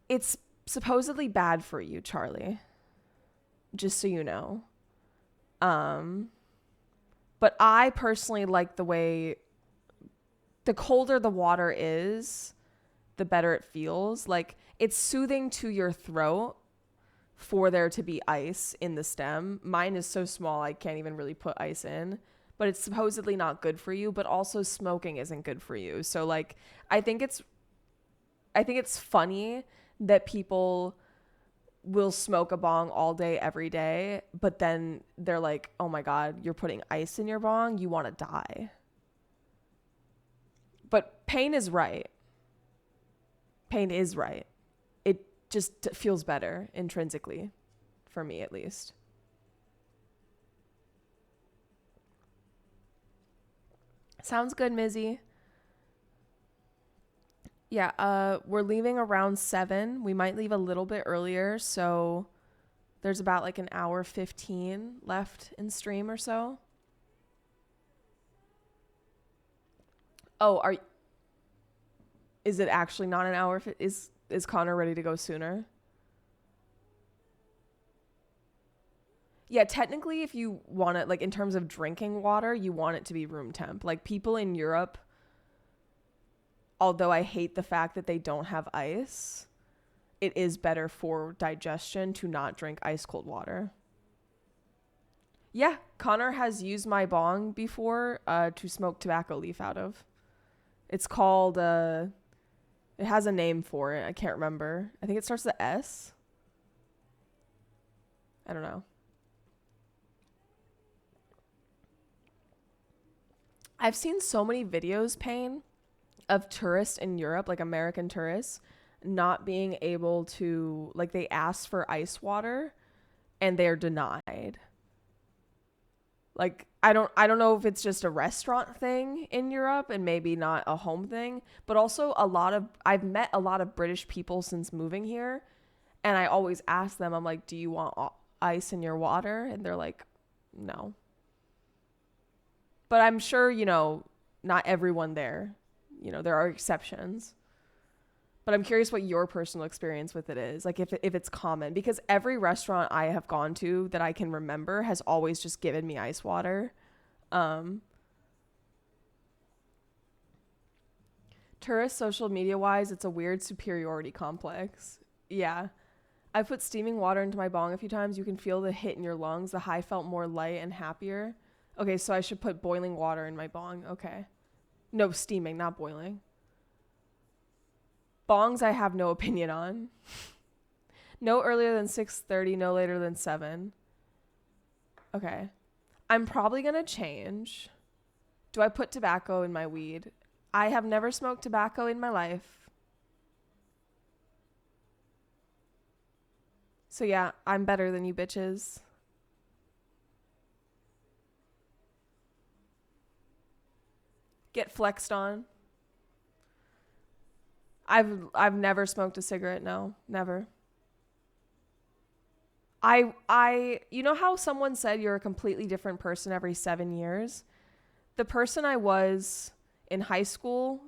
it's supposedly bad for you, Charlie. Just so you know. But I personally like the way the colder the water is, the better it feels. Like it's soothing to your throat for there to be ice in the stem. Mine is so small I can't even really put ice in, but it's supposedly not good for you, but also smoking isn't good for you. So like I think it's funny that people will smoke a bong all day every day, but then they're like, "Oh my god, you're putting ice in your bong, you want to die." But Payne is right. It just feels better intrinsically, for me at least. Sounds good, Mizzy. Yeah, we're leaving around 7. We might leave a little bit earlier, so there's about like an hour 15 left in stream or so. Oh, is it actually not an hour? Is Connor ready to go sooner? Yeah, technically if you want it, like in terms of drinking water, you want it to be room temp. Like people in Europe, although I hate the fact that they don't have ice, it is better for digestion to not drink ice cold water. Yeah, Connor has used my bong before to smoke tobacco leaf out of. It's called, it has a name for it. I can't remember. I think it starts with S. I don't know. I've seen so many videos, Payne, of tourists in Europe, like American tourists, not being able to, like they ask for ice water and they're denied. Like, I don't know if it's just a restaurant thing in Europe and maybe not a home thing, but also I've met a lot of British people since moving here, and I always ask them, I'm like, do you want ice in your water? And they're like, no. But I'm sure, you know, not everyone there, you know, there are exceptions. But I'm curious what your personal experience with it is. Like if it's common, because every restaurant I have gone to that I can remember has always just given me ice water. Tourist social media wise, it's a weird superiority complex. Yeah. I put steaming water into my bong a few times. You can feel the hit in your lungs. The high felt more light and happier. Okay, so I should put boiling water in my bong. Okay. No, steaming, not boiling. Bongs I have no opinion on. No earlier than 6:30, no later than 7. Okay. I'm probably going to change. Do I put tobacco in my weed? I have never smoked tobacco in my life. So yeah, I'm better than you bitches. Get flexed on. I've never smoked a cigarette, no. Never. You know how someone said you're a completely different person every 7 years? The person I was in high school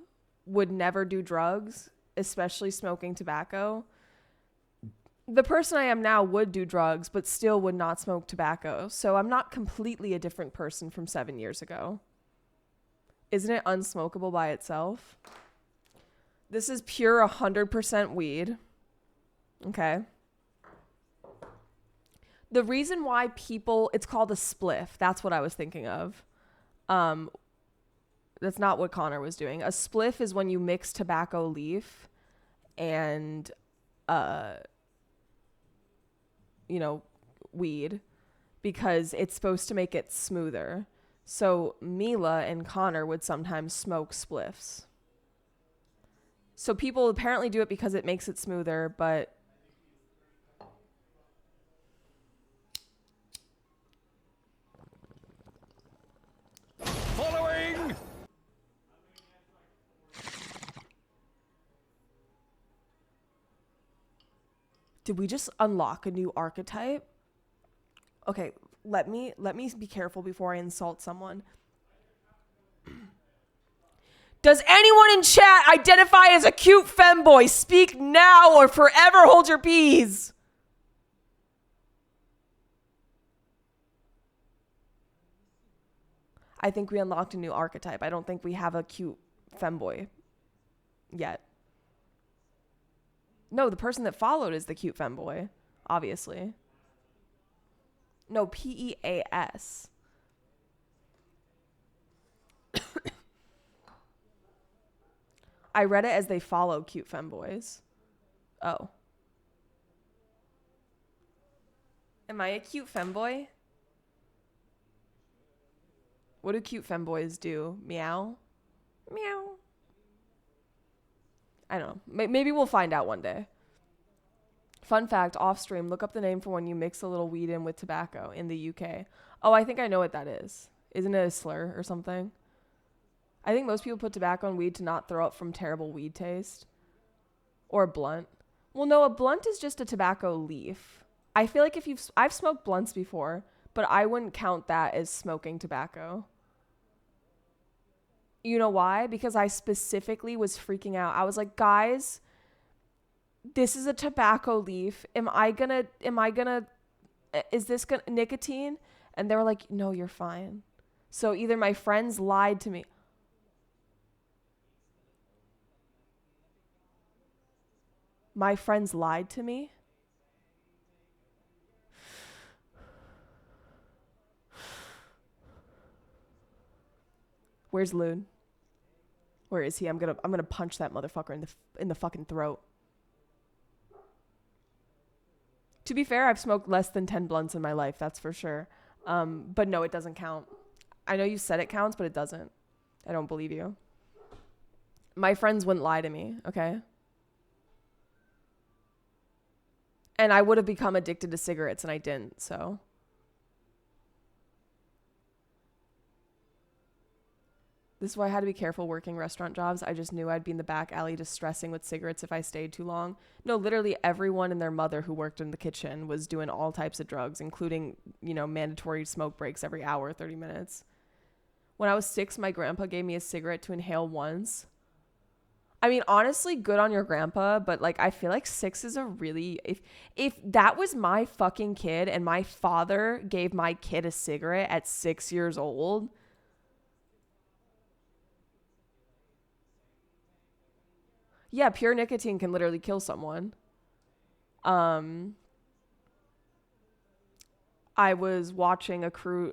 would never do drugs, especially smoking tobacco. The person I am now would do drugs, but still would not smoke tobacco. So I'm not completely a different person from 7 years ago. Isn't it unsmokable by itself? This is pure 100% weed. Okay. The reason why it's called a spliff. That's what I was thinking of. That's not what Connor was doing. A spliff is when you mix tobacco leaf and, weed, because it's supposed to make it smoother. So Mila and Connor would sometimes smoke spliffs. So people apparently do it because it makes it smoother, but Following! did we just unlock a new archetype? Okay, let me be careful before I insult someone. Does anyone in chat identify as a cute femboy? Speak now or forever hold your peas. I think we unlocked a new archetype. I don't think we have a cute femboy yet. No, the person that followed is the cute femboy, obviously. No, PEAS. I read it as they follow cute femboys. Oh. Am I a cute femboy? What do cute femboys do? Meow? Meow. I don't know. Maybe we'll find out one day. Fun fact, off stream, look up the name for when you mix a little weed in with tobacco in the UK. Oh, I think I know what that is. Isn't it a slur or something? I think most people put tobacco in weed to not throw up from terrible weed taste. Or a blunt. Well, no, a blunt is just a tobacco leaf. I feel like I've smoked blunts before, but I wouldn't count that as smoking tobacco. You know why? Because I specifically was freaking out. I was like, guys, this is a tobacco leaf. Is this nicotine? And they were like, no, you're fine. So either my friends lied to me. My friends lied to me? Where's Loon? Where is he? I'm gonna punch that motherfucker in the fucking throat. To be fair, I've smoked less than 10 blunts in my life, that's for sure. But no, it doesn't count. I know you said it counts, but it doesn't. I don't believe you. My friends wouldn't lie to me, okay? And I would have become addicted to cigarettes and I didn't, so. This is why I had to be careful working restaurant jobs. I just knew I'd be in the back alley just stressing with cigarettes if I stayed too long. No, literally everyone and their mother who worked in the kitchen was doing all types of drugs, including, mandatory smoke breaks every hour, 30 minutes. When I was 6, my grandpa gave me a cigarette to inhale once. I mean, honestly, good on your grandpa, but like I feel like 6 is a really if that was my fucking kid and my father gave my kid a cigarette at 6 years old. Yeah, pure nicotine can literally kill someone. I was watching a true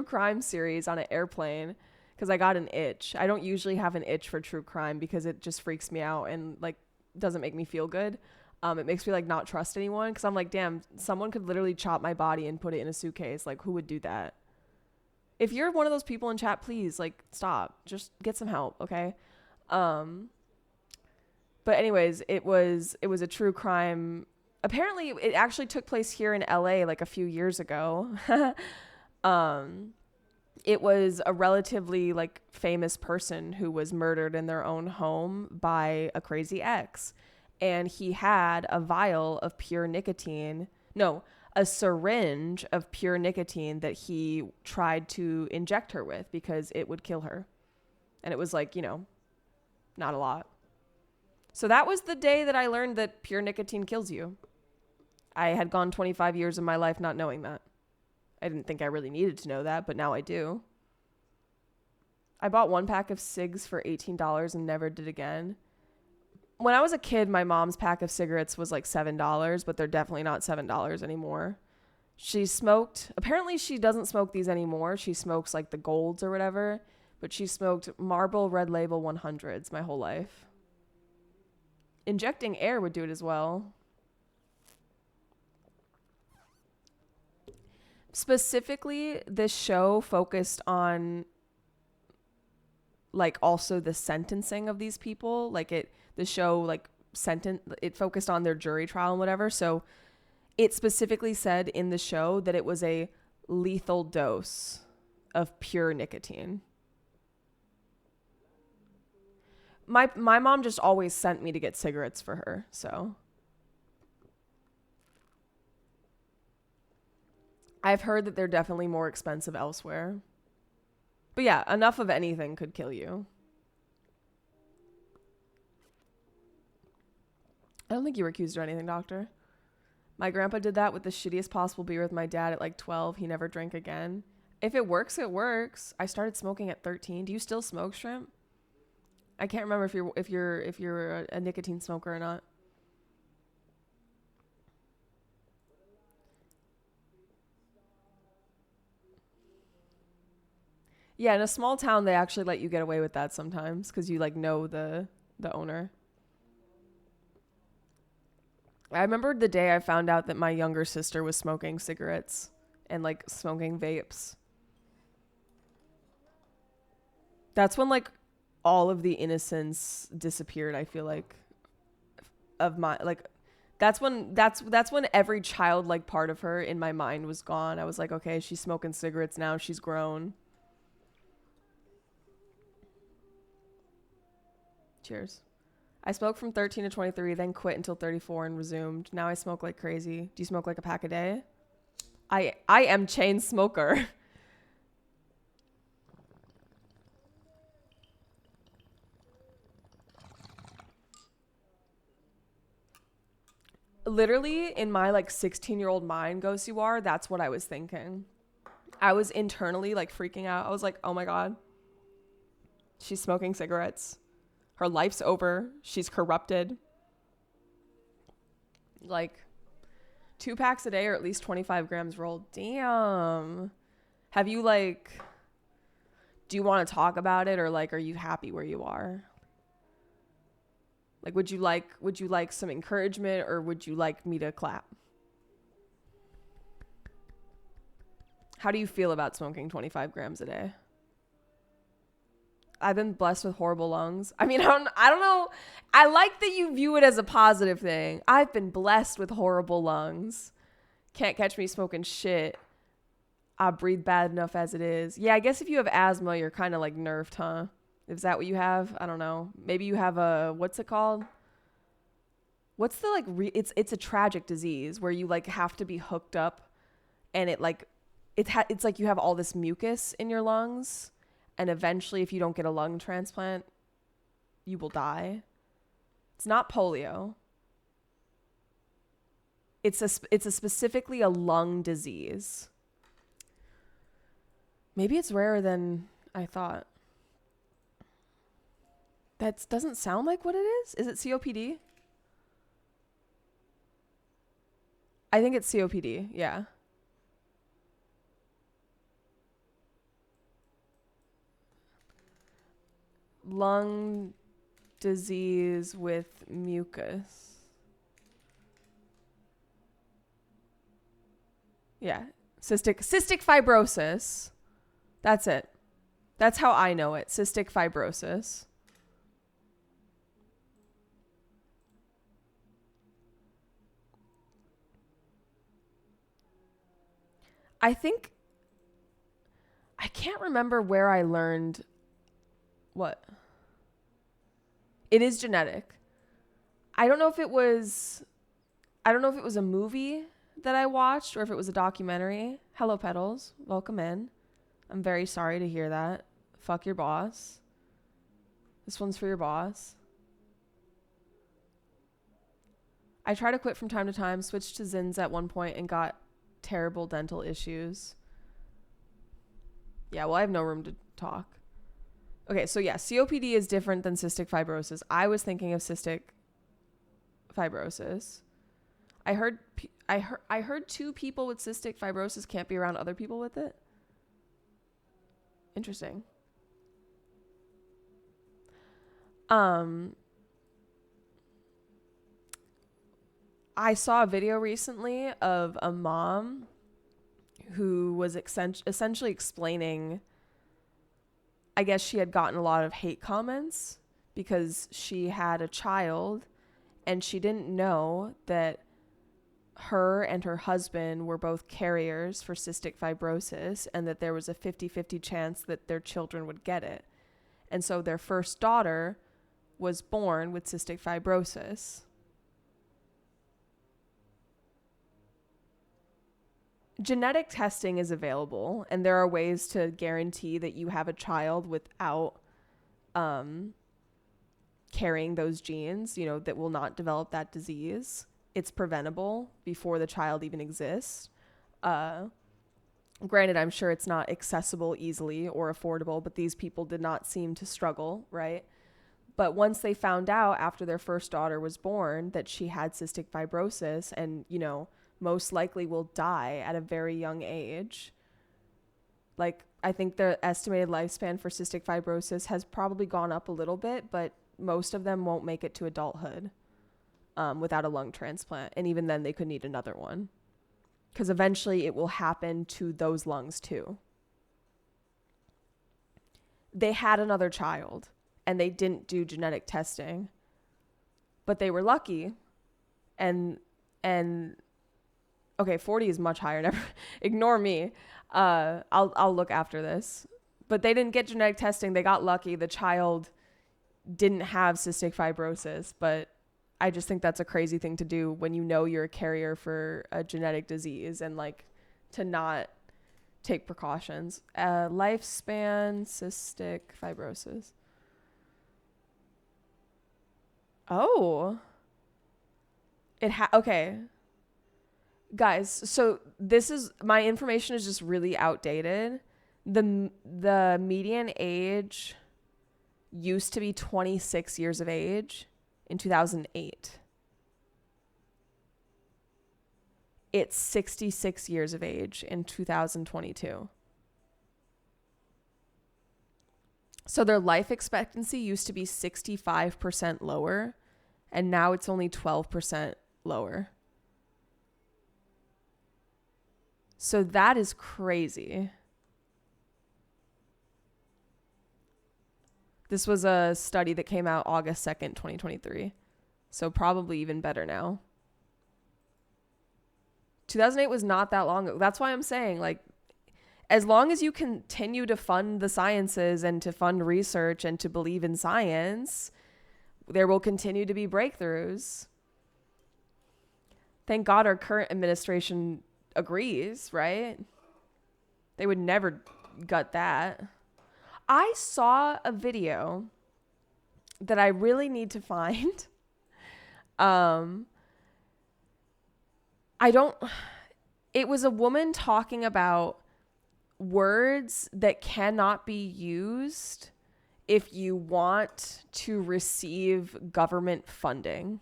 crime series on an airplane because I got an itch. I don't usually have an itch for true crime because it just freaks me out and like doesn't make me feel good. It makes me like not trust anyone because I'm like, damn, someone could literally chop my body and put it in a suitcase. Like, who would do that? If you're one of those people in chat, please like stop. Just get some help, okay? But anyways, it was a true crime. Apparently, it actually took place here in LA like a few years ago. It was a relatively like famous person who was murdered in their own home by a crazy ex. And he had a vial of pure nicotine. No, a syringe of pure nicotine that he tried to inject her with because it would kill her. And it was like, you know, not a lot. So that was the day that I learned that pure nicotine kills you. I had gone 25 years of my life not knowing that. I didn't think I really needed to know that, but now I do. I bought 1 pack of cigs for $18 and never did again. When I was a kid, my mom's pack of cigarettes was like $7, but they're definitely not $7 anymore. She smoked, apparently she doesn't smoke these anymore. She smokes like the golds or whatever, but she smoked Marlboro Red Label 100s my whole life. Injecting air would do it as well. Specifically, this show focused on like also the sentencing of these people. Like the show like it focused on their jury trial and whatever. So it specifically said in the show that it was a lethal dose of pure nicotine. My mom just always sent me to get cigarettes for her, so. I've heard that they're definitely more expensive elsewhere. But yeah, enough of anything could kill you. I don't think you were accused of anything, doctor. My grandpa did that with the shittiest possible beer with my dad at like 12. He never drank again. If it works, it works. I started smoking at 13. Do you still smoke, Shrimp? I can't remember if you're a nicotine smoker or not. Yeah, in a small town, they actually let you get away with that sometimes because you like know the owner. I remember the day I found out that my younger sister was smoking cigarettes and like smoking vapes. That's when like all of the innocence disappeared, I feel like, of my like that's when every childlike part of her in my mind was gone. I was like, okay, she's smoking cigarettes now, she's grown. Cheers. I smoked from 13 to 23, then quit until 34 and resumed. Now I smoke like crazy. Do you smoke like a pack a day? I am chain smoker. Literally in my like 16-year-old mind, Ghost You Are, that's what I was thinking. I was internally like freaking out. I was like, oh my God, she's smoking cigarettes. Her life's over. She's corrupted. Like 2 packs a day or at least 25 grams rolled. Damn. Have you like, do you want to talk about it or like, are you happy where you are? Like, would you like some encouragement or would you like me to clap? How do you feel about smoking 25 grams a day? I've been blessed with horrible lungs. I mean, I don't know. I like that you view it as a positive thing. I've been blessed with horrible lungs. Can't catch me smoking shit. I breathe bad enough as it is. Yeah, I guess if you have asthma, you're kind of like nerfed, huh? Is that what you have? I don't know. Maybe you have a, what's it called? What's the like, it's a tragic disease where you like have to be hooked up and it like, it's like you have all this mucus in your lungs. And eventually, if you don't get a lung transplant, you will die. It's not polio. It's specifically a lung disease. Maybe it's rarer than I thought. That doesn't sound like what it is. Is it COPD? I think it's COPD, yeah. Lung disease with mucus. Yeah, cystic fibrosis. That's it. That's how I know it. Cystic fibrosis. I can't remember where I learned what. It is genetic. I don't know if it was a movie that I watched or if it was a documentary. Hello, Petals. Welcome in. I'm very sorry to hear that. Fuck your boss. This one's for your boss. I tried to quit from time to time, switched to Zins at one point and got terrible dental issues. Yeah, well, I have no room to talk. Okay, so yeah, COPD is different than cystic fibrosis. I was thinking of cystic fibrosis. I heard 2 people with cystic fibrosis can't be around other people with it. Interesting. I saw a video recently of a mom who was essentially explaining, I guess she had gotten a lot of hate comments because she had a child and she didn't know that her and her husband were both carriers for cystic fibrosis and that there was a 50-50 chance that their children would get it. And so their first daughter was born with cystic fibrosis. Genetic testing is available, and there are ways to guarantee that you have a child without carrying those genes, that will not develop that disease. It's preventable before the child even exists. Granted, I'm sure it's not accessible easily or affordable, but these people did not seem to struggle, right? But once they found out after their first daughter was born that she had cystic fibrosis and, most likely will die at a very young age. Like, I think the estimated lifespan for cystic fibrosis has probably gone up a little bit, but most of them won't make it to adulthood without a lung transplant. And even then, they could need another one because eventually it will happen to those lungs too. They had another child and they didn't do genetic testing, but they were lucky. And okay, 40 is much higher. Never ignore me. I'll look after this. But they didn't get genetic testing. They got lucky. The child didn't have cystic fibrosis. But I just think that's a crazy thing to do when you're a carrier for a genetic disease and to not take precautions. Lifespan cystic fibrosis. Oh. Okay. Guys, so my information is just really outdated. The median age used to be 26 years of age in 2008. It's 66 years of age in 2022. So their life expectancy used to be 65% lower, and now it's only 12% lower. So that is crazy. This was a study that came out August 2nd, 2023. So probably even better now. 2008 was not that long ago. That's why I'm saying, as long as you continue to fund the sciences and to fund research and to believe in science, there will continue to be breakthroughs. Thank God our current administration agrees, right? They would never gut that. I saw a video that I really need to find. It was a woman talking about words that cannot be used if you want to receive government funding,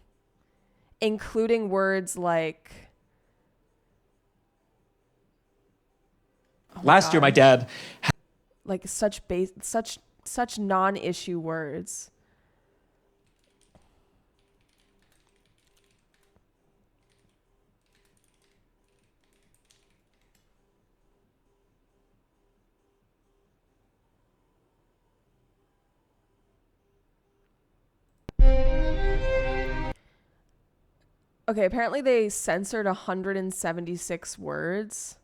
including words like Last year, my dad. Like such non-issue words. Okay, apparently they censored 176 words,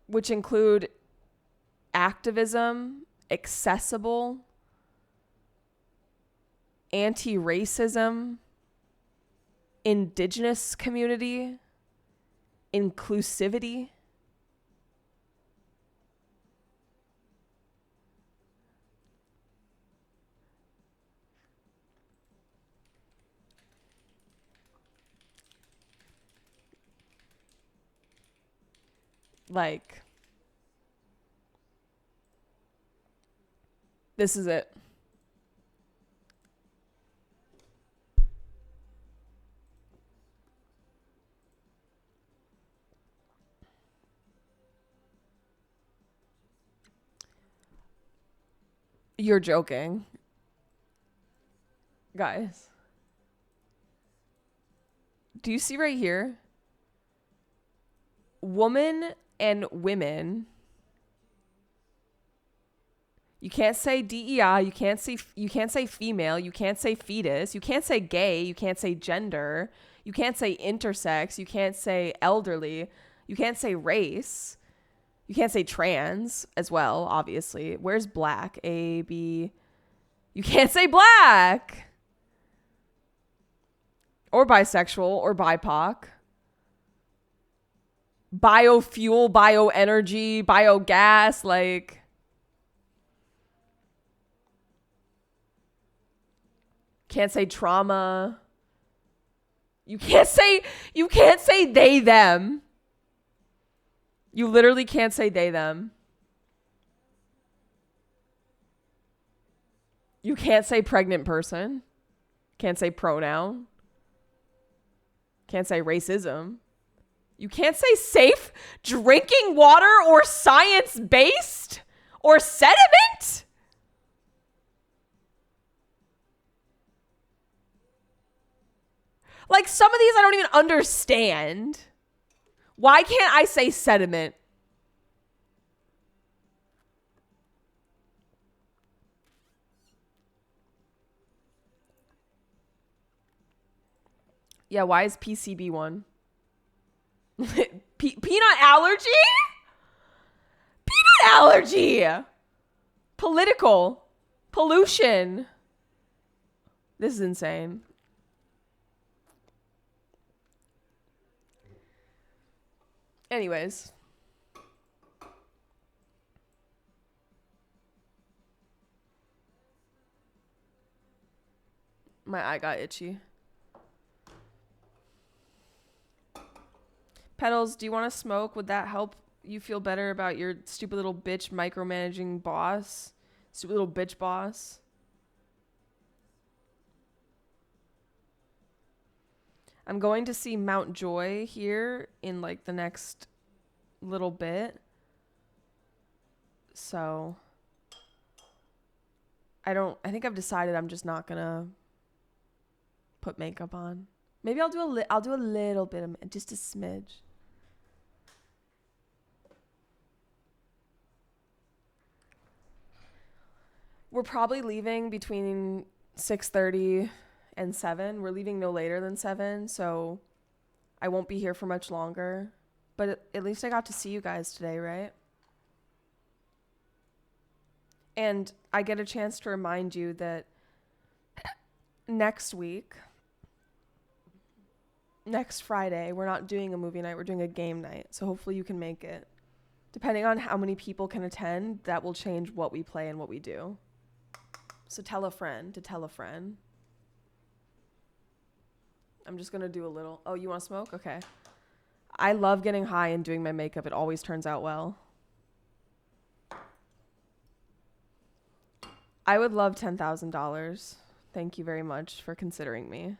which include activism, accessible, anti-racism, indigenous community, inclusivity. Like, this is it. You're joking. Guys. Do you see right here? Woman and women. You can't say DEI, you can't say female, you can't say fetus, you can't say gay, you can't say gender, you can't say intersex, you can't say elderly, you can't say race, you can't say trans as well, obviously. Where's black? A, B. You can't say black. Or bisexual or BIPOC. Biofuel, bioenergy, biogas, like. Can't say trauma. You can't say they, them. You literally can't say they, them. You can't say pregnant person. Can't say pronoun. Can't say racism. You can't say safe drinking water or science-based or sediment. Like, some of these I don't even understand. Why can't I say sediment? Yeah, why is PCB one? Peanut allergy? Peanut allergy! Political. Pollution. This is insane. Anyways. My eye got itchy. Petals, do you want to smoke? Would that help you feel better about your stupid little bitch micromanaging boss? Stupid little bitch boss? I'm going to see Mount Joy here in like the next little bit. So I think I've decided I'm just not gonna put makeup on. Maybe I'll do a little bit of, just a smidge. We're probably leaving between 6:30 and 7. We're leaving no later than 7, so I won't be here for much longer. But at least I got to see you guys today, right? And I get a chance to remind you that next week, next Friday, we're not doing a movie night, we're doing a game night. So hopefully you can make it. Depending on how many people can attend, that will change what we play and what we do. So tell a friend to tell a friend. I'm just going to do a little. Oh, you want to smoke? Okay. I love getting high and doing my makeup. It always turns out well. I would love $10,000. Thank you very much for considering me.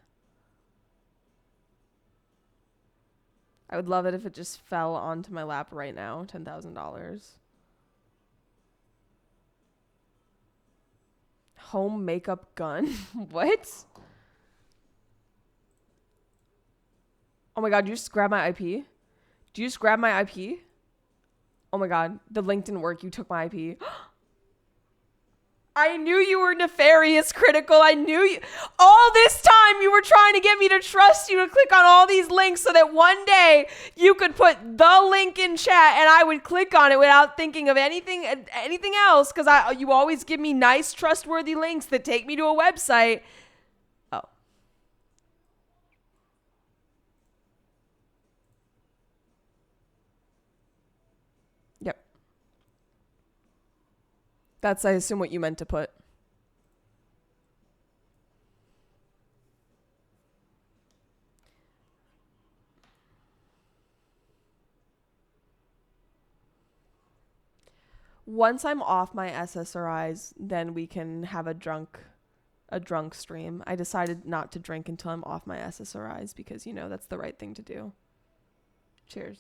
I would love it if it just fell onto my lap right now. $10,000. Home makeup gun? What? Oh my god, you just grabbed my IP? Did you just grab my IP? Oh my god, the link didn't work. You took my IP. I knew you were nefarious, Critical. I knew you. All this time you were trying to get me to trust you to click on all these links so that one day you could put the link in chat and I would click on it without thinking of anything else, because you always give me nice, trustworthy links that take me to a website. Oh. Yep. That's, I assume, what you meant to put. Once I'm off my SSRIs, then we can have a drunk stream. I decided not to drink until I'm off my SSRIs because, you know, that's the right thing to do. Cheers.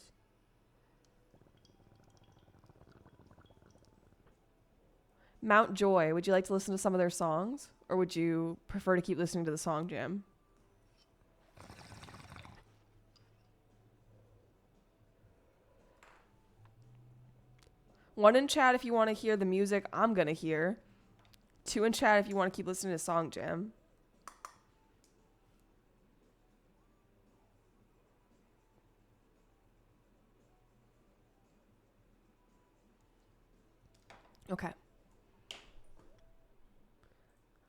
Mount Joy, would you like to listen to some of their songs? Or would you prefer to keep listening to the song jam? One in chat if you want to hear the music I'm going to hear. Two in chat if you want to keep listening to song jam. Okay.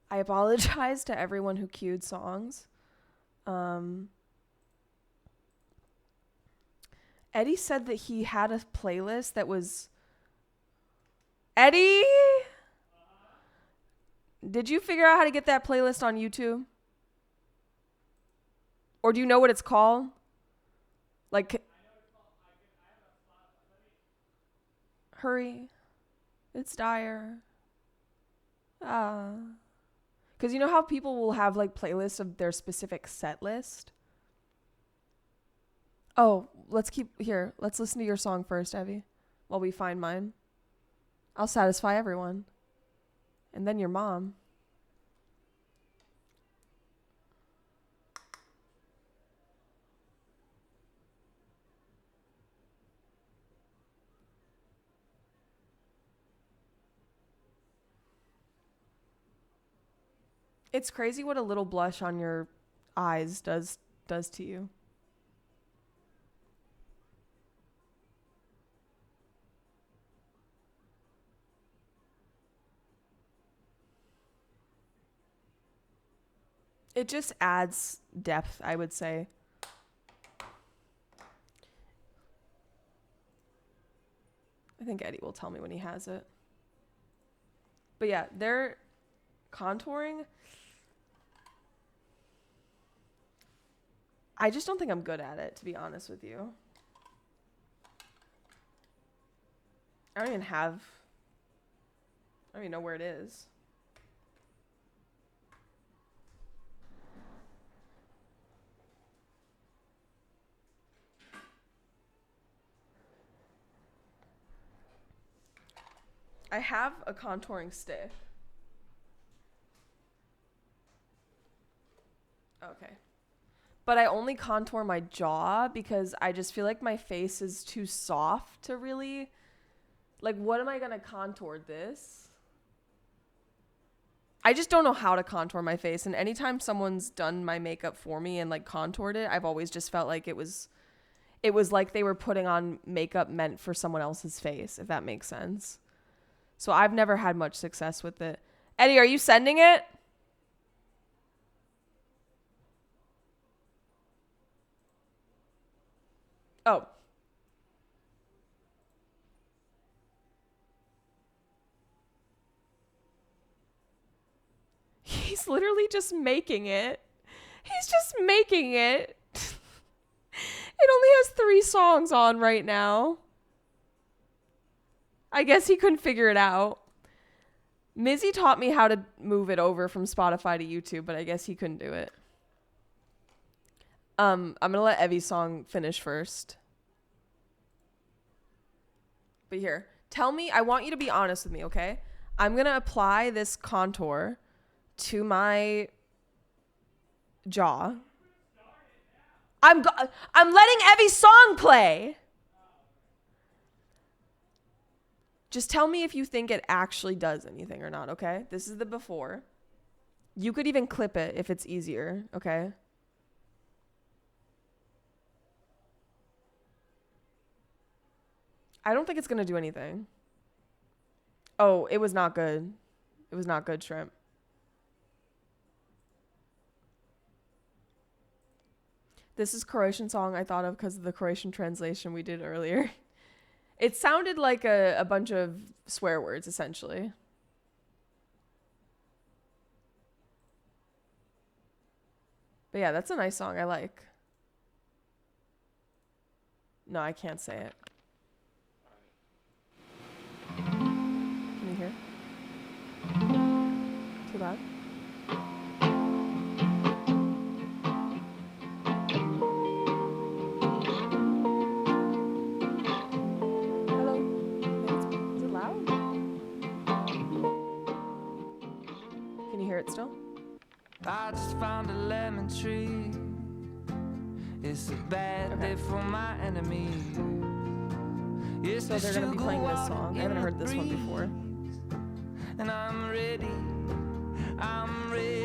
I apologize to everyone who queued songs. Eddie said that he had a playlist that was... Eddie? Did you figure out how to get that playlist on YouTube? Or do you know what it's called? Like... Hurry. It's dire. Because you know how people will have like playlists of their specific set list? Oh, let's listen to your song first, Evie, while we find mine. I'll satisfy everyone. And then your mom. It's crazy what a little blush on your eyes does to you. It just adds depth, I would say. I think Eddie will tell me when he has it. But yeah, they're contouring. I just don't think I'm good at it, to be honest with you. I don't even know where it is. I have a contouring stick. Okay. But I only contour my jaw because I just feel like my face is too soft to really... Like, what am I going to contour this? I just don't know how to contour my face. And anytime someone's done my makeup for me and, like, contoured it, I've always just felt like it was like they were putting on makeup meant for someone else's face, if that makes sense. So I've never had much success with it. Eddie, are you sending it? Oh. He's literally just making it. He's just making it. It only has 3 songs on right now. I guess he couldn't figure it out. Mizzy taught me how to move it over from Spotify to YouTube, but I guess he couldn't do it. I'm gonna let Evie's song finish first. But here, tell me, I want you to be honest with me, okay? I'm gonna apply this contour to my jaw. I'm letting Evie's song play. Just tell me if you think it actually does anything or not, okay? This is the before. You could even clip it if it's easier, okay? I don't think it's going to do anything. Oh, it was not good. It was not good, Shrimp. This is Croatian song I thought of because of the Croatian translation we did earlier. It sounded like a bunch of swear words, essentially. But yeah, that's a nice song. I like. No, I can't say it. Can you hear? Too loud? Hello? Is it loud? Can you hear it still? I just found a lemon tree. It's a bad day for my enemy. So they're going to be playing this song. I haven't heard this one before. And I'm ready. I'm ready.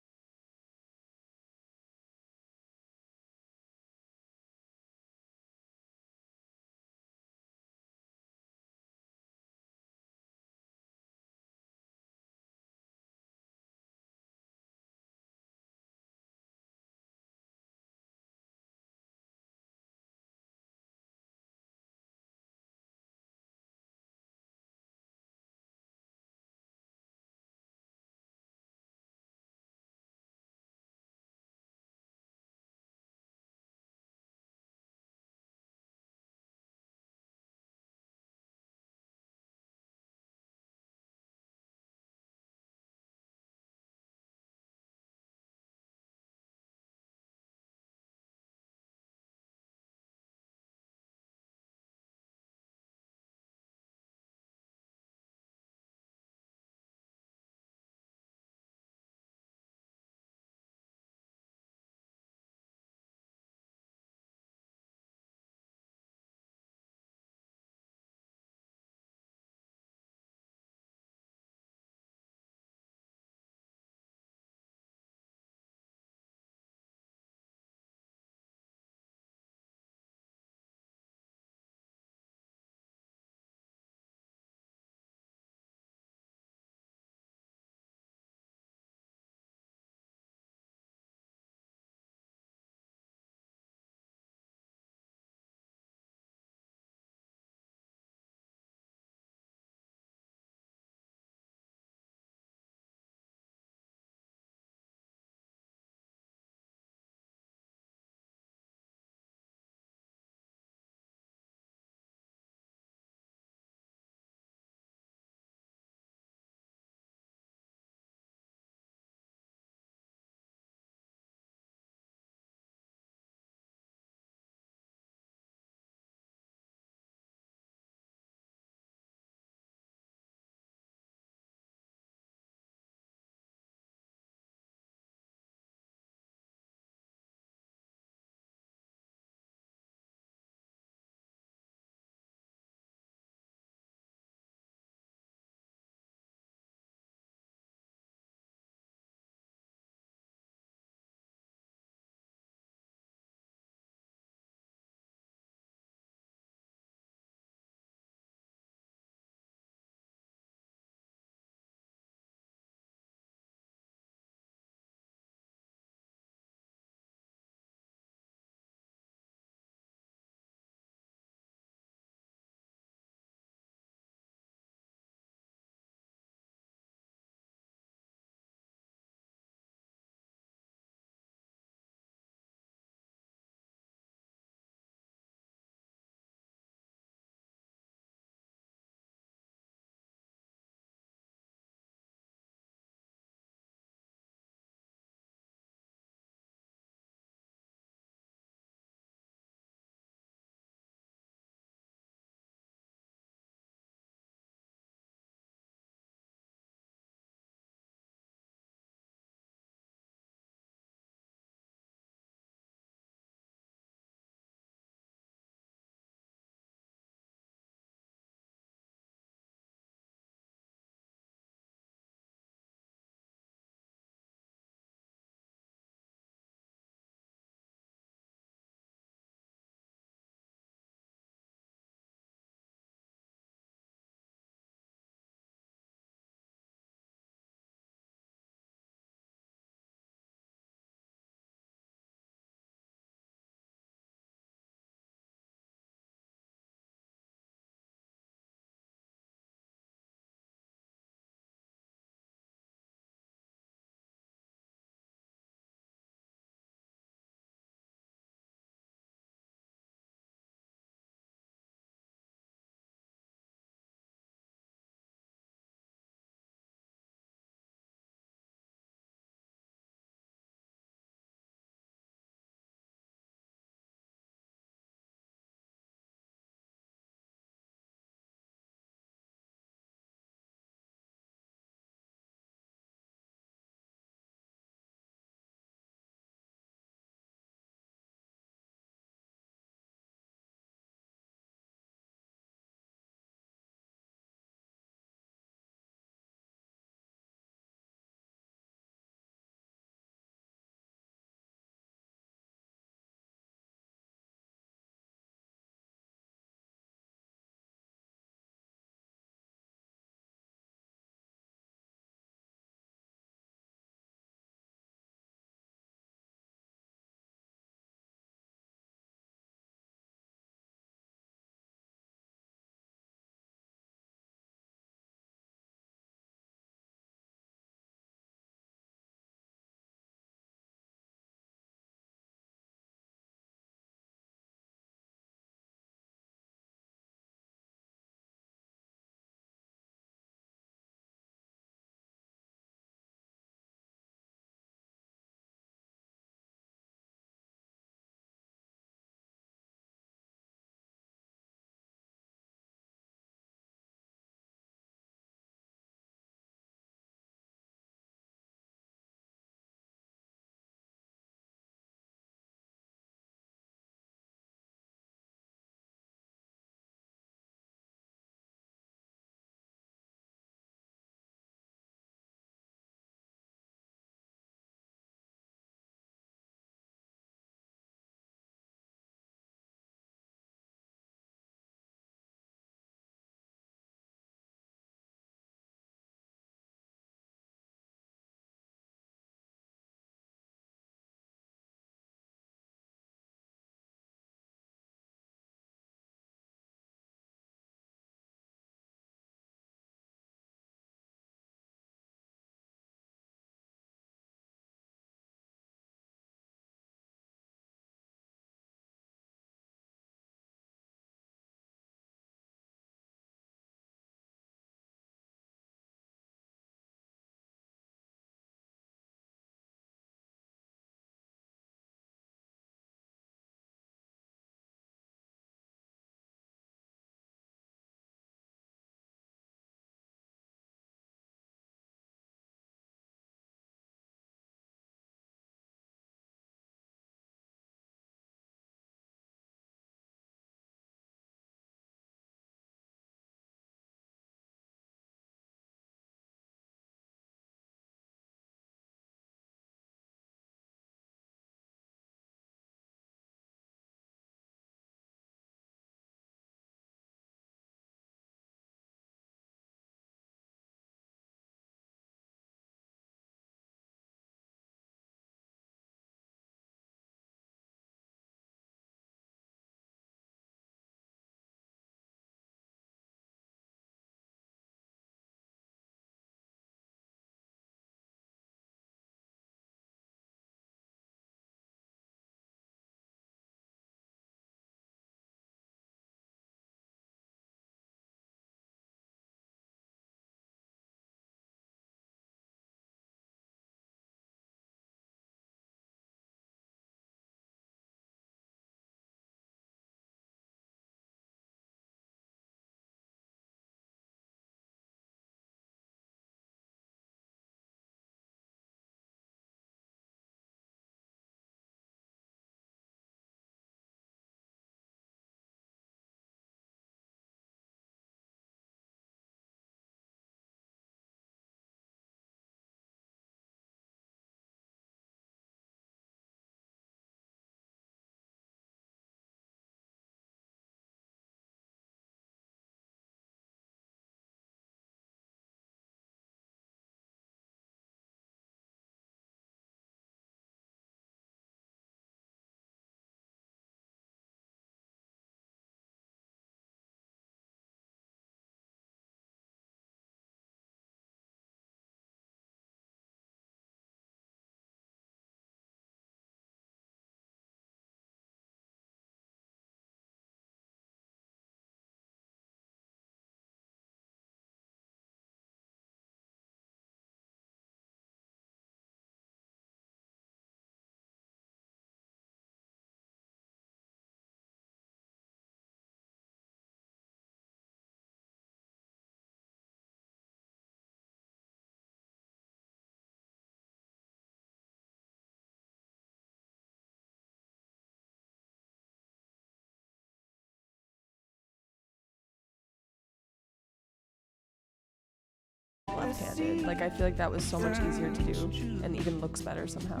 left-handed. Like I feel like that was so much easier to do and even looks better somehow.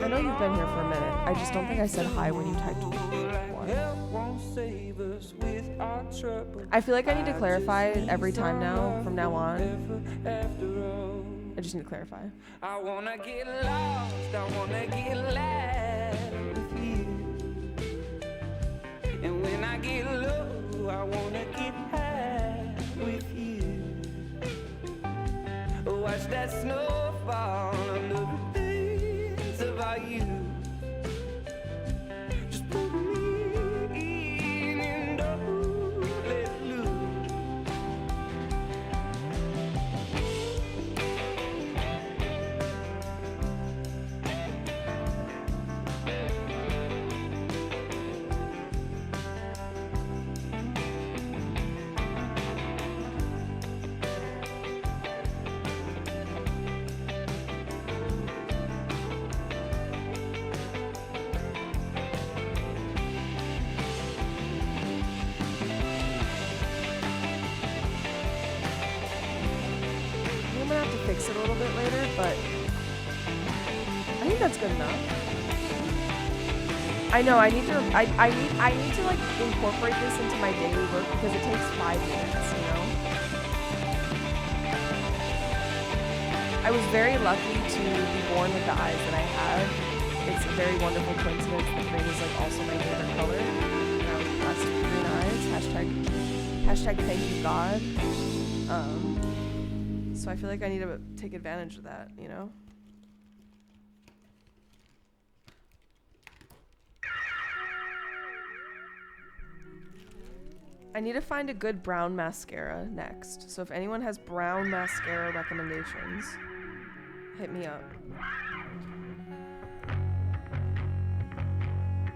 I know you've been here for a minute. I just don't think I said hi when you typed one. I feel like I need to clarify every time now, from now on. I just need to clarify. I wanna get lost, I wanna get loud with you. And when I get low, I wanna get high with you. Watch that snow fall under the things about you. Just put me in and don't let loose. I'm gonna have to fix it a little bit later, but I think that's good enough. I know I need to like incorporate this into my daily work because it takes 5 minutes, you know? I was very lucky to be born with the eyes that I have. It's a very wonderful coincidence that green is like also my favorite color. That's green eyes. Hashtag thank you God. So I feel like I need to take advantage of that, you know? I need to find a good brown mascara next. So if anyone has brown mascara recommendations, hit me up.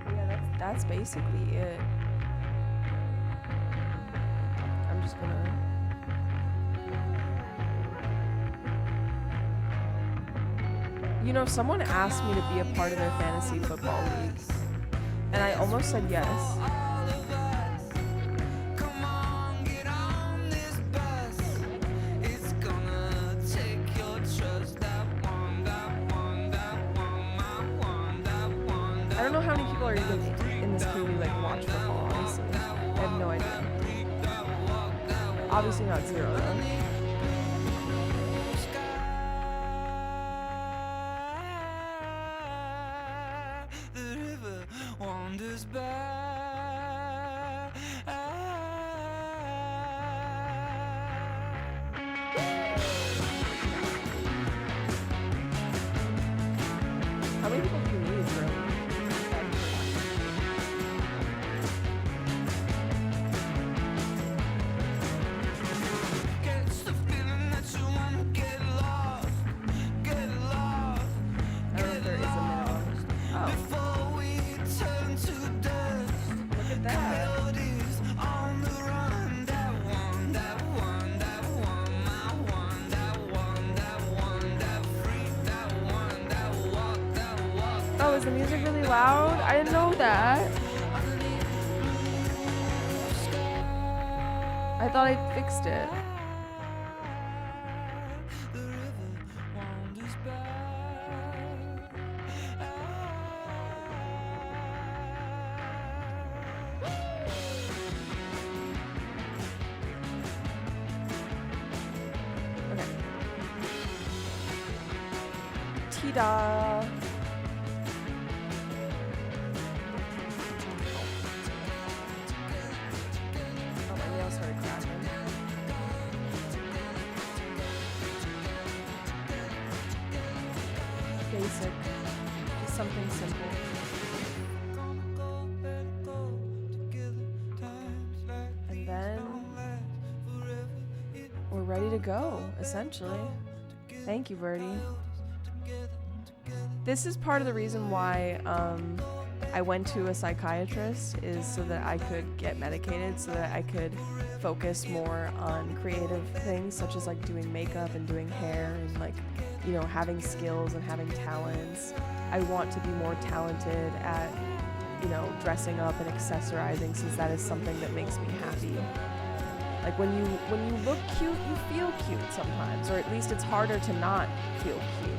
Yeah, that's basically it. I'm just gonna... You know, someone asked me to be a part of their fantasy football league, and I almost said yes. I don't know how many people are even in this community like watch football, honestly. I have no idea. Obviously not zero, though. Wanders by. How many people do you need, bro? Gets the feeling that you wanna get lost, get lost. I don't know if there is a minute. Oh. Before we turn to dust. Look at that. Coyotes on the run. That one, that one, that one, my one, that one, that one, that freak, that one, that walk, that walk. Oh, is the music really loud? I didn't know that. I thought I fixed it. The river wanders by. Okay. Tida. Oh, my nails started cracking. Basic. Just something simple. And then we're ready to go, essentially. Thank you, Birdie. This is part of the reason why I went to a psychiatrist, is so that I could get medicated, so that I could focus more on creative things, such as like doing makeup and doing hair and like, you know, having skills and having talents. I want to be more talented at, you know, dressing up and accessorizing, since that is something that makes me happy. Like when you look cute, you feel cute sometimes, or at least it's harder to not feel cute.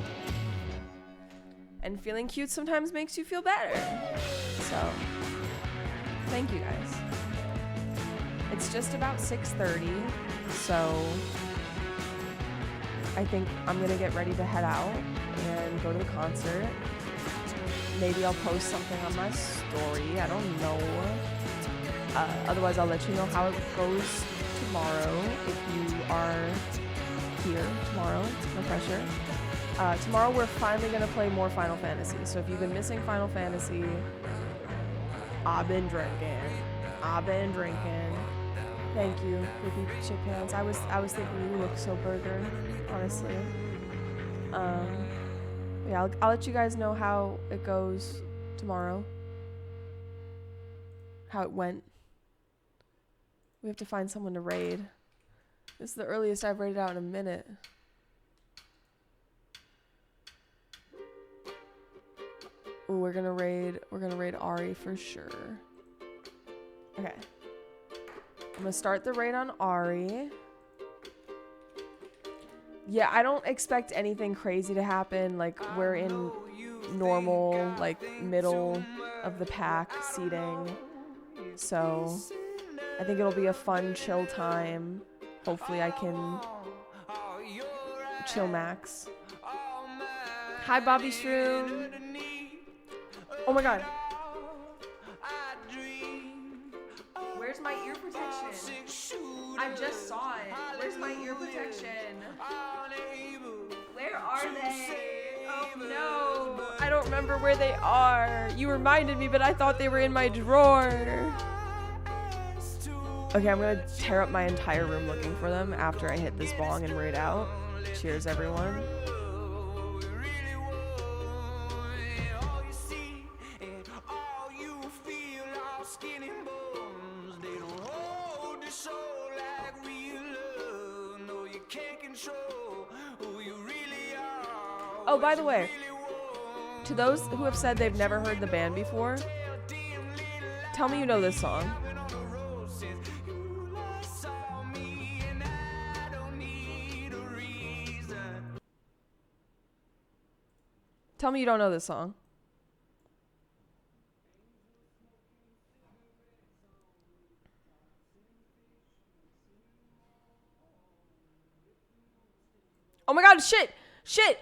And feeling cute sometimes makes you feel better. So, thank you guys. It's just about 6:30, so I think I'm gonna get ready to head out and go to the concert. Maybe I'll post something on my story, I don't know. Otherwise, I'll let you know how it goes tomorrow if you are here tomorrow, no pressure. Tomorrow we're finally gonna play more Final Fantasy, so if you've been missing Final Fantasy, I've been drinking. Thank you, Ricky Chip Hands. I was thinking you look so burger, honestly. Yeah, I'll let you guys know how it goes tomorrow. How it went. We have to find someone to raid. This is the earliest I've raided out in a minute. Ooh, we're gonna raid Ari for sure. Okay. I'm gonna start the raid on Ari. Yeah, I don't expect anything crazy to happen. Like, we're in normal, like, middle of the pack seating. So, I think it'll be a fun, chill time. Hopefully I can chill max. Hi, Bobby Shroom. Oh my god. Where's my ear protection? I just saw it. Where's my ear protection? Where are they? Oh no. I don't remember where they are. You reminded me, but I thought they were in my drawer. Okay, I'm gonna tear up my entire room looking for them after I hit this bong and raid out. Cheers, everyone. Oh, by the way, to those who have said they've never heard the band before, tell me you know this song. Tell me you don't know this song. Oh my god, shit! Shit!